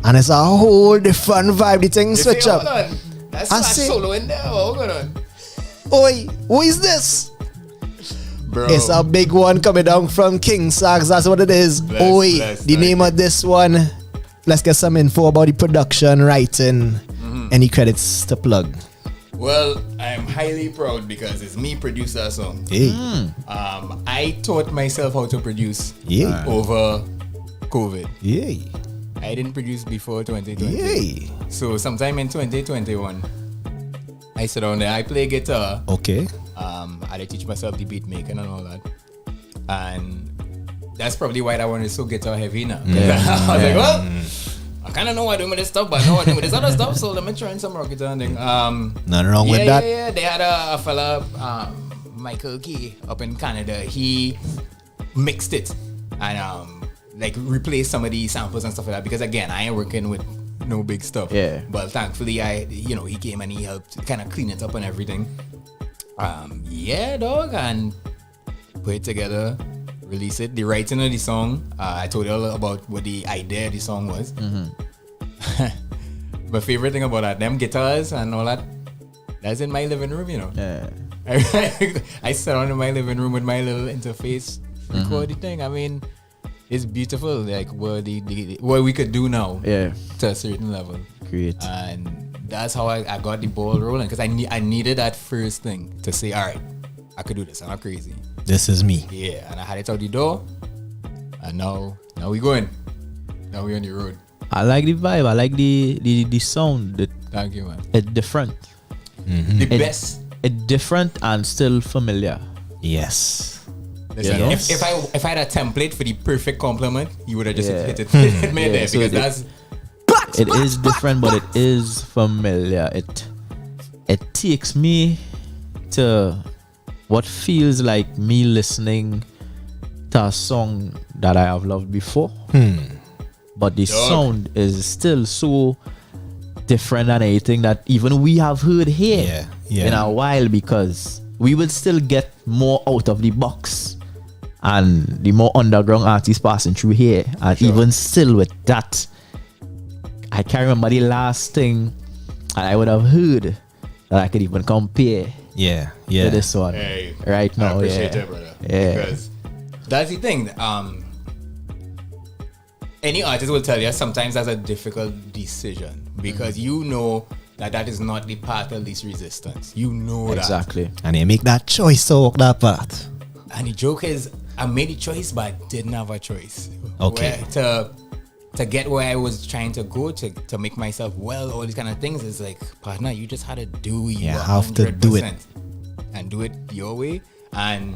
Speaker 2: And it's a whole different vibe. The thing switch up.
Speaker 18: Hold on. That's
Speaker 2: I
Speaker 18: not
Speaker 2: say-
Speaker 18: solo in there. Hold on.
Speaker 2: Oi, who is this?
Speaker 18: Bro.
Speaker 2: It's a big one coming down from King Sagz. That's what it is.
Speaker 18: Bless,
Speaker 2: The name of this one. Let's get some info about the production, writing. Any credits to plug?
Speaker 18: Well, I'm highly proud because it's me produce that song.
Speaker 2: Hey.
Speaker 18: I taught myself how to produce
Speaker 2: Yeah.
Speaker 18: over COVID.
Speaker 2: Yay.
Speaker 18: I didn't produce before 2020.
Speaker 2: Yay.
Speaker 18: So sometime in 2021, I sit down there, I play guitar.
Speaker 2: Okay.
Speaker 18: I teach myself the beat making and all that. And that's probably why that one is so guitar heavy now. I was like, well, I kind of know what I'm doing with this stuff, but I know what I'm doing with this other stuff, so let me try some rock guitar and thing.
Speaker 2: Nothing wrong with that.
Speaker 18: Yeah. They had a fella, Michael Key, up in Canada. He mixed it and like replaced some of the samples and stuff like that. Because again, I ain't working with no big stuff.
Speaker 11: Yeah.
Speaker 18: But thankfully, he came and he helped kind of clean it up and everything. Yeah, dog, and put it together, release it. The writing of the song, I told you all about what the idea of the song was. My favorite thing about that, them guitars and all that, that's in my living room, you know.
Speaker 11: Yeah.
Speaker 18: I sat down in my living room with my little interface, record the thing. I mean, it's beautiful, like what what we could do now.
Speaker 11: Yeah.
Speaker 18: To a certain level.
Speaker 11: Great.
Speaker 18: And that's how I got the ball rolling, because I needed that first thing to say, all right, I could do this. I'm not crazy.
Speaker 2: This is me.
Speaker 18: Yeah, and I had it out the door, and now we going. Now we on the road.
Speaker 11: I like the vibe. I like the sound.
Speaker 18: Thank you, man.
Speaker 11: It's different.
Speaker 18: The best.
Speaker 11: It's different and still familiar.
Speaker 2: Yes.
Speaker 18: Listen,
Speaker 11: Yes.
Speaker 18: if I had a template for the perfect compliment, you would have just hit it me
Speaker 11: Yeah,
Speaker 18: there,
Speaker 11: so
Speaker 18: because
Speaker 11: it-
Speaker 18: that's.
Speaker 11: It is different, but it is familiar. It takes me to what feels like me listening to a song that I have loved before. But the sound is still so different than anything that even we have heard here in a while, because we will still get more out of the box and the more underground artists passing through here. And even still with that, I can't remember the last thing that I would have heard that I could even compare
Speaker 2: Yeah.
Speaker 11: to this one
Speaker 18: Hey,
Speaker 11: right now.
Speaker 18: I appreciate
Speaker 11: yeah.
Speaker 18: it, brother.
Speaker 11: Yeah.
Speaker 18: Because that's the thing. Any artist will tell you sometimes that's a difficult decision, because you know that is not the path of least resistance. You know
Speaker 11: Exactly.
Speaker 2: And you make that choice to walk that path.
Speaker 18: that. And the joke is, I made a choice, but I didn't have a choice.
Speaker 2: Okay.
Speaker 18: To get where I was trying to go, to make myself well, all these kind of things, it's like, partner, you just had to do you
Speaker 2: have to do it.
Speaker 18: 100% and do it your way. And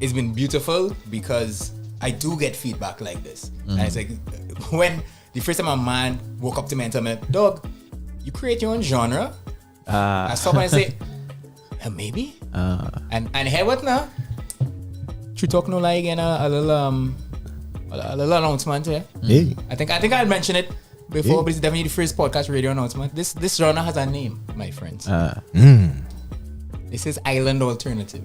Speaker 18: it's been beautiful because I do get feedback like this. And it's like, when the first time a man woke up to me and told me, dog, you create your own genre. I stop and I say, yeah, maybe. And hey, what now? True talk, no lie again. A little announcement here.
Speaker 2: Hey.
Speaker 18: I think I mentioned it before, but it's definitely the first podcast radio announcement. This genre has a name, my friends. This is Island Alternative.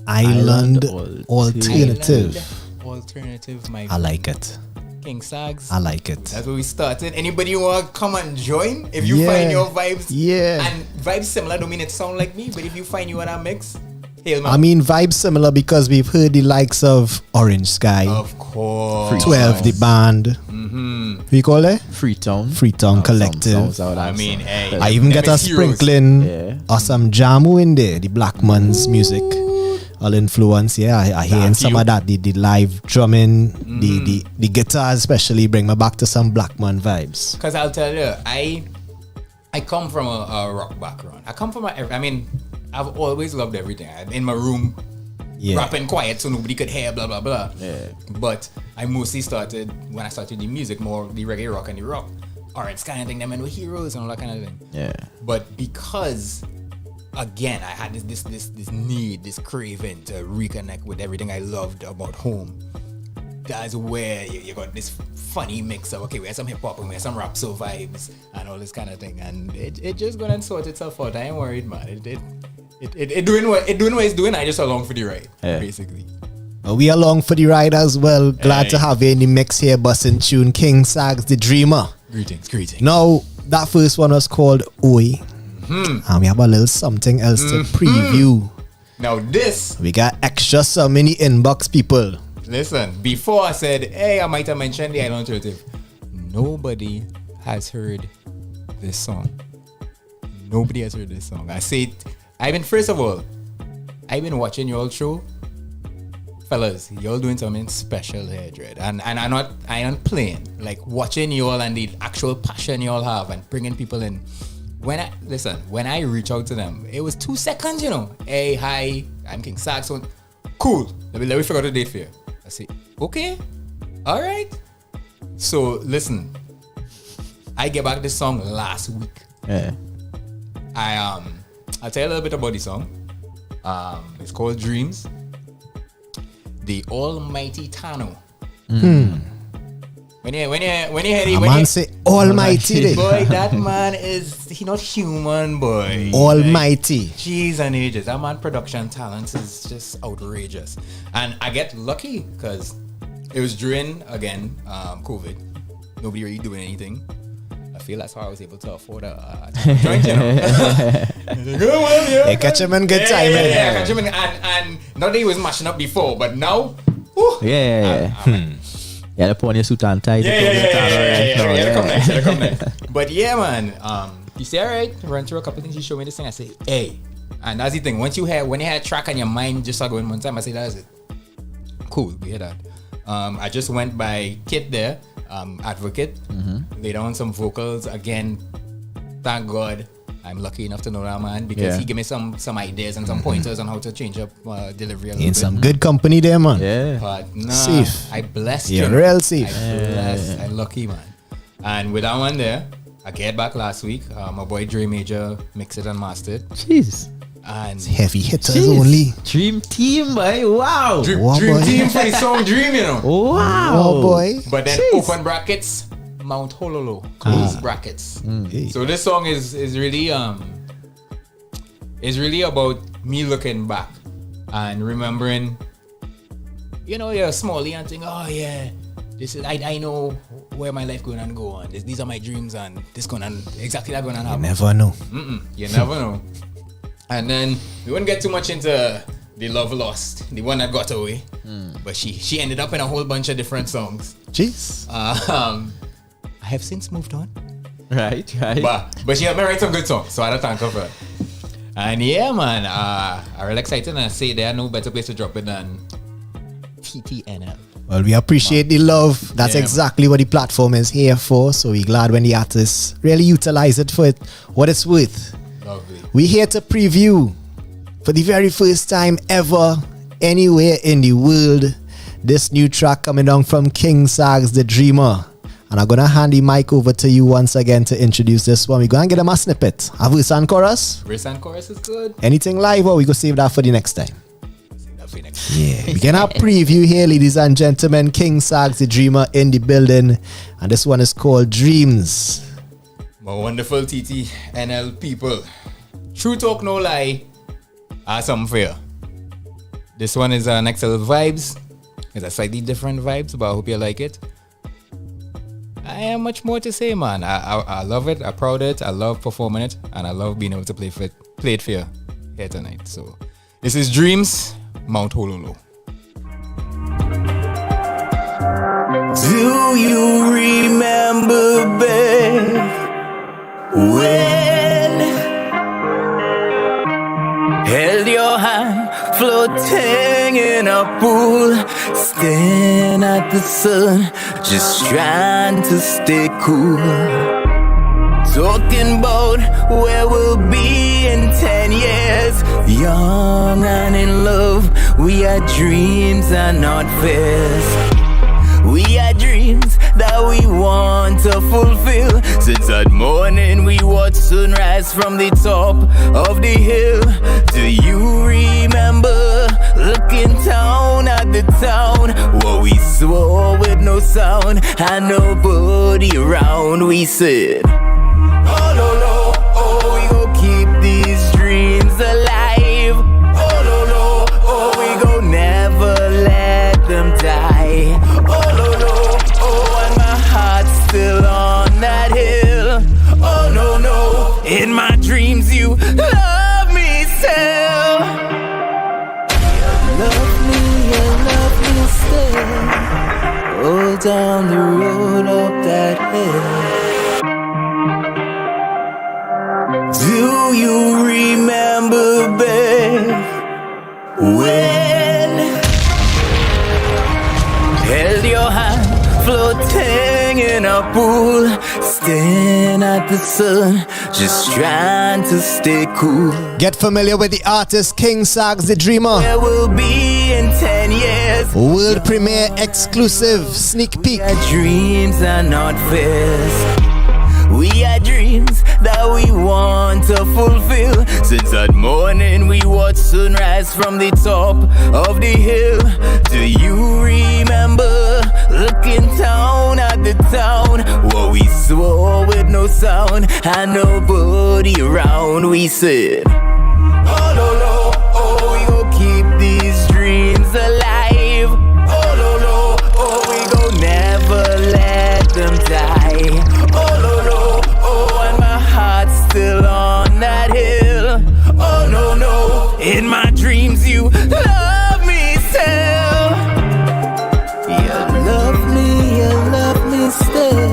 Speaker 2: Island
Speaker 18: Island
Speaker 2: Alternative.
Speaker 18: Alternative, my
Speaker 2: I like it.
Speaker 18: King Sagz.
Speaker 2: I like it.
Speaker 18: That's where we started. Anybody want to come and join? If you
Speaker 2: Yeah.
Speaker 18: find your vibes,
Speaker 2: Yeah.
Speaker 18: and vibes similar, don't mean it sound like me, but if you find you in a mix, hail man.
Speaker 2: I mean, vibes similar because we've heard the likes of Orange Sky.
Speaker 18: Of course.
Speaker 2: 12, the band. We call it
Speaker 11: Freetown
Speaker 2: Collective.
Speaker 18: I mean, hey,
Speaker 2: I even get a sprinkling of some Jamu in there, the Black Man's music. All influence, I hear some of that, the live drumming, the guitar especially bring me back to some Black Man vibes.
Speaker 18: Because I'll tell you, I come from a rock background. I've always loved everything. I'm in my room, rapping quiet so nobody could hear, blah, blah, blah. Yeah. But I mostly started, when I started the music, more the reggae rock and the rock. Orange kind of thing, them and with heroes and all that kind of thing. Yeah. But because, again, I had this need, this craving to reconnect with everything I loved about home. That's where you got this funny mix of, okay, we have some hip hop and we have some rap soul vibes and all this kind of thing. And it just gonna sort itself out. I ain't worried, man. It doing what it's doing. I just along for the ride, basically.
Speaker 2: We along for the ride as well. Glad to have you in the mix here, busting tune King Sagz the Dreamer.
Speaker 18: Greetings.
Speaker 2: Now, that first one was called O.U.R. And we have a little something else to preview.
Speaker 18: Now this,
Speaker 2: we got extra some in the inbox, people.
Speaker 18: Listen, before I said, hey, I might have mentioned the Island Alternative. Nobody has heard this song. Nobody has heard this song. First of all, I've been watching your old show. Fellas, y'all doing something special here, Dread. And I am playing. Like watching y'all and the actual passion y'all have and bringing people in. When I reach out to them, it was 2 seconds, Hey, hi, I'm King Sagz. Cool. Let me figure out a date for you. I say, okay, all right. So listen, I get back this song last week. Yeah. I'll tell you a little bit about the song. It's called Dreams. The Almighty Tano. When you hear it,
Speaker 2: man say Almighty.
Speaker 18: Boy, that man he not human, boy.
Speaker 2: Almighty.
Speaker 18: Jeez and ages. That man production talents is just outrageous. And I get lucky because it was during, again, COVID. Nobody really doing anything. I feel that's how I was able to afford a joint,
Speaker 2: They catch him in good time.
Speaker 18: Yeah, catch him in, and not that he was mashing up before, but now,
Speaker 11: the put on your suit and tie.
Speaker 18: Come next. But yeah, man, you say, all right, run through a couple things, you show me this thing, I say, hey. And that's the thing, when you had a track on your mind, just start going one time, I say, that's it. Cool, we hear that. I just went by Kit there, Advocate, laid on some vocals. Again, thank God I'm lucky enough to know that man, because he gave me some ideas and some pointers on how to change up delivery a little bit.
Speaker 2: In some good company there, man.
Speaker 11: Yeah.
Speaker 18: But nah,
Speaker 2: safe.
Speaker 18: I blessed
Speaker 2: you.
Speaker 18: You're
Speaker 2: real safe.
Speaker 18: I'm lucky, man. And with that one there, I get back last week. My boy Dre Major mixed it and mastered.
Speaker 11: Jeez.
Speaker 18: And
Speaker 2: it's heavy hitters only.
Speaker 11: Dream team, boy. Wow.
Speaker 18: Dream team for the song Dream,
Speaker 11: Wow.
Speaker 2: Oh boy.
Speaker 18: But then open brackets, Mount Hololo, close brackets. So this song is really about me looking back and remembering, you're smally and thinking, oh yeah, this is I know where my life going to go on. These are my dreams and this going on exactly that going to happen.
Speaker 2: You never know.
Speaker 18: You never know. And then we wouldn't get too much into the love lost, the one that got away. But she ended up in a whole bunch of different songs.
Speaker 2: Jeez.
Speaker 18: I have since moved on.
Speaker 11: Right.
Speaker 18: But she helped me write some good songs, so I don't thank her for it. And yeah, man, I'm really excited, and I say there are no better place to drop it than TTNL.
Speaker 2: Well, we appreciate the love. That's exactly what the platform is here for. So we're glad when the artists really utilize it for what it's worth.
Speaker 18: Lovely.
Speaker 2: We're here to preview for the very first time ever, anywhere in the world, this new track coming down from King Sagz the Dreamer. And I'm gonna hand the mic over to you once again to introduce this one. We're gonna get them a snippet. A verse and chorus?
Speaker 18: Verse and chorus is good.
Speaker 2: Anything live, or we go save that for the next time? Yeah, we're gonna preview here, ladies and gentlemen. King Sagz the Dreamer in the building, and this one is called Dreams.
Speaker 18: My wonderful TTNL people, true talk, no lie. I have something for you. This one is next level vibes. It's a slightly different vibes, but I hope you like it. I have much more to say, man. I love it. I'm proud of it. I love performing it, and I love being able to play it for you here tonight. So this is Dreams, Mount Hololo.
Speaker 15: Do you remember
Speaker 10: pool, staring at the sun, just trying to stay cool. Talking about where we'll be in 10 years. Young and in love, we had dreams and not fears. We had dreams that we want to fulfill. Since that morning we watched sunrise from the top of the hill. Do you remember looking down at the town? What we saw with no sound and nobody around. We said, oh no no, oh we gon' keep these dreams alive. Oh no no, oh we gon' never let them die. Oh no no, oh and my heart's still on that hill. Oh no no, in my dreams you love me still. You love me still. Oh down the road up that hill. Do you remember, babe, when held your hand floating in a pool, staring at the sun, just trying to stay cool?
Speaker 2: Get familiar with the artist King Sagz the Dreamer.
Speaker 10: Where we'll be in 10 years.
Speaker 2: World premiere exclusive sneak peek.
Speaker 10: Dreams are not fears. We had dreams that we want to fulfill. Since that morning we watched sunrise from the top of the hill. Do you remember looking down at the town? What we saw with no sound and nobody around. We said, oh no no, oh we gon' keep these dreams alive. Oh no no, oh we gon' never let them die. Oh no no, oh and my heart's still on that hill. Oh no no, in my dreams you love me still. You love me still.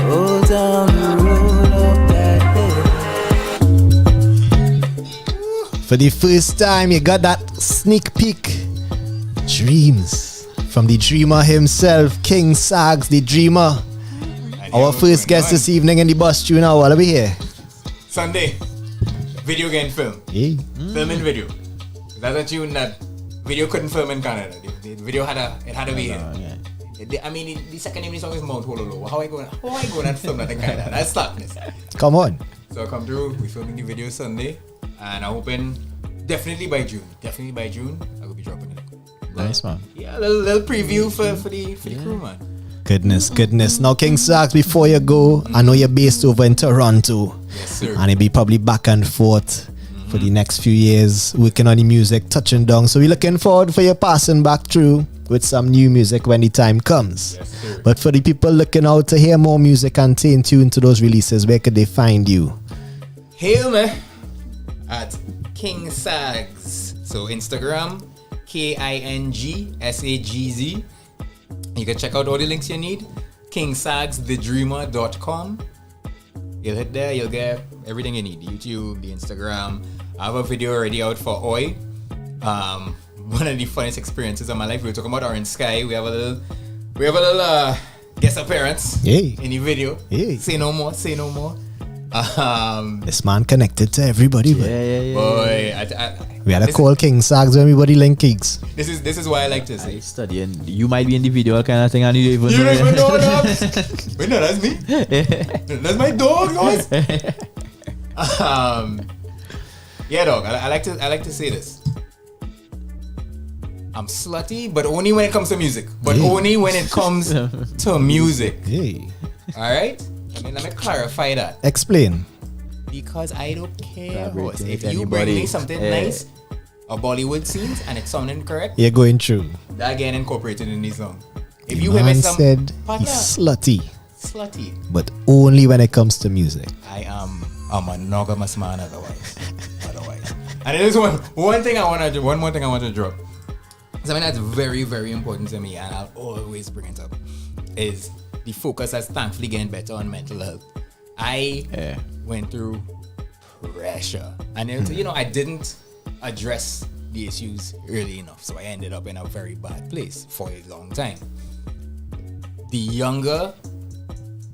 Speaker 10: Oh down the road up that hill.
Speaker 2: For the first time, you got that sneak peek. Dreams from the dreamer himself, King Sagz the Dreamer. Our first guest this evening in the bus tune now. What are we here?
Speaker 18: Sunday, video game film.
Speaker 2: Hey.
Speaker 18: Film and video. That's a tune that video couldn't film in Canada. The video had to be here. I mean, the second name of the song is Mount Hololo. How I going and film that in Canada? That's slackness.
Speaker 2: Come on.
Speaker 18: So I come through, we filming the video Sunday, and I'm hoping definitely by June, I will be dropping it.
Speaker 11: Nice, man.
Speaker 18: Yeah, a little preview for the crew, man.
Speaker 2: Goodness. Now, King Sagz, before you go, I know you're based over in Toronto.
Speaker 18: Yes, sir.
Speaker 2: And you'll be probably back and forth for the next few years, working on the music, touching down. So we're looking forward for you passing back through with some new music when the time comes.
Speaker 18: Yes, sir.
Speaker 2: But for the people looking out to hear more music and stay in tune to those releases, where could they find you?
Speaker 18: Hail me at King Sagz. So Instagram, KINGSAGZ. You can check out all the links you need. KingSagzTheDreamer.com. You'll hit there, you'll get everything you need. The YouTube, the Instagram. I have a video already out for O.U.R. One of the funniest experiences of my life. We were talking about Orange Sky. We have a little guest appearance in the video.
Speaker 2: Hey.
Speaker 18: Say no more.
Speaker 2: This man connected to everybody.
Speaker 11: Yeah.
Speaker 18: Boy,
Speaker 2: we had to call King Sagz when everybody link gigs.
Speaker 18: This is why I like to say.
Speaker 11: Studying. You might be in the video kind of thing and you don't
Speaker 18: You
Speaker 11: even
Speaker 18: don't
Speaker 11: know.
Speaker 18: even know that. Wait, no, that's me. That's my dog, guys. Yeah, dog. I like to say this. I'm slutty, but only when it comes to music. Only when it comes to music.
Speaker 2: Hey.
Speaker 18: All right. Let me clarify that.
Speaker 2: Explain.
Speaker 18: Because I don't care.
Speaker 11: Collaborating
Speaker 18: If
Speaker 11: with
Speaker 18: you bring
Speaker 11: anybody.
Speaker 18: me something nice, a Bollywood scenes, and it's sounding correct,
Speaker 2: You're going through.
Speaker 18: that getting incorporated in the song. If
Speaker 2: The
Speaker 18: you hear me
Speaker 2: man
Speaker 18: some
Speaker 2: said
Speaker 18: partner,
Speaker 2: he's slutty,
Speaker 18: slutty.
Speaker 2: but only when it comes to music.
Speaker 18: I am a monogamous man otherwise. And there's one more thing I want to drop. Something that's very, very important to me, and I'll always bring it up, is the focus that's thankfully getting better on mental health. I went through pressure, and I didn't address the issues early enough. So I ended up in a very bad place for a long time. The younger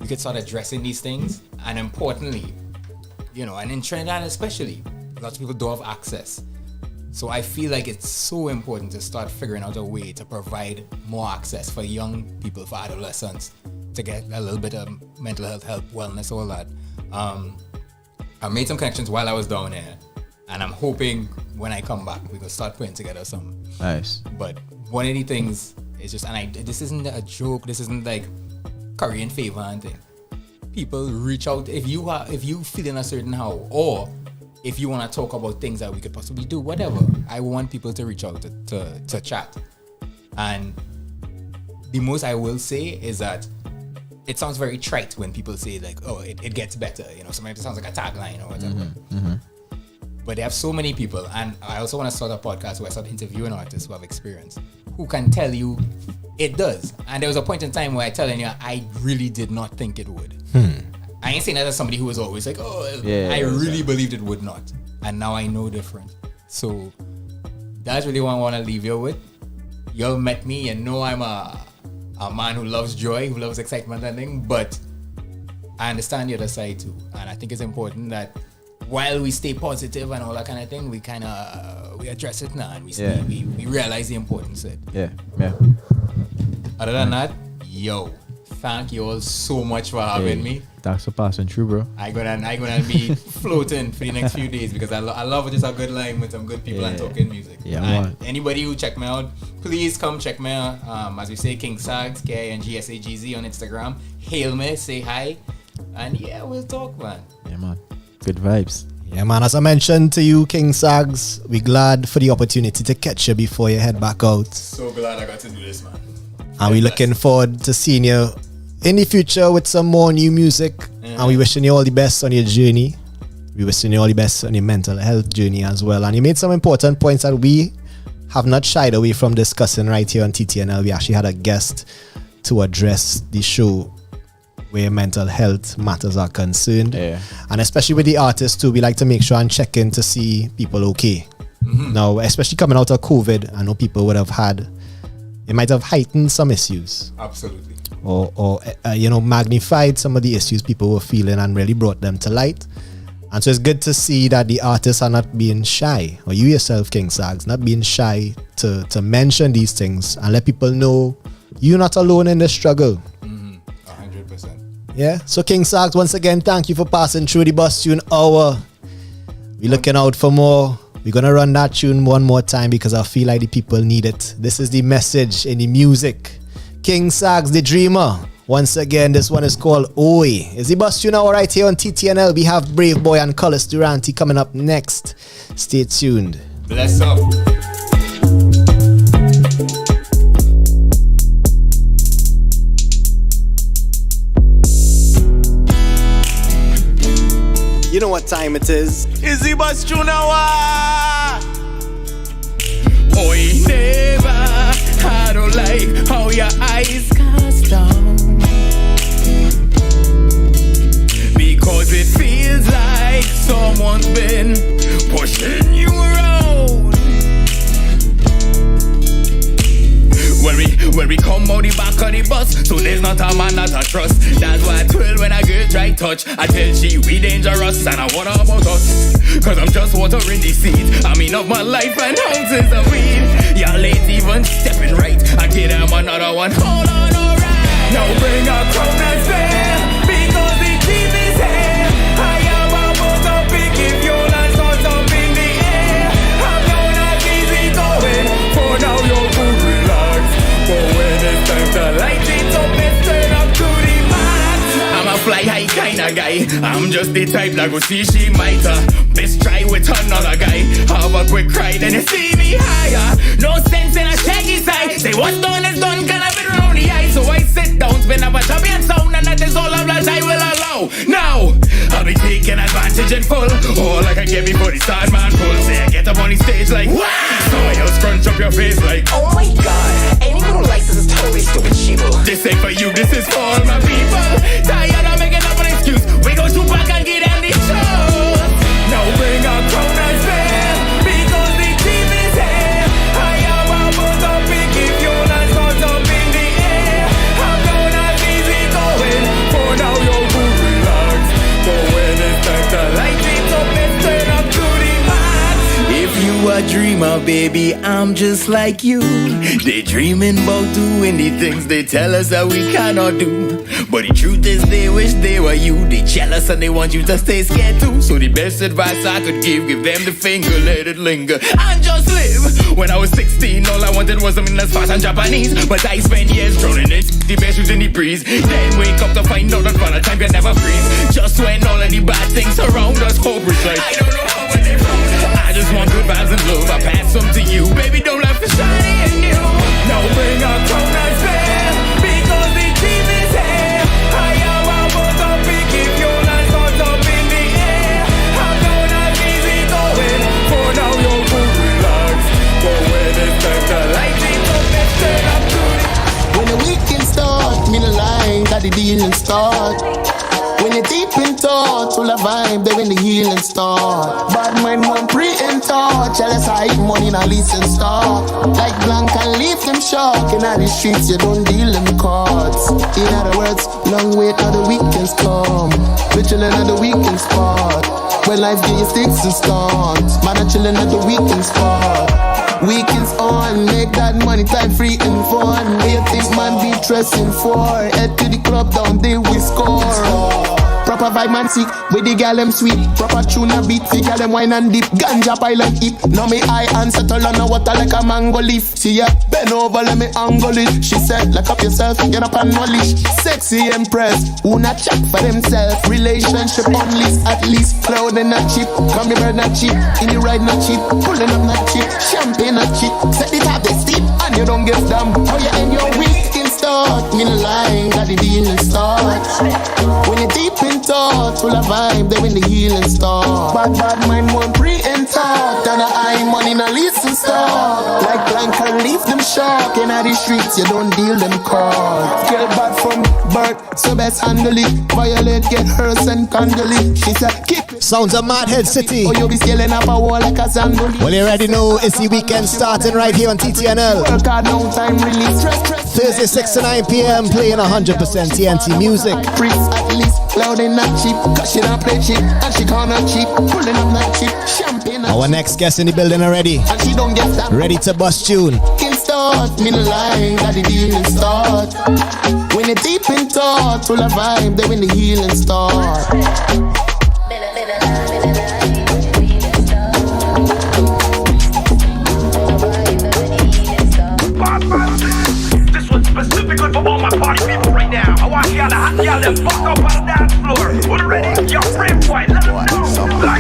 Speaker 18: you could start addressing these things, and importantly, and in Trinidad especially, lots of people don't have access. So I feel like it's so important to start figuring out a way to provide more access for young people, for adolescents, to get a little bit of mental health help, wellness, all that. I made some connections while I was down there, and I'm hoping when I come back, we can start putting together some.
Speaker 11: Nice.
Speaker 18: But one of the things is just, this isn't a joke, this isn't like currying favor and thing. People reach out if you feeling a certain how, or if you want to talk about things that we could possibly do, whatever. I want people to reach out to chat. And the most I will say is that it sounds very trite when people say like, oh, it gets better. Sometimes it sounds like a tagline or whatever. But they have so many people, and I also want to start a podcast where I start interviewing artists who have experience, who can tell you it does. And there was a point in time where I telling you I really did not think it would. I ain't saying that as somebody who was always like, I really believed it would not. And now I know different. So that's really what I want to leave you with. Y'all met me and know I'm a man who loves joy, who loves excitement and things, but I understand the other side too. And I think it's important that while we stay positive and all that kind of thing, we we address it now and we realize the importance of it.
Speaker 11: Yeah.
Speaker 18: Other than that, thank you all so much for having me.
Speaker 11: Thanks for passing through, bro.
Speaker 18: I'm gonna be floating for the next few days because I love just a good line with some good people and talking music.
Speaker 11: Yeah,
Speaker 18: and anybody who check me out, please come check me out. As we say, King Sagz, KINGSAGZ on Instagram. Hail me, say hi, and we'll talk, man.
Speaker 11: Yeah, man. Good vibes.
Speaker 2: Yeah, man. As I mentioned to you, King Sagz, we're glad for the opportunity to catch you before you head back out.
Speaker 18: So glad I got to do this, man.
Speaker 2: And we're looking forward to seeing you in the future with some more new music. And we wishing you all the best on your journey. We wishing you all the best on your mental health journey as well. And you made some important points that we have not shied away from discussing right here on TTNL. We actually had a guest to address the show where mental health matters are concerned. And especially with the artists too, we like to make sure and check in to see people okay. Now, especially coming out of COVID, I know people would have had, it might have heightened some issues.
Speaker 18: Absolutely.
Speaker 2: Or magnified some of the issues people were feeling and really brought them to light. And so it's good to see that the artists are not being shy, or you yourself, King Sagz, not being shy to mention these things and let people know you're not alone in the struggle.
Speaker 18: 100%.
Speaker 2: Yeah. So King Sagz, once again, thank you for passing through the bus tune hour. We're looking out for more. We're gonna run that tune one more time because I feel like the people need it. This is the message in the music. King Sagz, the dreamer. Once again, this one is called O.U.R. It's the bus tune hour right here on TTNL. We have Braveboy and Collis Duranty coming up next. Stay tuned.
Speaker 18: Bless up.
Speaker 2: You know what time it is.
Speaker 8: Is the bus tune hour?
Speaker 7: Oi, neighbor, I don't like how your eyes cast down, because it feels like someone's been pushing you around. When we come out the back of the bus, so there's not a man that I trust. That's why I twirl when I get right touch. I tell she we dangerous and I wanna about us, cause I'm just watering the seeds. I mean of my life and ounces of weed. Y'all ain't even stepping right. I give them another one. Hold on, alright. Now bring a crown and spare, because the team is here. I am about to pick if you'll and start up in the air. I'm gonna easy going, for now you're good relax. But when it's time to light it up, let's turn up to the max. I'm a fly high kinda guy. I'm just the type that go see she might best try with another guy. Have a quick cry, then you see me higher. No sense in a shaggy side. Say what's done is done, can I be around the eye? So I sit down, spin up a champion sound, and that is all of that I will allow. Now, I'll be taking advantage in full. All I can get before the start man pull. Say I get up on the stage like wow. So you scrunch up your face like
Speaker 19: oh my god. Anyone who likes this is totally stupid sheeple.
Speaker 7: This ain't for you, this is for all my people. Tired of making up an excuse. We go to back and get on the show. Now bring a crown and spare, because the team is here.
Speaker 20: baby, I'm just like you. They dreaming about doing the things they tell us that we cannot do. But the truth is they wish they were you. They jealous and they want you to stay scared too. So the best advice I could give them the finger, let it linger, and just live. When I was 16, all I wanted was something that's fast and Japanese. But I spent years drowning it, the best in the breeze. Then wake up to find out that for the time can never freeze. Just when all of the bad things around us, hope is like I don't know how when they from. I just want good vibes and love. I pass some to you, baby. Don't let the shiny in you. Now bring a crown and spare, because the dream is here. I am about to pick if your land caught up in the air. I'm gonna easy going. For now you're good, relax. But when it's time to light it up, let's turn up to it.
Speaker 21: When the weekend start, me the line, that the dealing start. When you're deep in thought, full of vibe, then when the healing start. Bad mind one pre and thought, jealous I eat money in a leasing start. Like blank and leave them shock. In the streets, you don't deal them cards. In other words, long wait till the weekends come. We chillin' at the weekend spot. When life give you sticks and stones, man, I'm chillin' at the weekend spot. Weekends on, make that money time free and fun. What you think man be dressing for? Head to the club down there we score. Proper vibe man sick, with the gal them sweet. Proper tune a beat, the gal them wine and dip. Ganja pile and eat. Now me eye and settle on the water like a mango leaf. See ya, bend over let me angle it. She said, lock up yourself, get up and knowledge. Sexy empress, who not check for themselves. Relationship on list, at least. Clothing not cheap, come me bread not cheap. In the ride not cheap, pulling up not cheap. Champagne not cheap, set it up they steep. And you don't get dumb, how you end your weekend start. Me the line, that the dealing start. When you deep in thought, full of vibe, then when the healing start. Bad mind one pre and talk. Down the eye, money no listen start. Like blank and leave them shock. In the streets, you don't deal them cards. Get bad from birth, so best handle it. Violate, get hers and candle it. She said, keep it.
Speaker 2: Sounds of Madhead City.
Speaker 21: Oh, you be scaling up a wall like a sandal.
Speaker 2: Well, you already know it's the weekend starting right here on TTNL.
Speaker 21: Work hard, no time, release stress.
Speaker 2: Thursday 6 to 9 p.m. playing 100% TNT music.
Speaker 21: Freaks at least, loud and not cheap. Cause she don't play cheap, and she can't not cheap. Pulling up not cheap, champagne.
Speaker 2: Our next guest in the building already.
Speaker 21: And she don't get that.
Speaker 2: Ready to bust tune.
Speaker 21: Can start, me the line, that the dealing start. When you're deep in thought, full of vibe, then when the healing start.
Speaker 22: This one's specifically for all my party people right now. I want y'all to hot y'all to fuck up on the dance floor. We're ready, y'all Braveboy, let them know.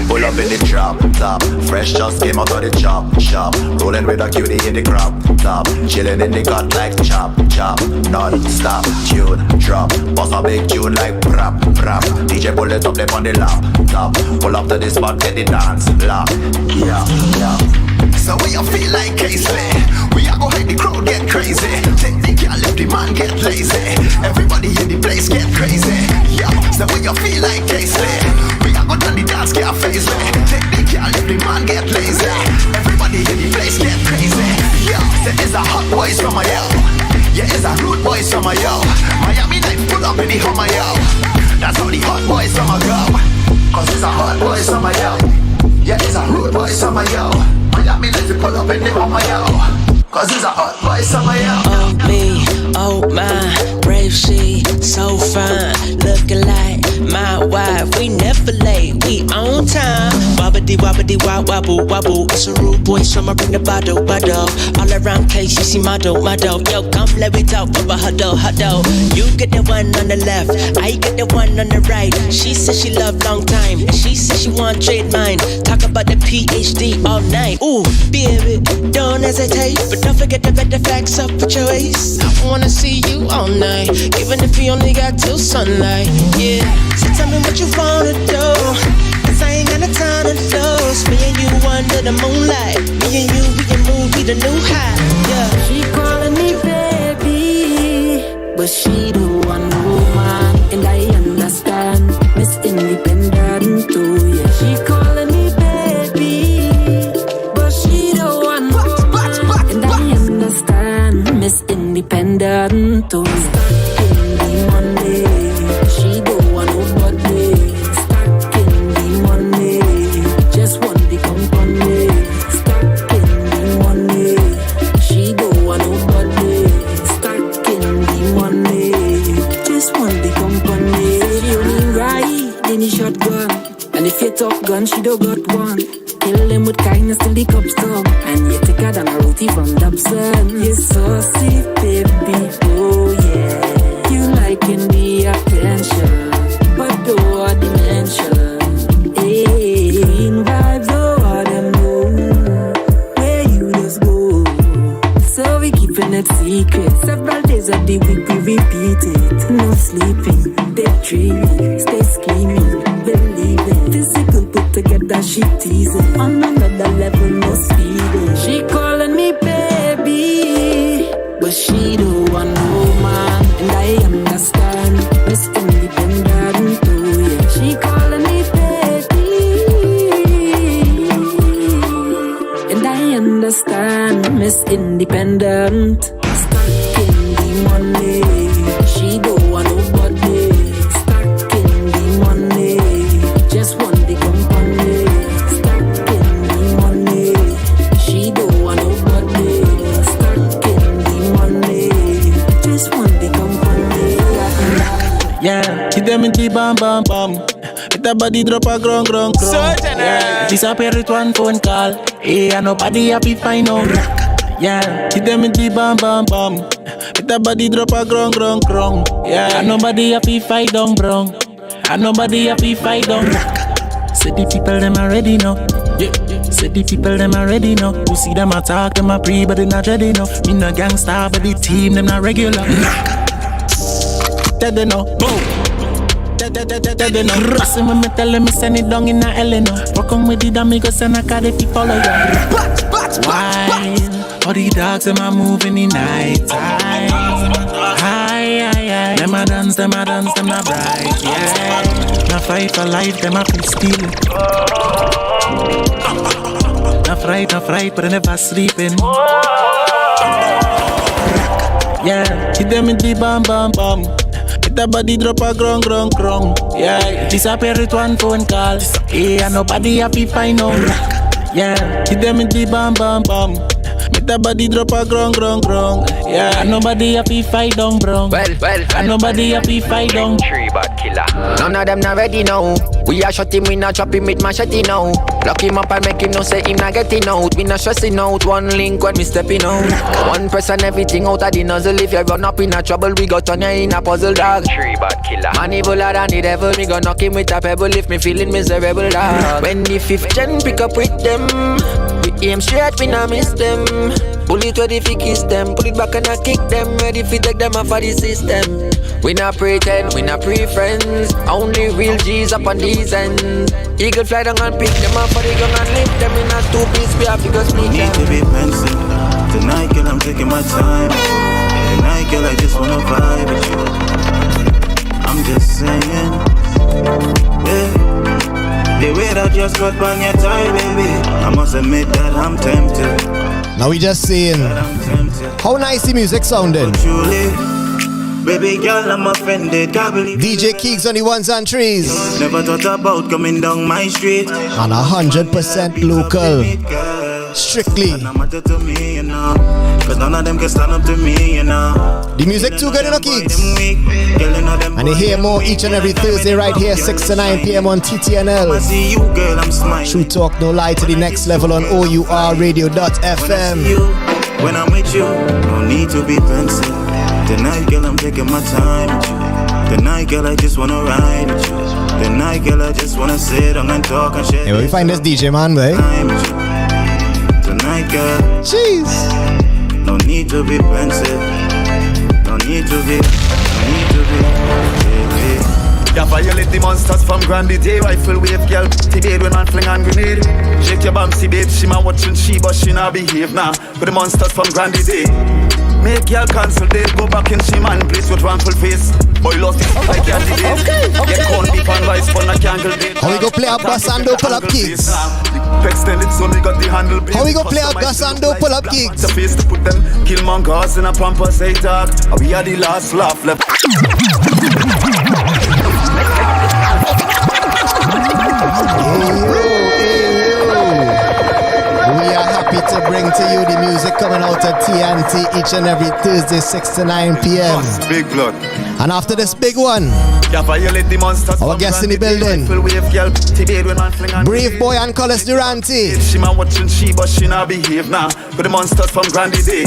Speaker 10: Pull up in the drop top, fresh just came out of the chop shop. Rolling with a cutie in the crop top, chilling in the gut like chop chop. Non-stop tune drop, bust a big tune like brap brap. DJ pull it up there on the laptop, pull up to the spot get the dance lock. Yeah yeah. So when you feel like Casely, we are go hide the crowd get crazy. Take the girl if the man get lazy. Everybody in the place get crazy. Yeah. So when you feel like Casely, we are go down the dance get face me. Take the girl if the man get lazy. Everybody in the place get crazy. Yeah. There is a hot boys from my yo. Yeah, it's a rude boys from my yo. Miami night pull up in the Hummer yo. That's how the hot boys from my go. Cause it's a hot boys from my yo. Yeah, it's a rude boys from my yo. Miami night pull up in the Hummer yo. Cause it's a hot boys from my yo.
Speaker 23: Oh me, oh my, brave she, so fine, looking like my wife. We never late, we on time. Wobbity wobbity wop wobble wobble. It's a rude boy, so I bring the bottle bottle. All around case you see my dough. Yo, come let me talk about huddle. You get the one on the left, I get the one on the right. She said she love long time, and she said she want trade mine. Talk about the PhD all night. Ooh, baby, don't hesitate, but don't forget to bet the facts up with your ace. I wanna see you all night, even if you only got till sunlight. Yeah, so tell me what you wanna do, cause I ain't got no time to lose. Me and you under the moonlight, me and you, we can move, we the new high. Yeah.
Speaker 5: She calling me baby, but she the one woman, and I understand. Miss Independent too, yeah. She calling me baby, but she the one woman, and I understand. Miss Independent too, yeah. In the Monday, she the one who got me. Stuck in the Monday, just want the company. Stuck in the
Speaker 1: and she don't got one. Kill them with kindness till the cups come. And you thicker than a roti from Dobson. You're so sweet, baby, oh yeah. You liking the attention, but don't want dimension. Hey, clean vibes, oh, all them know where you just go. So we keeping it secret. Several days of the week we repeat it. No sleeping, daydreaming, stay scheming, believing. Physical put together, she teasing. On another level, no speeding. She calling me baby, but she don't want no man. And I understand, Miss Independent, oh yeah. She calling me baby, and I understand, Miss Independent. Stacking the money, she don't want nobody. Stacking the money, just want the company. Stacking the money, she don't want nobody. Stacking the money, just want the company.
Speaker 10: Yeah, hit them in the bam bam bam. Hit the body drop a grong grong grong. Yeah, disappear with one phone call. Hey, and nobody happy find out. Yeah, hit them in the bam bam bam. Hit the body drop a grong grong grong. Yeah, and nobody happy fight down brong. And nobody happy fight down. Say the people them already know. Yeah, say the people them already know. You see them attack them a pre, but they not ready enough. Me no gangster, but the team them not regular. Dead know, boom. Dead know. Listen when me tell them me send it down in a Eleanor. Fuck on with the amigos and I got if you follow you. Why? All the dogs them a move in the night time. Hi. Them a dance, them a bright. Yeah. Na fight for life, them a feel steal. Na fright, but I never sleeping. Yeah, hit them in the bam bam bam. Hit the body drop a grong grong grong. Yeah, disappear with one phone call. Yeah, nobody happy find out. Yeah, hit them in the bam bam bam. Hit the body drop a grong grong grong. Yeah, nobody happy fight down brong. Well, nobody happy fight down.
Speaker 4: Tree bad killer. None of them not ready now. We are shot him, we not chop him with machete now. Lock him up and make him know say him not getting out. We not stressing out, one link when we stepping out. One person everything out of the nozzle. If you run up in a trouble, we got on you in a puzzle dog. Tree bad killer. Man evil than the devil, me gon' knock him with a pebble if me feeling miserable dog. When the 5th gen pick up with them, we aim straight, we not miss them. Bullet ready fi kiss them, put it back and I kick them. Ready fi take them off of the system. We not pretend, we not pre-friends. Only real G's up on these ends. Eagle fly down and pick them up for the gun and lift them in a 2-piece. We have to go split them.
Speaker 6: Need to be pensive. Tonight, girl, I'm taking my time. Tonight, girl, I just wanna vibe with you. I'm just saying, yeah. The way that you sweat on your tie, baby, I must admit that I'm tempted.
Speaker 2: Now we just saying how nice the music sounding.
Speaker 6: Baby girl, I'm offended.
Speaker 2: DJ Keeks on the ones and threes.
Speaker 6: Never thought about coming down my street.
Speaker 2: And 100% local. Strictly.
Speaker 6: Cause none of them can stand up to me, you know.
Speaker 2: The music too good, you know, Keeks. And you hear more each and every Thursday right here, 6 to 9 p.m. on TTNL. True talk, no lie to the next level on O.U.R radio.fm.
Speaker 6: When I'm with you, no need to be pensive. Tonight, girl, I'm taking my time with you. Tonight, girl, I just wanna ride with you. Tonight, girl, I just wanna sit down and talk and shit.
Speaker 2: Hey, where we find this DJ, man, boy?
Speaker 6: Tonight, girl.
Speaker 2: Jeez.
Speaker 6: No need to be pensive. No need to be.
Speaker 24: Ya violate the monsters from Grandy Day. Rifle wave, girl. T-Bade when man fling and grenade. Shake your bum, see babe. She man watching she, but she not behave now. With the monsters from Grandy Day. Make y'all cancel date, go back in she man place with wrongful face. Boy lost his like candidate. Get corn beef and rice for a candle date.
Speaker 2: How we go play up Gassando, pull up Keeks?
Speaker 24: Extended so we got the handle base.
Speaker 2: How we go play up Gassando, pull up Keeks?
Speaker 24: The face to put them killmongers in a pampas, say dog. We are the last laugh left.
Speaker 2: We are happy to bring to you the music coming out of TNT each and every Tuesday, 6 to 9 p.m.
Speaker 24: Big blood.
Speaker 2: And after this big one, our guest in the building, Braveboy and Collis Duranty.
Speaker 24: She man watching she, but she not behave now. But the monsters from Grandy Day.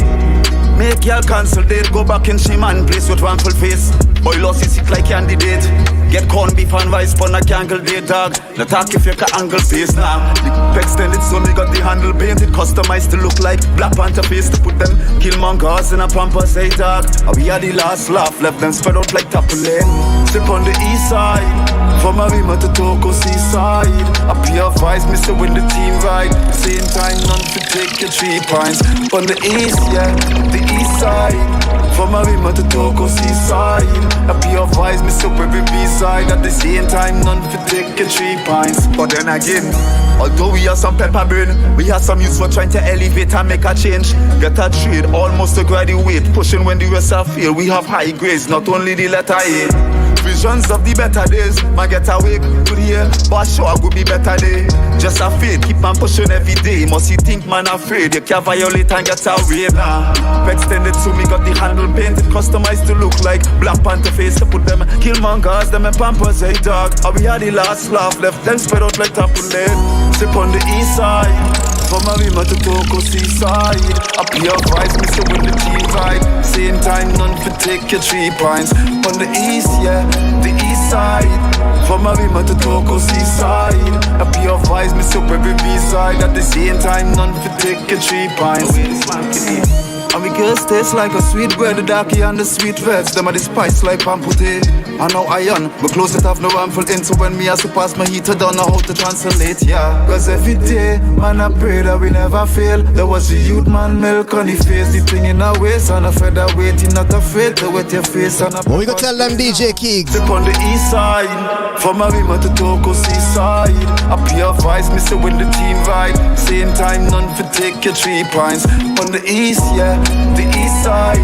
Speaker 24: Make y'all cancel date, go back in she man place with one full face. Boy lost his seat like candidate. Get corn beef and rice for a cangle day dog. No talk if you can angle face now. The extended so me got the handle painted, customized to look like Black Panther face to put them Killmongers in a pampas, hey dog. And we had the last laugh, left them spread out like Tappalane. Step on the east side, from Arima to Toko seaside. A pure vice, Mr. Win the team right. Same time, none to take your 3 pints. On the east, yeah, the east side. From Arima to Toko seaside. A pure vice, Mr. Every B-side. At the same time, none to take your 3 pints. But then again, although we have some pepper burn, we have some use for trying to elevate and make a change. Get a trade, almost to graduate. Pushing when the rest are fail, we have high grades, not only the letter A. Visions of the better days, man get awake to the air, but sure I will be better day. Just a faith, keep man pushing every day. Must you think man afraid, you can't violate and get away now. Extended to me, got the handle painted, customized to look like Black Panther face. To put them Killmongers, them and Pampers, hey dog. And we had the last laugh, left them spread out like Tappalane. Sip on the east side, from Arima to Toko seaside. A pure vice, Mr. Win the team right. Same time, none to take your 3 pints. On the east, yeah, the east side. From Arima to Toko seaside. A pure vice, Mr. Every B-side. At the same time, none to take your 3 pints. And we girls taste like a sweet bread, the darkie and the sweet reds. Them are the spice like pampute. I know iron, but close it have no harmful into when me has to pass my heat. I don't know how to translate, yeah. Cause every day, man, I pray that we never fail. There was a youth man, milk on the face. The thing in our waist, and a feather waiting, not afraid to wet your face. And
Speaker 2: what we go tell them, DJ Keeg?
Speaker 24: Step on the east side, from Arima to Toko seaside. A pure vice, Mr. Win the team right. Same time, none for take your 3 pints. On the east, yeah, the east side.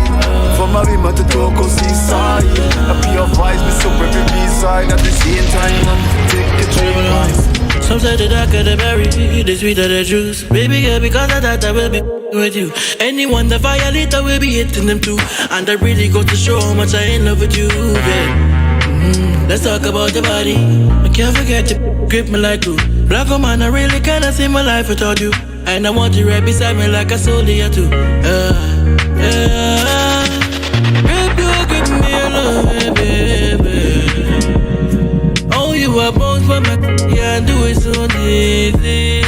Speaker 24: From Arima to Toko seaside. A pure vice, Mr. Every B-side. At the same time, none for take your 3 pints.
Speaker 7: Some say the darker the berry, the sweeter the juice. Baby girl, because of that I will be with you. Anyone that violate, I will be hitting them too. And I really got to show how much I in love with you, yeah. Let's talk about your body. I can't forget you, grip me like glue. Black woman, I really cannot see my life without you. And I want you right beside me like a soldier too. Grip you, grip me alone, baby. Oh, you are bones for my yeah, and do it so easy.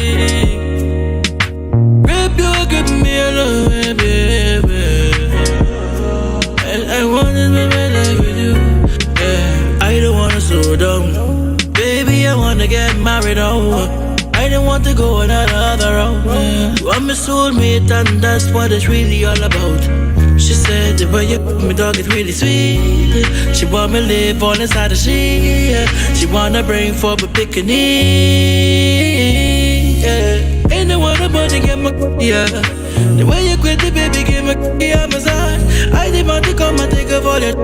Speaker 7: Grip you, grip me alone, baby. And I want to spend my life with you. Yeah, I don't wanna slow down. Baby, I wanna get married on. I don't want to go another round. You are my soulmate and that's what it's really all about. She said the way you me dog is really sweet. She want me live on inside the sheet. She wanna bring forth a picnic. Yeah. Ain't no one about to get my yeah. The way you quit the baby give me yeah, massage. I demand to come and take a all your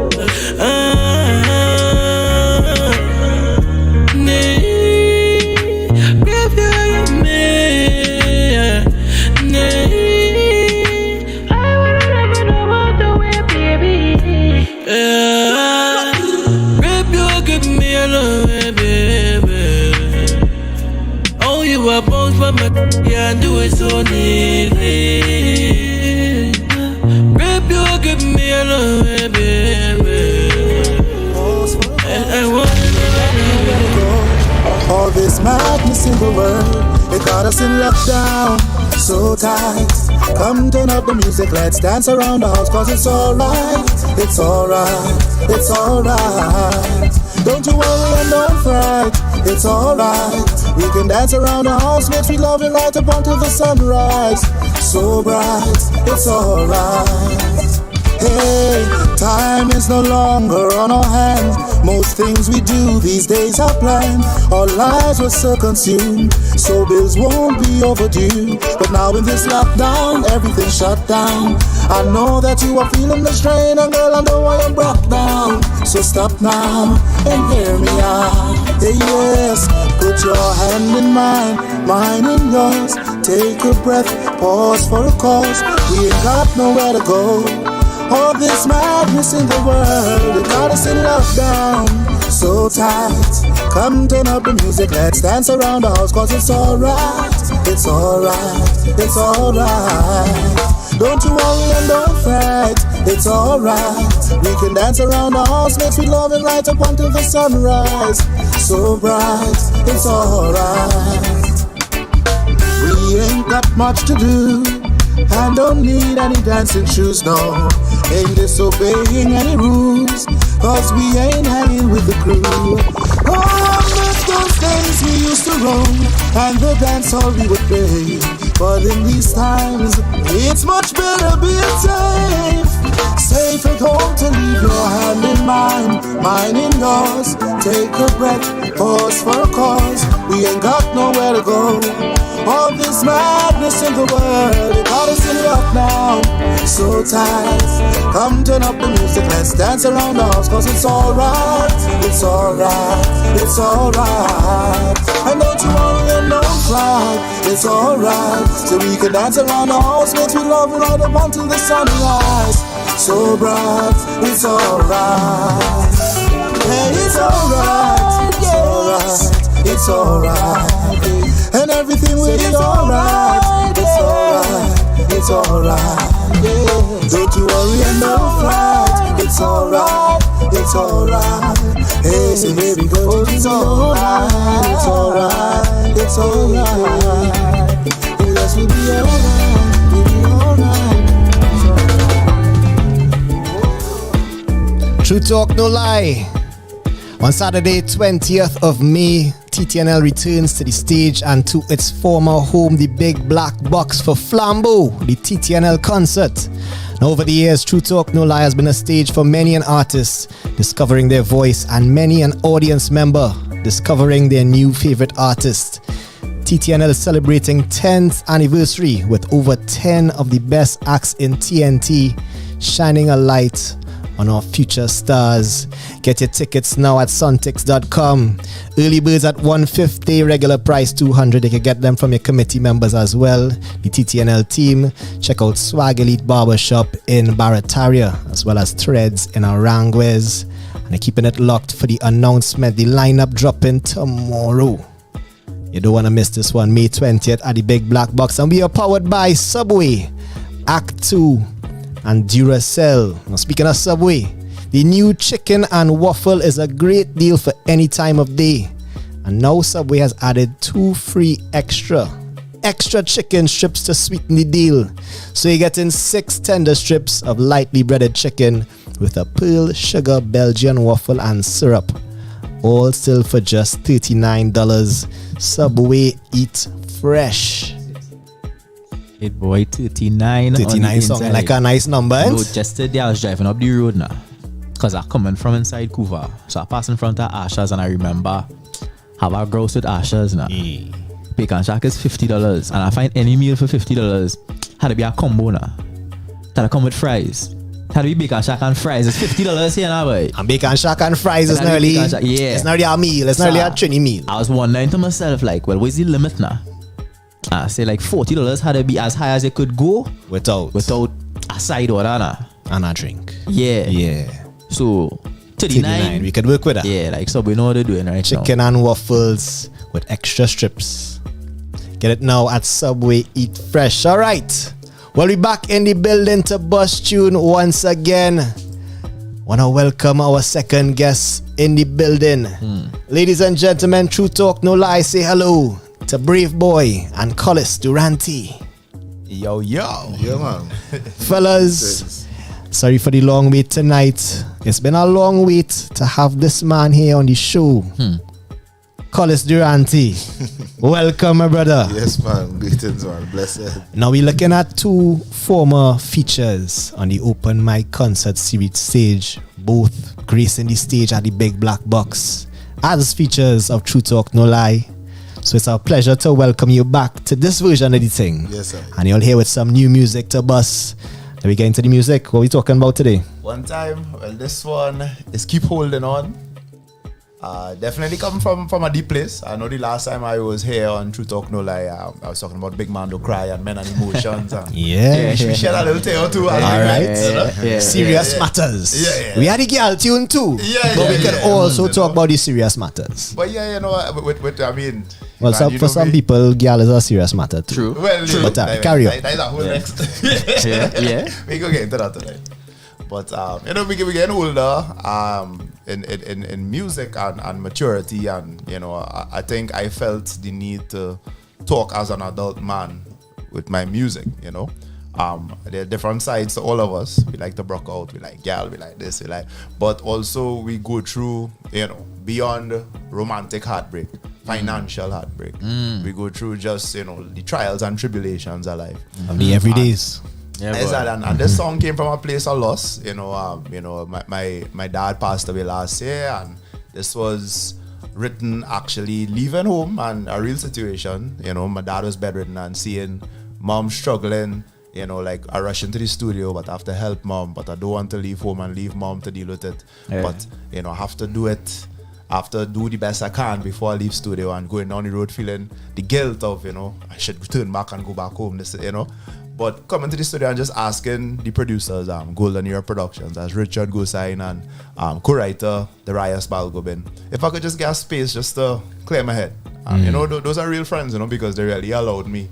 Speaker 7: yeah, and do it so easy. Baby, you give me a love, baby. And I want to
Speaker 21: all this madness in the world, it got us in lockdown, so tight. Come turn up the music, let's dance around the house, cause it's alright, it's alright, it's alright. Don't you worry and don't fret, it's alright. We can dance around the house, make sweet love right up until the sunrise. So bright, it's alright. Hey, time is no longer on our hands. Most things we do these days are planned. Our lives were so consumed, so bills won't be overdue. But now in this lockdown, everything's shut down. I know that you are feeling the strain, and girl, I know I am brought down. So stop now and hear me out. Hey, yes, put your hand in mine, mine in yours. Take a breath, pause for a cause. We ain't got nowhere to go. All this madness in the world, it got us in lockdown. So tight, come turn up the music, let's dance around the house. Cause it's alright, it's alright, it's alright. Don't you worry and don't fret, it's alright. We can dance around the house, make sweet loving right up until the sunrise. So bright, it's alright. We ain't got much to do, and don't need any dancing shoes, no. Ain't disobeying any rules, cause we ain't hanging with the crew. Oh, miss those days we used to roam, and the dance hall we would play. But in these times, it's much better being safe. Safe at home to leave your hand in mine, mine in yours. Take a breath, pause for a cause. We ain't got nowhere to go. All this madness in the world, it got us in luck now. So tight, come turn up the music, let's dance around the house. Cause it's alright, it's alright, it's alright. And don't you worry and don't cry, it's alright. So we can dance around the house, make we love right up until the sunrise. So bright, it's alright. Hey, it's alright, it's alright, it's alright. And everything will be alright, it's alright, it's alright. Yeah. Don't you worry and don't fret, it's alright, it's alright. Hey, so baby girl, it's alright, it's alright, it's alright. Yes, we'll be alright, we'll be alright.
Speaker 2: True talk, no lie. On Saturday, 20th of May, TTNL returns to the stage and to its former home, the Big Black Box, for Flambeau, the TTNL concert. Now, over the years, True Talk No Lie has been a stage for many an artist discovering their voice and many an audience member discovering their new favorite artist. TTNL is celebrating 10th anniversary with over 10 of the best acts in TNT shining a light on our future stars. Get your tickets now at suntix.com. Early birds at $150, regular price $200. You can get them from your committee members as well. The TTNL team. Check out Swag Elite Barbershop in Barataria, as well as Threads in Aranguez. And they're keeping it locked for the announcement. The lineup dropping tomorrow. You don't want to miss this one, May 20th at the Big Black Box. And we are powered by Subway, Act 2, and Duracell. Now, speaking of Subway, the new chicken and waffle is a great deal for any time of day. And now Subway has added 2 free extra chicken strips to sweeten the deal. So you're getting 6 tender strips of lightly breaded chicken with a pearl sugar Belgian waffle and syrup. All still for just $39. Subway, eat fresh.
Speaker 11: It boy, 39.
Speaker 2: 39 sounding like a nice number.
Speaker 11: No, just today I was driving up the road now, because I'm coming from inside Couva. So I pass in front of Asha's and I remember have a gross with Asha's now. Bacon shack is $50, and I find any meal for $50 had to be a combo now. Had to come with fries. Had to be bacon shack and fries. It's $50 here now, boy.
Speaker 2: And bacon shack and fries is not really, it's not really a meal. It's not really a trini meal.
Speaker 11: I was wondering to myself, like, well, what's the limit now? I say like $40 had to be as high as it could go
Speaker 2: without
Speaker 11: a side order
Speaker 2: and a drink.
Speaker 11: Yeah. So 39
Speaker 2: we could work with that.
Speaker 11: Yeah, like so we know what they're doing right
Speaker 2: Chicken
Speaker 11: now.
Speaker 2: and waffles with extra strips. Get it now at Subway, eat fresh. All right. Well, we back in the building to bust tune once again. Wanna welcome our second guest in the building. Ladies and gentlemen, True Talk No Lie, say hello to Braveboy and Collis Duranty.
Speaker 9: Yo.
Speaker 21: Yeah, man.
Speaker 2: Fellas, sorry for the long wait tonight. It's been a long wait to have this man here on the show. Collis Duranty. Welcome, my brother.
Speaker 21: Yes, man. Greetings, man. Blessed.
Speaker 2: Now we're looking at 2 former features on the open mic concert series stage, both gracing the stage at the Big Black Box as features of True Talk No Lie. So it's our pleasure to welcome you back to this version of the thing.
Speaker 21: Yes, sir.
Speaker 2: And you'll hear with some new music to bust. we get into the music. What are we talking about today?
Speaker 9: One time, well, this one is Keep Holding On. Definitely come from a deep place. I know the last time I was here on True Talk No Lie, I was talking about Big Man Don't Cry and Men and Emotions. And
Speaker 2: yeah.
Speaker 9: We shared a little tale or two.
Speaker 2: All right. Serious matters.
Speaker 9: Yeah.
Speaker 2: We had the girl tune too. But we can also talk about the serious matters.
Speaker 9: But yeah, you know, I mean...
Speaker 2: Well,
Speaker 9: man,
Speaker 2: for some people, girl is a serious matter too.
Speaker 9: True. Well,
Speaker 2: but carry on.
Speaker 9: That's a whole next... We go get into that tonight. But you know, we getting older in music and maturity, and you know, I think I felt the need to talk as an adult man with my music. You know, there are different sides to all of us. We like to broke out, we like gal, we like this, we like, but also we go through, you know, beyond romantic heartbreak, financial heartbreak. We go through just, you know, the trials and tribulations of life.
Speaker 2: The everydays.
Speaker 9: Yeah, and this song came from a place of loss. You know, my dad passed away last year, and this was written actually leaving home and a real situation. You know, my dad was bedridden and seeing mom struggling. You know, like I rush into the studio, but I have to help mom, but I don't want to leave home and leave mom to deal with it. Yeah. But you know, I have to do it. I have to do the best I can before I leave studio, and going down the road feeling the guilt of, you know, I should turn back and go back home. This, you know. But coming to the studio and just asking the producers, Golden Era Productions, as Richard Gosain and co-writer Darius Balgobin, if I could just get a space just to clear my head. You know, those are real friends, you know, because they really allowed me,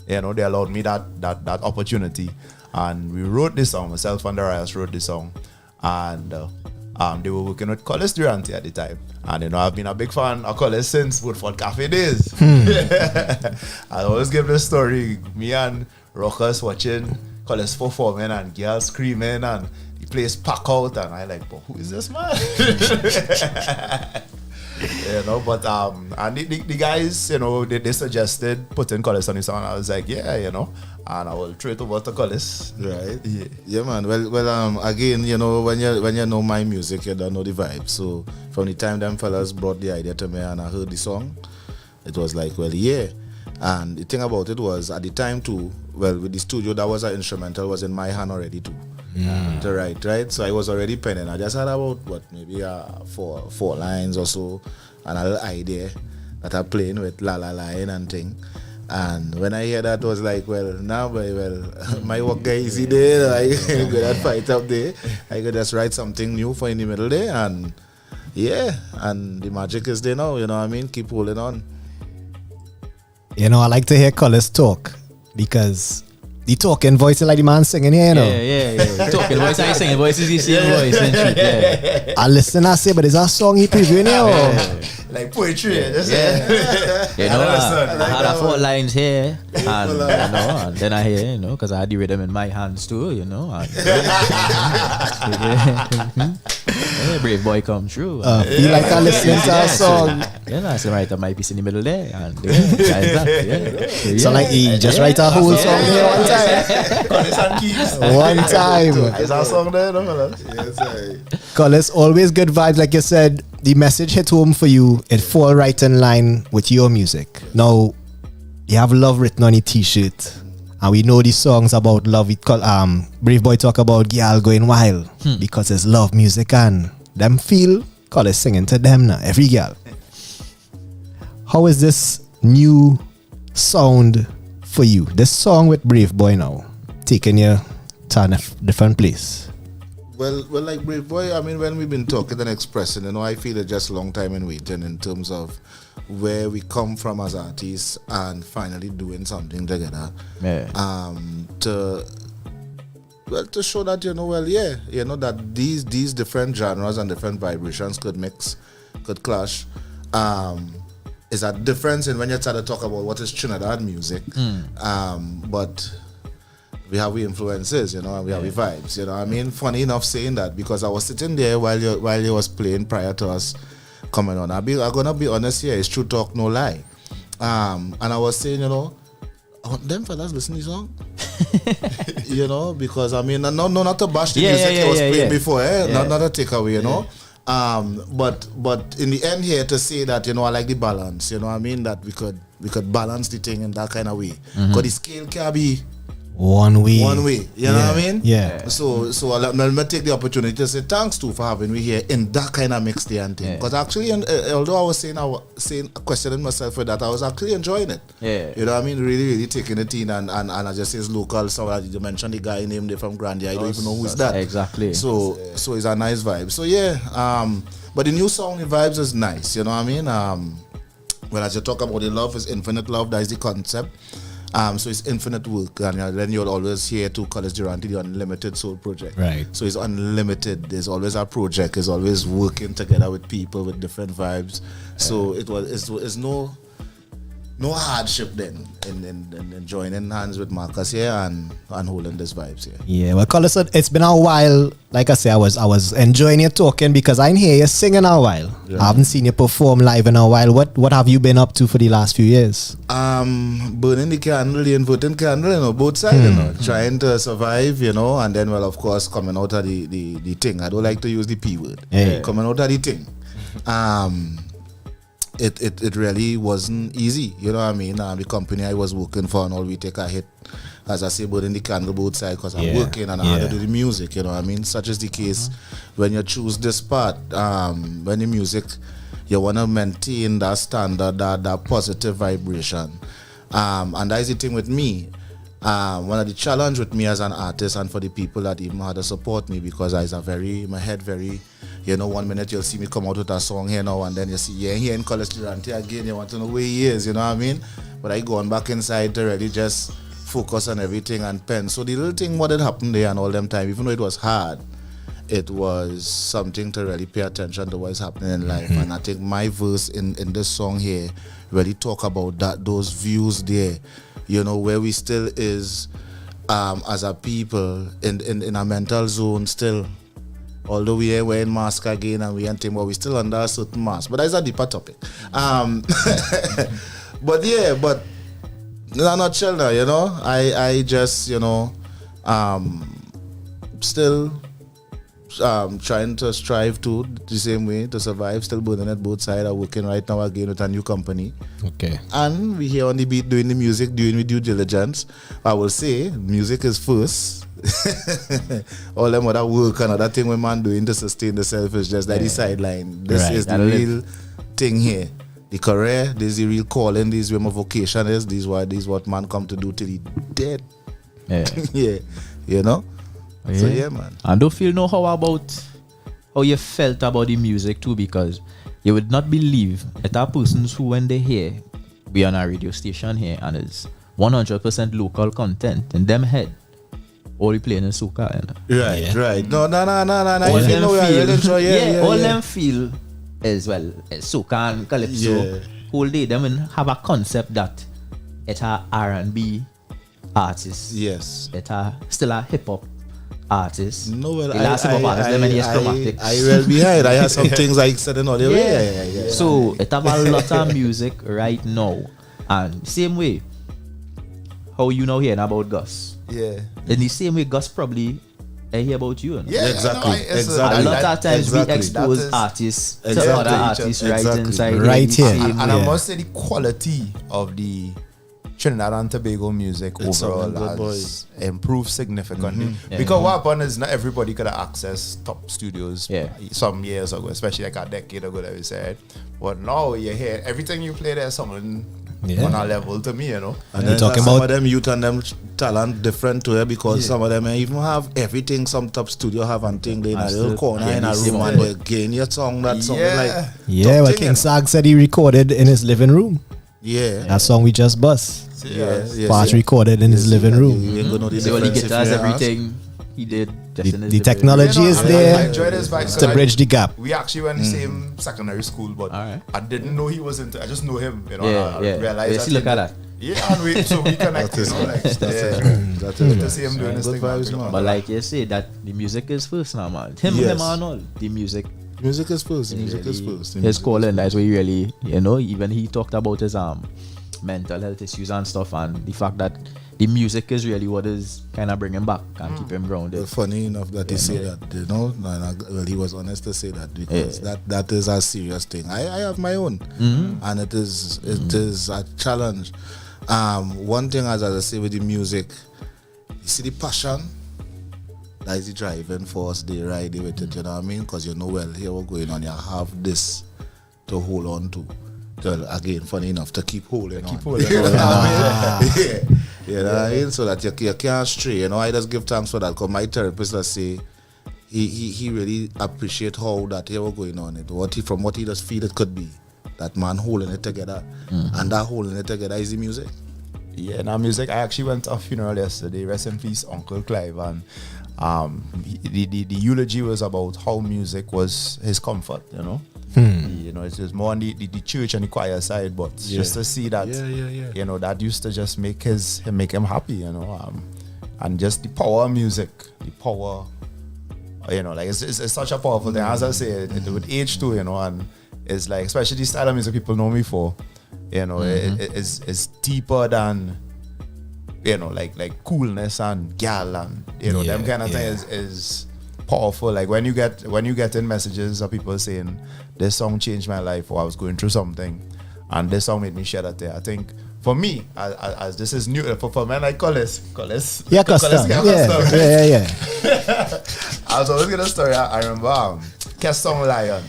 Speaker 9: you know, they allowed me that opportunity. And we wrote this song, myself and Darius wrote this song. And they were working with Collis Duranty at the time. And, you know, I've been a big fan of Collis since Woodford Cafe days. I always give this story, me and rockers watching Collis performing and girls screaming and the place pack out, and I like, but who is this man? You know, but and the guys, you know, they suggested putting Collis on the song. I was like, yeah, you know, and I will throw it over to Collis.
Speaker 12: Right. Yeah, man. Well, again, you know, when you know my music, you don't know the vibe. So from the time them fellas brought the idea to me and I heard the song, it was like, well, yeah. And the thing about it was, at the time too, well, with the studio, that was an instrumental was in my hand already too. To write, right? So I was already penning. I just had about, maybe four lines or so, and a little idea that I'm playing with la la line and thing. And when I hear that, it was like, well, now, my work guy is there. I could just fight up there. I could just write something new for in the middle there, and yeah, and the magic is there now, you know what I mean? Keep holding on.
Speaker 2: You know, I like to hear Collis talk because the talking voice is like the man singing here, you know.
Speaker 11: Yeah. Talking voice, I singing voice is the same voice. Yeah.
Speaker 2: I listen, I say, but is that song he previewing here?
Speaker 9: Like poetry,
Speaker 11: You know, I had 4 lines here, and, you know, and then I hear, you know, because I had the rhythm in my hands too, you know. And, Brave Boy come true.
Speaker 2: Feel like I listen to a song.
Speaker 11: Yeah, so right, I might be in the middle there. And,
Speaker 2: So like he just write a whole song here one time. One time.
Speaker 9: Is that song there, no, fellas? Yes,
Speaker 2: Collis, always good vibes, like you said. The message hit home for you. It fall right in line with your music. Now, you have love written on your t-shirt, and we know these songs about love. It called Brave Boy talk about girl going wild because it's love music, and them feel Collis singing to them now. Every girl. How is this new sound for you? This song with Brave Boy now taking you to a different place.
Speaker 12: Well, like Brave Boy, I mean, when we've been talking and expressing, you know, I feel it's just a long time in waiting in terms of where we come from as artists and finally doing something together.
Speaker 11: Yeah.
Speaker 12: To show that, you know, well, yeah, you know, that these different genres and different vibrations could mix, could clash. Is a difference in when you start to talk about what is Trinidad music. But we have the influences, you know, and we have the vibes, you know. I mean, funny enough saying that, because I was sitting there while you was playing prior to us coming on. I'm gonna be honest here, it's True Talk No Lie. And I was saying, you know, I want them fellas listen to the song. You know, because I mean, not to bash the music that was playing before, not a takeaway, you know. But in the end here, to say that, you know, I like the balance, you know what I mean, that we could balance the thing in that kind of way. Because the scale can be
Speaker 2: One way.
Speaker 12: You know what I mean?
Speaker 2: Yeah.
Speaker 12: So let me take the opportunity to say thanks to for having me here in that kind of mix day and thing. Because actually, although I was questioning myself for that, I was actually enjoying it.
Speaker 11: Yeah.
Speaker 12: You know what I mean? Really, really taking it in and I just say it's local. So you mentioned the guy named from Grandia. I don't even know who's that.
Speaker 11: Exactly.
Speaker 12: So it's a nice vibe. So yeah. But the new song, the vibes is nice. You know what I mean? When as you talk about the love, is infinite love. That is the concept. So it's infinite work, and then you'll always hear to Collis Duranty, the Unlimited Soul Project.
Speaker 2: Right.
Speaker 12: So it's unlimited. There's always a project. It's always working together with people with different vibes. So it's no hardship then in joining hands with Marcus here and holding these vibes here.
Speaker 2: Yeah, well, Collis, it's been a while. Like I say, I was enjoying you talking because I didn't hear you singing a while.
Speaker 12: Yeah.
Speaker 2: I haven't seen you perform live in a while. What have you been up to for the last few years?
Speaker 12: Burning the candle, the inverting candle, both sides, trying to survive, and then, well, of course, coming out of the thing. I don't like to use the P word.
Speaker 2: Yeah.
Speaker 12: Coming out of the thing. It really wasn't easy, you know what I mean? The company I was working for and all, we take a hit, as I say, burning the candle both sides because I'm working and I had to do the music, you know what I mean? Such is the case when you choose this part, when the music, you want to maintain that standard, that positive vibration. And that is the thing with me. One of the challenge with me as an artist and for the people that even had to support me because I is my head very, 1 minute you'll see me come out with a song here now and then you see here in Collis Duranty again, you want to know where he is, you know what I mean? But I gone back inside to really just focus on everything and pen. So the little thing what had happened there and all them time, even though it was hard, it was something to really pay attention to what's happening in life. And I think my verse in this song here really talk about those views there, where we still is as a people in a mental zone still. Although we are wearing masks again and we ain't but we still under a certain mask. But that's a deeper topic. But in a nutshell now, I just, still trying to strive to the same way to survive, still burning at both sides. I'm working right now again with a new company.
Speaker 2: Okay.
Speaker 12: And we here on the beat doing the music, doing with due diligence. I will say music is first. All them other work and other thing we man doing to sustain the self is just like the sideline. This is the real thing here. The career, this is the real calling, this is where my vocation is, this is what man come to do till he dead. Yeah. So yeah, man.
Speaker 11: And don't feel how you felt about the music too, because you would not believe that our persons who when they hear we on a radio station here and it's 100% local content in them head. All you playing in soca,
Speaker 12: Right. No.
Speaker 11: All them feel as well as soca and calypso.
Speaker 12: Yeah.
Speaker 11: Whole day them have a concept that it's a R&B artist.
Speaker 12: Yes.
Speaker 11: It's still a hip hop artist.
Speaker 12: No, well,
Speaker 11: I
Speaker 12: well behind. I have some things I said in all the way. Yeah.
Speaker 11: So it have a lot of music right now, and same way. How you know hearing about Gus?
Speaker 9: Yeah.
Speaker 11: In the same way, Gus probably hear about you.
Speaker 12: Yeah, exactly.
Speaker 11: A lot of times we expose artists to other artists right inside.
Speaker 2: Right here.
Speaker 9: And I must say the quality of the Trinidad and Tobago music overall has improved significantly. Because what happened is not everybody could have access top studios some years ago, especially like a decade ago that we said. But now you hear everything you play there someone on a level to me, And
Speaker 2: then talking
Speaker 12: some
Speaker 2: about
Speaker 12: of them youth and them talent different to it because some of them even have everything some top studio have and thing they in a little corner in a room and they gain your song like
Speaker 2: well, King Sagz said he recorded in his living room.
Speaker 12: Yeah.
Speaker 2: That song we just bust.
Speaker 12: Yes.
Speaker 2: Recorded in his living room.
Speaker 11: So when he guitars everything he did.
Speaker 2: The technology is there
Speaker 9: I enjoyed this vibe
Speaker 2: to bridge the gap.
Speaker 9: We actually went in the same secondary school, but I didn't know he was into. I just know him, I realized.
Speaker 11: Look at that.
Speaker 9: Yeah, and we connected. That's the same doing this thing.
Speaker 11: But like you say, that the music is first now, man. Him and all the music.
Speaker 12: Music is first.
Speaker 11: His calling, that's where he really, even he talked about his mental health issues and stuff, and the fact that the music is really what is kind of bringing him back and keep him grounded.
Speaker 12: Well, funny enough that he said that, well, he was honest to say that because that is a serious thing. I have my own, and it is a challenge. One thing, as I say with the music, see the passion. That is the driving force. They ride it with it. You know what I mean? Because you know, well, here we're going on. You have this to hold on to. Well, again, funny enough, to keep holding on. You know what I mean? Yeah. You know what I mean? So that you can't stray. You know, I just give thanks for that. Because my therapist, let's say, he really appreciate how that here we're going on it. From what he just feel it could be. That man holding it together. And that holding it together is the music.
Speaker 9: Yeah, now music. I actually went to a funeral yesterday. Rest in peace, Uncle Clive. And the eulogy was about how music was his comfort, you know. You know, it's more on the church and the choir side, but just to see that, you know, that used to just make him happy, you know, and just the power of music, the power, you know, like it's such a powerful thing. As I say, it with age too, you know, and it's like, especially the style of music people know me for, you know, it's deeper than, you know, like coolness and gal and, you know, them kind of things is powerful. Like when you get in messages of people saying this song changed my life, or I was going through something and this song made me shed a tear. I think for me, as this is new for men like Collis.
Speaker 2: Yeah, custom. Yeah.
Speaker 9: I was always gonna story. I remember Keston Lion.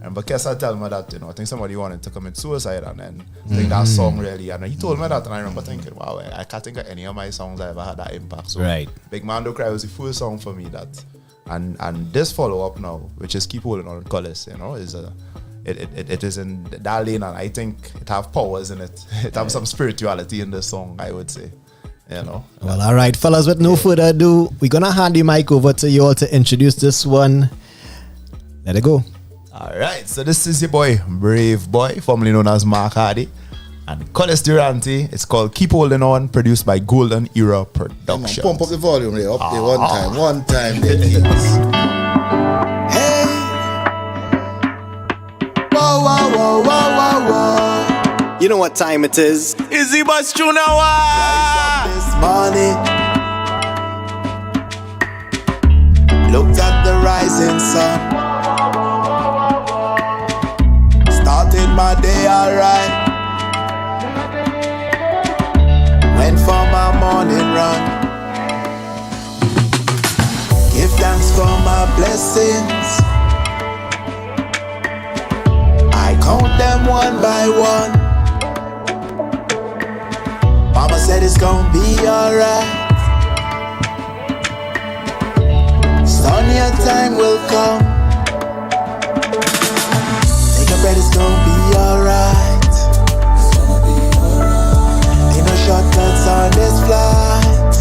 Speaker 9: I remember Kessa tell me that, you know, I think somebody wanted to commit suicide, and then I think that song really, and he told me that, and I remember thinking, wow, I can't think of any of my songs that ever had that impact. So Big Man Don't Cry was the first song for me that, and this follow up now, which is Keep Holding On Collis, you know, is it is in that lane, and I think it have powers in it. It have some spirituality in the song, I would say. You know.
Speaker 2: Well, all right, fellas, with no further ado, we're gonna hand the mic over to you all to introduce this one. Let it go.
Speaker 9: All right, so this is your boy, Brave Boy, formerly known as Mark Hardy, and Collis Duranty. It's called Keep Holding On, produced by Golden Era Productions.
Speaker 12: Pump up the volume there, up there one time there, please.
Speaker 21: Hey, whoa. You know what time it is?
Speaker 24: Izzy Bus Junawa!
Speaker 21: This morning, looked at the rising sun. Started my day alright. Went for my morning run. Give thanks for my blessings. I count them one by one. Mama said it's gonna be alright. Sunnier time will come. Bet it's gonna be alright. Ain't no shortcuts on this flight.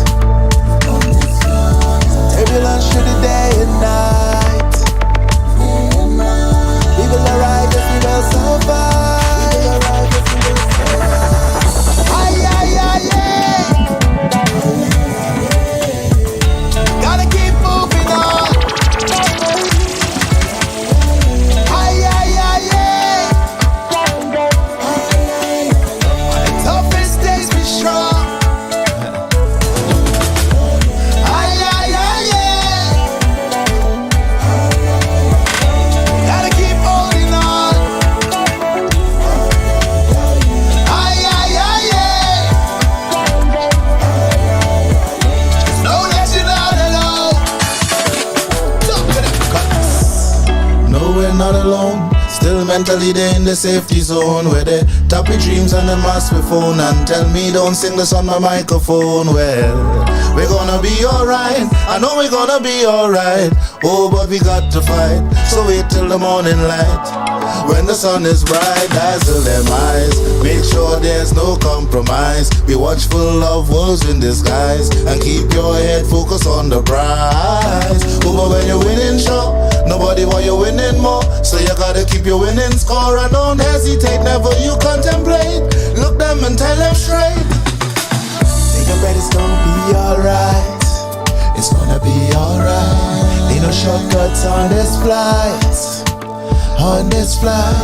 Speaker 21: Turbulence through the day and night. We will arrive if we will survive. Gotta keep moving on. Not alone, still mentally they in the safety zone, where they tap your dreams and they mask my phone and tell me don't sing this on my microphone. Well, we're gonna be alright, I know we're gonna be alright. Oh, but we got to fight, so wait till the morning light. When the sun is bright, dazzle them eyes. Make sure there's no compromise. Be watchful of wolves in disguise, and keep your head focused on the prize. Oh, but when you're winning, sure, nobody want you winning more. So you gotta keep your winning score, and don't hesitate, never you contemplate. Look them and tell them straight. Take a bet, it's gonna be alright. It's gonna be alright. Ain't no shortcuts on this flight. On this flight,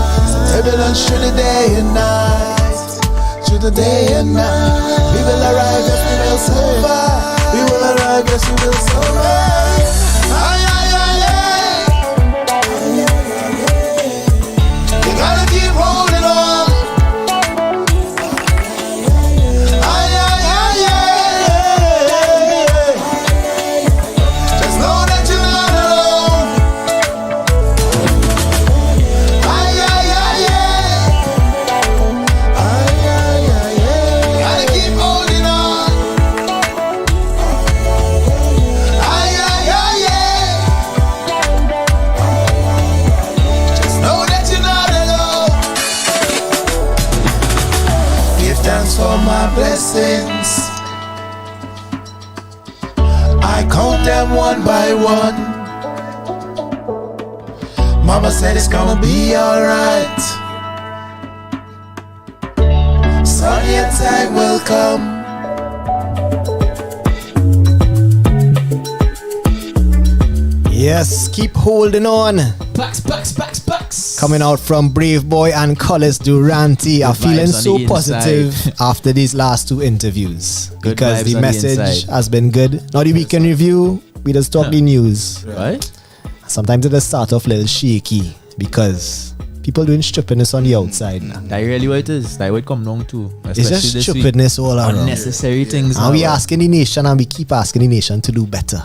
Speaker 21: turbulence through the day and night. Through the day and night. We will arrive, yes we will survive. We will arrive, yes we will survive. You gotta keep holding on. blessings. I count them one by one. Mama said it's gonna be alright. Sunny and time will come.
Speaker 2: Yes, keep holding on.
Speaker 18: Bucks.
Speaker 2: Coming out from Braveboy and Collis Duranty are feeling so positive after these last two interviews.
Speaker 11: Good
Speaker 2: because
Speaker 11: vibes
Speaker 2: the
Speaker 11: on the
Speaker 2: message
Speaker 11: inside.
Speaker 2: has been good. Now the weekend review, we just talk the news.
Speaker 11: Right.
Speaker 2: Sometimes it just start off a little shaky because people doing stupidness on the outside.
Speaker 11: That really what it is. That what it come down to.
Speaker 2: It's just stupidness all around.
Speaker 11: Unnecessary things.
Speaker 2: And we asking the nation and we keep asking the nation to do better.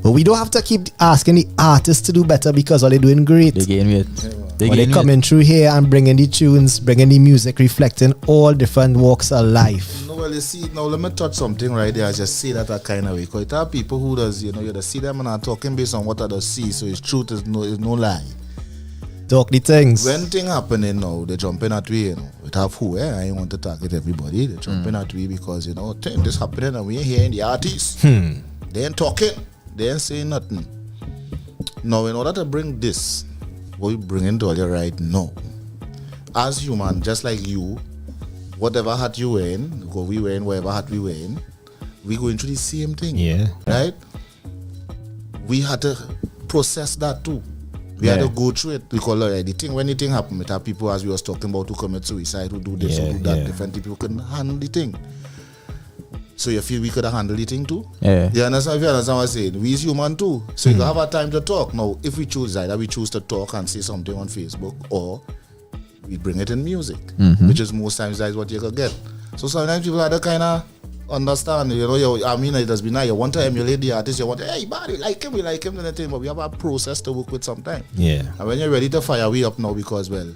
Speaker 2: But we don't have to keep asking the artists to do better because all they're doing great.
Speaker 11: They gain weight.
Speaker 2: They're coming through here and bringing the tunes, bringing the music, reflecting all different walks of life.
Speaker 12: No, well, you see, now let me touch something right there. I just say that kind of way. Because there are people who does, you just see them and are talking based on what others see. So it's truth, is no lie.
Speaker 2: Talk the things.
Speaker 12: When thing happening now, they jumping at we, It have who, I ain't want to target everybody. They jumping at we because, thing this happening and we ain't hearing the artists. They ain't talking. They ain't saying nothing. Now, in order to bring this, what we bring into all right now, as human, just like you, whatever hat you wearing, because we wearing whatever hat we wearing, we going through the same thing.
Speaker 2: Yeah.
Speaker 12: Right? We had to process that too. We had to go through it because the thing, when the thing happened, it have people, as we was talking about, who commit suicide, who do this, who do that, different people couldn't handle the thing. So you feel we could have handled the thing too?
Speaker 2: Yeah.
Speaker 12: You understand what I'm saying? We is human too. So you have a time to talk. Now, if we choose either we choose to talk and say something on Facebook, or we bring it in music, which is most times that is what you could get. So sometimes people have to kind of understand, it has been nice. You want to emulate the artist, you want to, hey, man, we like him, and everything, but we have a process to work with sometimes.
Speaker 2: Yeah.
Speaker 12: And when you're ready to fire we up now, because, well,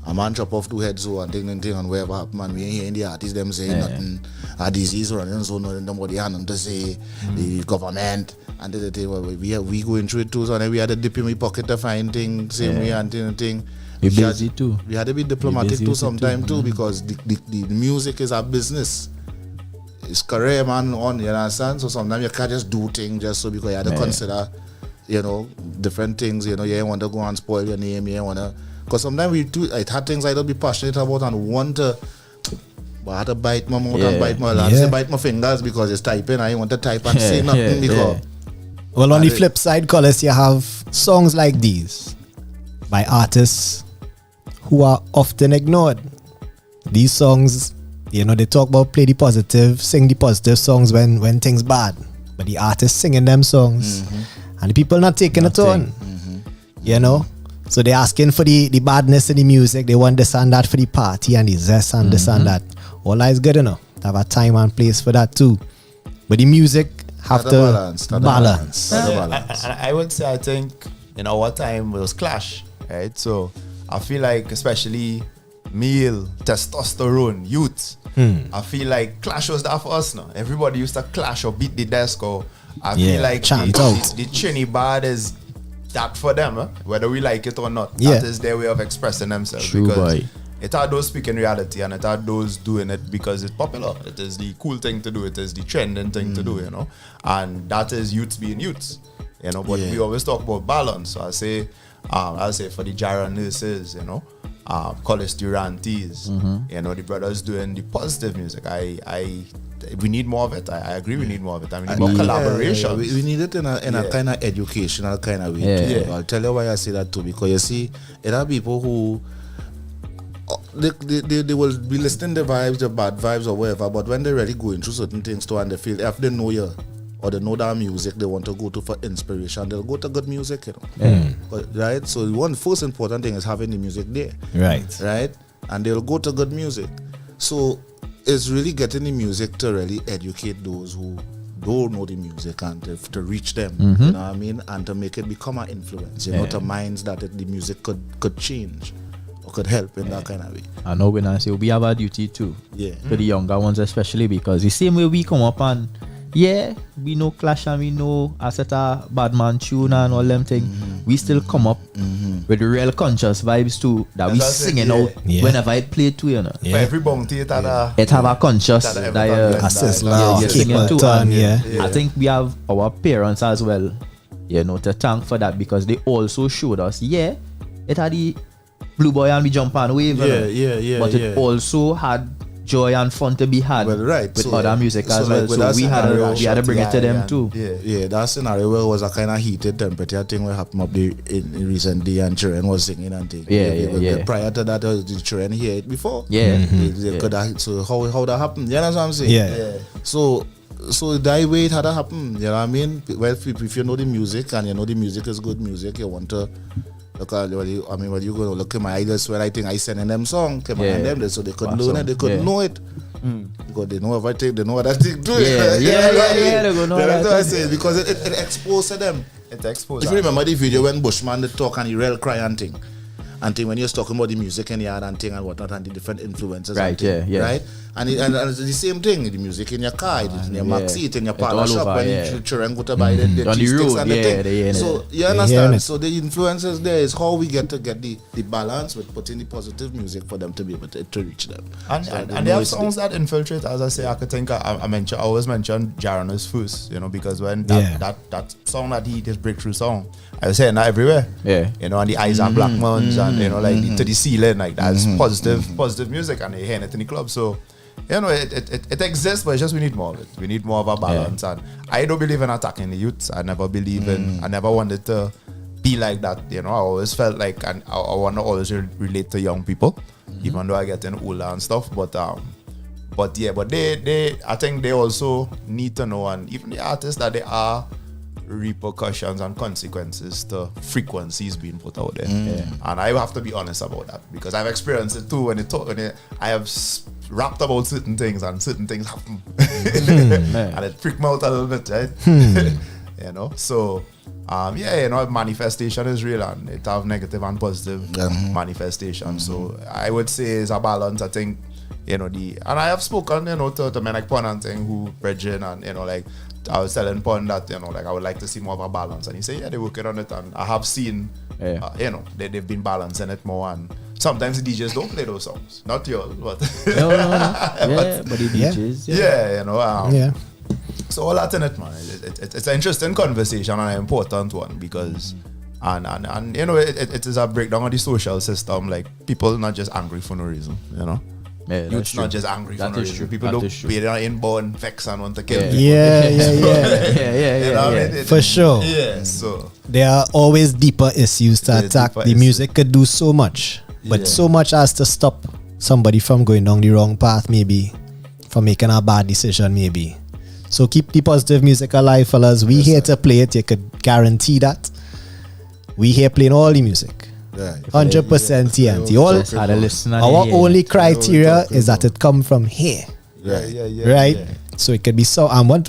Speaker 12: a man chop off two heads so and thing and whatever happen, man, we ain't hearing the artists them saying nothing. A disease running so nobody had to say the government and the thing. We going through it too, so then we had to dip in my pocket to find things same way and thing.
Speaker 11: We busy too.
Speaker 12: We had to be diplomatic too sometimes too, because the music is our business. It's career, man, you understand? So sometimes you can't just do things just so, because you have to consider, different things. You ain't want to go and spoil your name. You ain't want to. Because sometimes we do, it had things I don't be passionate about and want to, but I had to bite my mouth and bite my hands, bite my fingers because it's typing. I want to type and say nothing because.
Speaker 2: Well, on the flip side, Collis, you have songs like these by artists who are often ignored. These songs, they talk about play the positive, sing the positive songs when things bad, but the artists singing them songs and the people not taking it on. So they're asking for the badness in the music. They want this and that for the party and the zest and this and that. All that is good enough. Have a time and place for that too. But the music have to balance.
Speaker 9: And I would say, I think in our time it was clash, right? So I feel like especially male testosterone youth, I feel like clash was that for us now. Everybody used to clash or beat the desk, or I feel like the chinny bad is that for them, whether we like it or not. That is their way of expressing themselves.
Speaker 11: True,
Speaker 9: because
Speaker 11: boy.
Speaker 9: it are those speaking reality, and it are those doing it because it's popular. It is the cool thing to do. It is the trending thing to do, and that is youths being youths, but we always talk about balance. So I'll say for the Jara nurses, Collis Duranty's, the brothers doing the positive music. We need more of it. I agree. We need more of it. We need more collaboration.
Speaker 12: We need it in a kind of educational kind of way. I'll tell you why I say that too. Because you see, there are people who they will be listening to the vibes, the bad vibes or whatever. But when they're really going through certain things too, and they feel if they know you or they know that music they want to go to for inspiration, they'll go to good music. Right. So one first important thing is having the music there. Right. And they'll go to good music. So it's really getting the music to really educate those who don't know the music and to reach them, you know what I mean, and to make it become an influence, to minds that the music could change or could help in that kind of way.
Speaker 11: I know when I say we have a duty too, for the younger ones especially, because the same way we come up and we know Clash and we know Aseta Badman tune and all them things, we still come up with the real conscious vibes too that we singing out whenever it play too, you know.
Speaker 9: For every bounty it
Speaker 11: have a conscious that you're singing too. I think we have our parents as well, you know, to thank for that, because they also showed us, it had the Blue Boy and we jump and wave, but it also had joy and fun to be had with other music as well. So we had to bring it to them too.
Speaker 12: That scenario where it was a kind of heated temperature thing what happened up in recently, and children was singing and things. Prior to that, the children hear it before. They could have, so how that happened? You know what I'm saying? So that way it had to happen. You know what I mean? Well, if you know the music and you know the music is good music, you want to. When you go to look at my idols, when I think I send them songs, so they could learn it, they could know it. Because they know everything, they know what I think too.
Speaker 11: They go know
Speaker 12: that's what I say, because it exposes them.
Speaker 9: It exposes.
Speaker 12: If you remember the video when Bushman they talk and he real cry and thing. And when you're talking about the music and the art and thing and whatnot and the different influences, right? And it's the same thing. The music in your car, in your back seat, in your parlor shop, when you children go to buy the cheese sticks and the thing. So you understand? So the influences there is how we get the balance with putting the positive music for them to be able to reach them.
Speaker 9: And they have songs that infiltrate. As I say, I could think I always mention Jarana's first, you know, because when that song that he his breakthrough song, I was saying that everywhere. You know, and the eyes are black ones and you know, like to the ceiling, like that's positive music, and they hear it in the club. So you know, it exists, but it's just we need more of it. We need more of a balance. And I don't believe in attacking the youths. I never believe I never wanted to be like that. You know, I always felt like, and I want to always relate to young people, even though I get in older and stuff. But they I think they also need to know, and even the artists, that there are repercussions and consequences to frequencies being put out there. And I have to be honest about that, because I've experienced it too. When I have rapped about certain things and certain things happen, and it freaked me out a little bit, right? You know, so you know, manifestation is real, and it have negative and positive manifestation. So I would say it's a balance. I think, you know, and I have spoken, you know, to men like Pon and thing who bridging, and you know, like I was telling Pon that, you know, like I would like to see more of a balance, and he said they're working on it, and I have seen you know, they've been balancing it more, and sometimes the DJs don't play those songs, not yours, but
Speaker 11: no. But the DJs
Speaker 9: you know, so all that in it, man, it's an interesting conversation and an important one, because and you know, it is a breakdown of the social system. Like, people not just angry for no reason, you know. Youth's not just angry for no reason. People don't be there inborn vex and want to kill people.
Speaker 2: For sure.
Speaker 9: So
Speaker 2: there are always deeper issues to attack. The music could do so much, but so much as to stop somebody from going down the wrong path, maybe from making a bad decision, maybe. So keep the positive music alive, fellas. We here to play it. You could guarantee that. We here playing all the music. 100% TNT. Our only criteria is that it come from here. Right? So it could be so. I mean,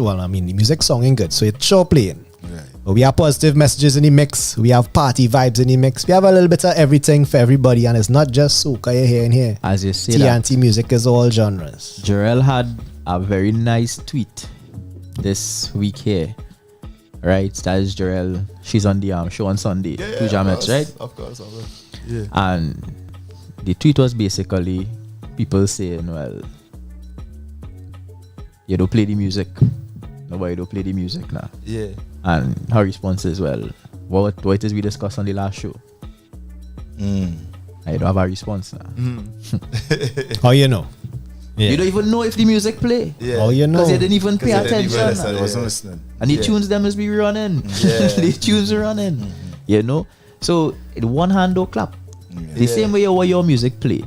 Speaker 2: the music sounding good, so it's sure playing. But we have positive messages in the mix. We have party vibes in the mix. We have a little bit of everything for everybody, and it's not just soca you're hearing here.
Speaker 11: As you say,
Speaker 2: TNT music is all genres.
Speaker 11: Jarrell had a very nice tweet this week here. Right, that is Jarrell. She's on the show on Sunday. Right?
Speaker 9: Of course.
Speaker 11: And the tweet was basically people saying, well, you don't play the music. Nobody don't play the music now. And her response is, well, what is we discussed on the last show? I don't have a response now.
Speaker 2: How you know?
Speaker 11: You don't even know if the music play.
Speaker 2: Oh, you know.
Speaker 11: Because you didn't even pay attention.
Speaker 12: I wasn't listening.
Speaker 11: And the tunes them must be running. The tunes are running. You know? So, in one hand, don't clap. The same way your music play.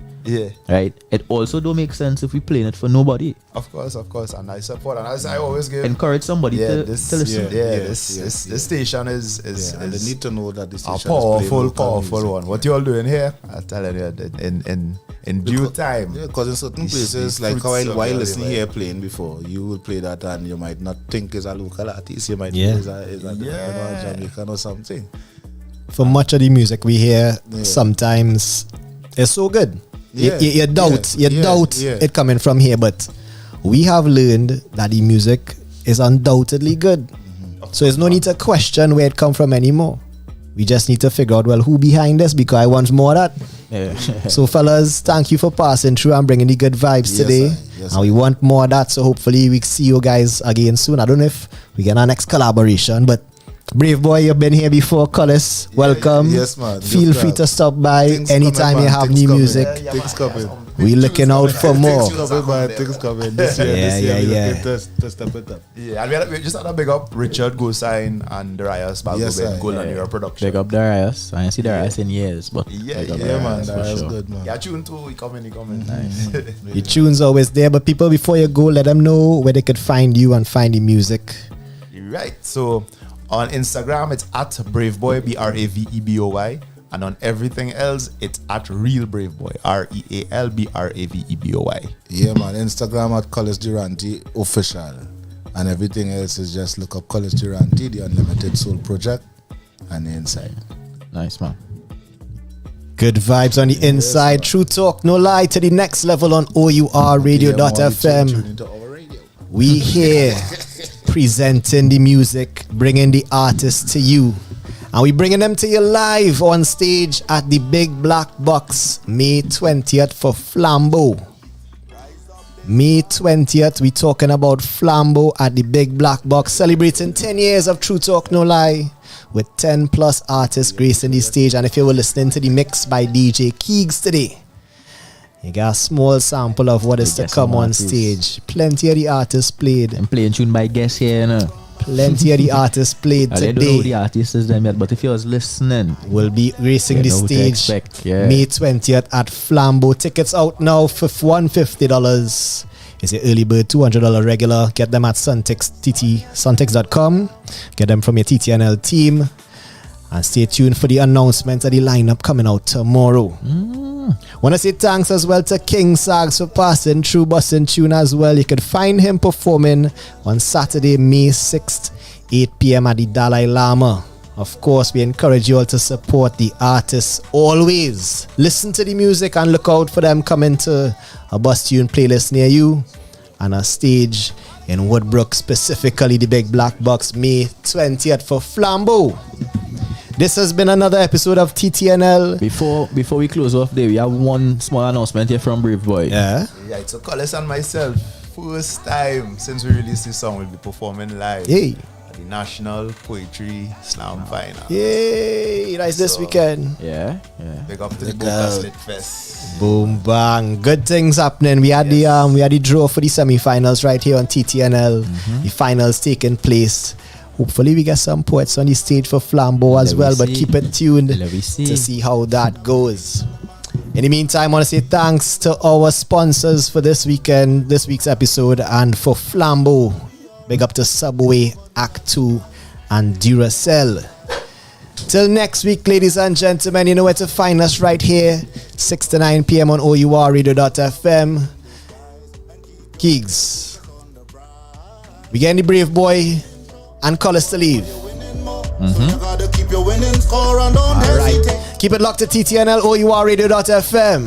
Speaker 11: Right? It also don't make sense if we playing it for nobody.
Speaker 9: Of course. And I support, and as I always give,
Speaker 11: encourage somebody to listen.
Speaker 9: This station is
Speaker 12: and they need to know that this station
Speaker 9: is powerful one. What you all doing here, I'm telling you, in due time.
Speaker 12: Because in certain places, like while listening here playing before, you will play that and you might not think it's a local artist. You might think it's a Jamaican or something.
Speaker 2: For much of the music we hear, sometimes it's so good. You doubt it coming from here, but we have learned that the music is undoubtedly good. So there's no need to question where it come from anymore. We just need to figure out, well, who behind this, because I want more of that.
Speaker 11: Yeah.
Speaker 2: So fellas, thank you for passing through and bringing the good vibes today.
Speaker 12: Yes,
Speaker 2: and we want more of that, so hopefully we see you guys again soon. I don't know if we get our next collaboration, but Brave Boy, you've been here before. Collis, welcome.
Speaker 12: Yes, man.
Speaker 2: Feel free to stop by anytime you have new music.
Speaker 12: Things coming.
Speaker 2: We looking out for more.
Speaker 12: Things coming. This year, to step it up.
Speaker 9: Yeah, and we just had to big up Richard Gosign and Darius Balgo Goal on your production.
Speaker 11: Big up Darius. I ain't see Darius in years, but
Speaker 9: yeah,
Speaker 12: man. Darius good, man.
Speaker 9: Yeah, tune too. He coming.
Speaker 11: Nice.
Speaker 2: The tune's always there, but people, before you go, let them know where they could find you and find the music.
Speaker 9: Right. So on Instagram, it's at Braveboy, Braveboy. And on everything else, it's at Real Braveboy, RealBraveboy.
Speaker 12: Yeah, man. Instagram at Collis Duranty official. And everything else is just look up Collis Duranty, the Unlimited Soul Project, and the inside.
Speaker 11: Nice, man.
Speaker 2: Good vibes on the inside. True talk, no lie, to the next level on O.U.R. Radio.fm. We here presenting the music, bringing the artists to you. And we bringing them to you live on stage at the Big Black Box, May 20th for Flambeau. May 20th, we talking about Flambeau at the Big Black Box, celebrating 10 years of True Talk, No Lie, with 10 plus artists gracing the stage. And if you were listening to the mix by DJ Keegs today, you got a small sample of what is to come on stage. Plenty of the artists played.
Speaker 11: I'm playing tune by guest here, you know.
Speaker 2: Plenty of the artists played today.
Speaker 11: I don't know who the artist is them yet, but if you was listening,
Speaker 2: we'll be gracing the stage May 20th at Flambeau. Tickets out now for $150. It's your early bird, $200 regular. Get them at suntix.com. Get them from your TTNL team. And stay tuned for the announcement of the lineup coming out tomorrow. Want to say thanks as well to King Sagz for passing through busting tune as well. You can find him performing on Saturday, May 6th, 8 p.m. at the Dalai Lama. Of course, we encourage you all to support the artists always. Listen to the music and look out for them coming to a bus tune playlist near you and a stage in Woodbrook, specifically the Big Black Box, May 20th for Flambeau. This has been another episode of TTNL.
Speaker 11: Before we close off there, we have one small announcement here from Brave Boy.
Speaker 2: Yeah,
Speaker 9: it's a Collis and myself. First time since we released this song, we'll be performing live.
Speaker 2: Yay.
Speaker 9: At the National Poetry Slam Final.
Speaker 2: Yay! That's this weekend.
Speaker 11: Yeah.
Speaker 9: Big up to the Boca Slit Fest.
Speaker 2: Boom bang. Good things happening. We had the draw for the semi-finals right here on TTNL. The finals taking place. Hopefully we get some poets on the stage for Flambeau as well, but keep it tuned to see how that goes. In the meantime, I want to say thanks to our sponsors for this week's episode, and for Flambeau. Big up to Subway, Act 2, and Duracell. Till next week, ladies and gentlemen, you know where to find us right here, 6 to 9 p.m. on O.U.R. Radio.fm. Keegs. We get the Brave Boy and Collis to leave. Alright. Keep it locked to TTNL, O.U.R. Radio.fm.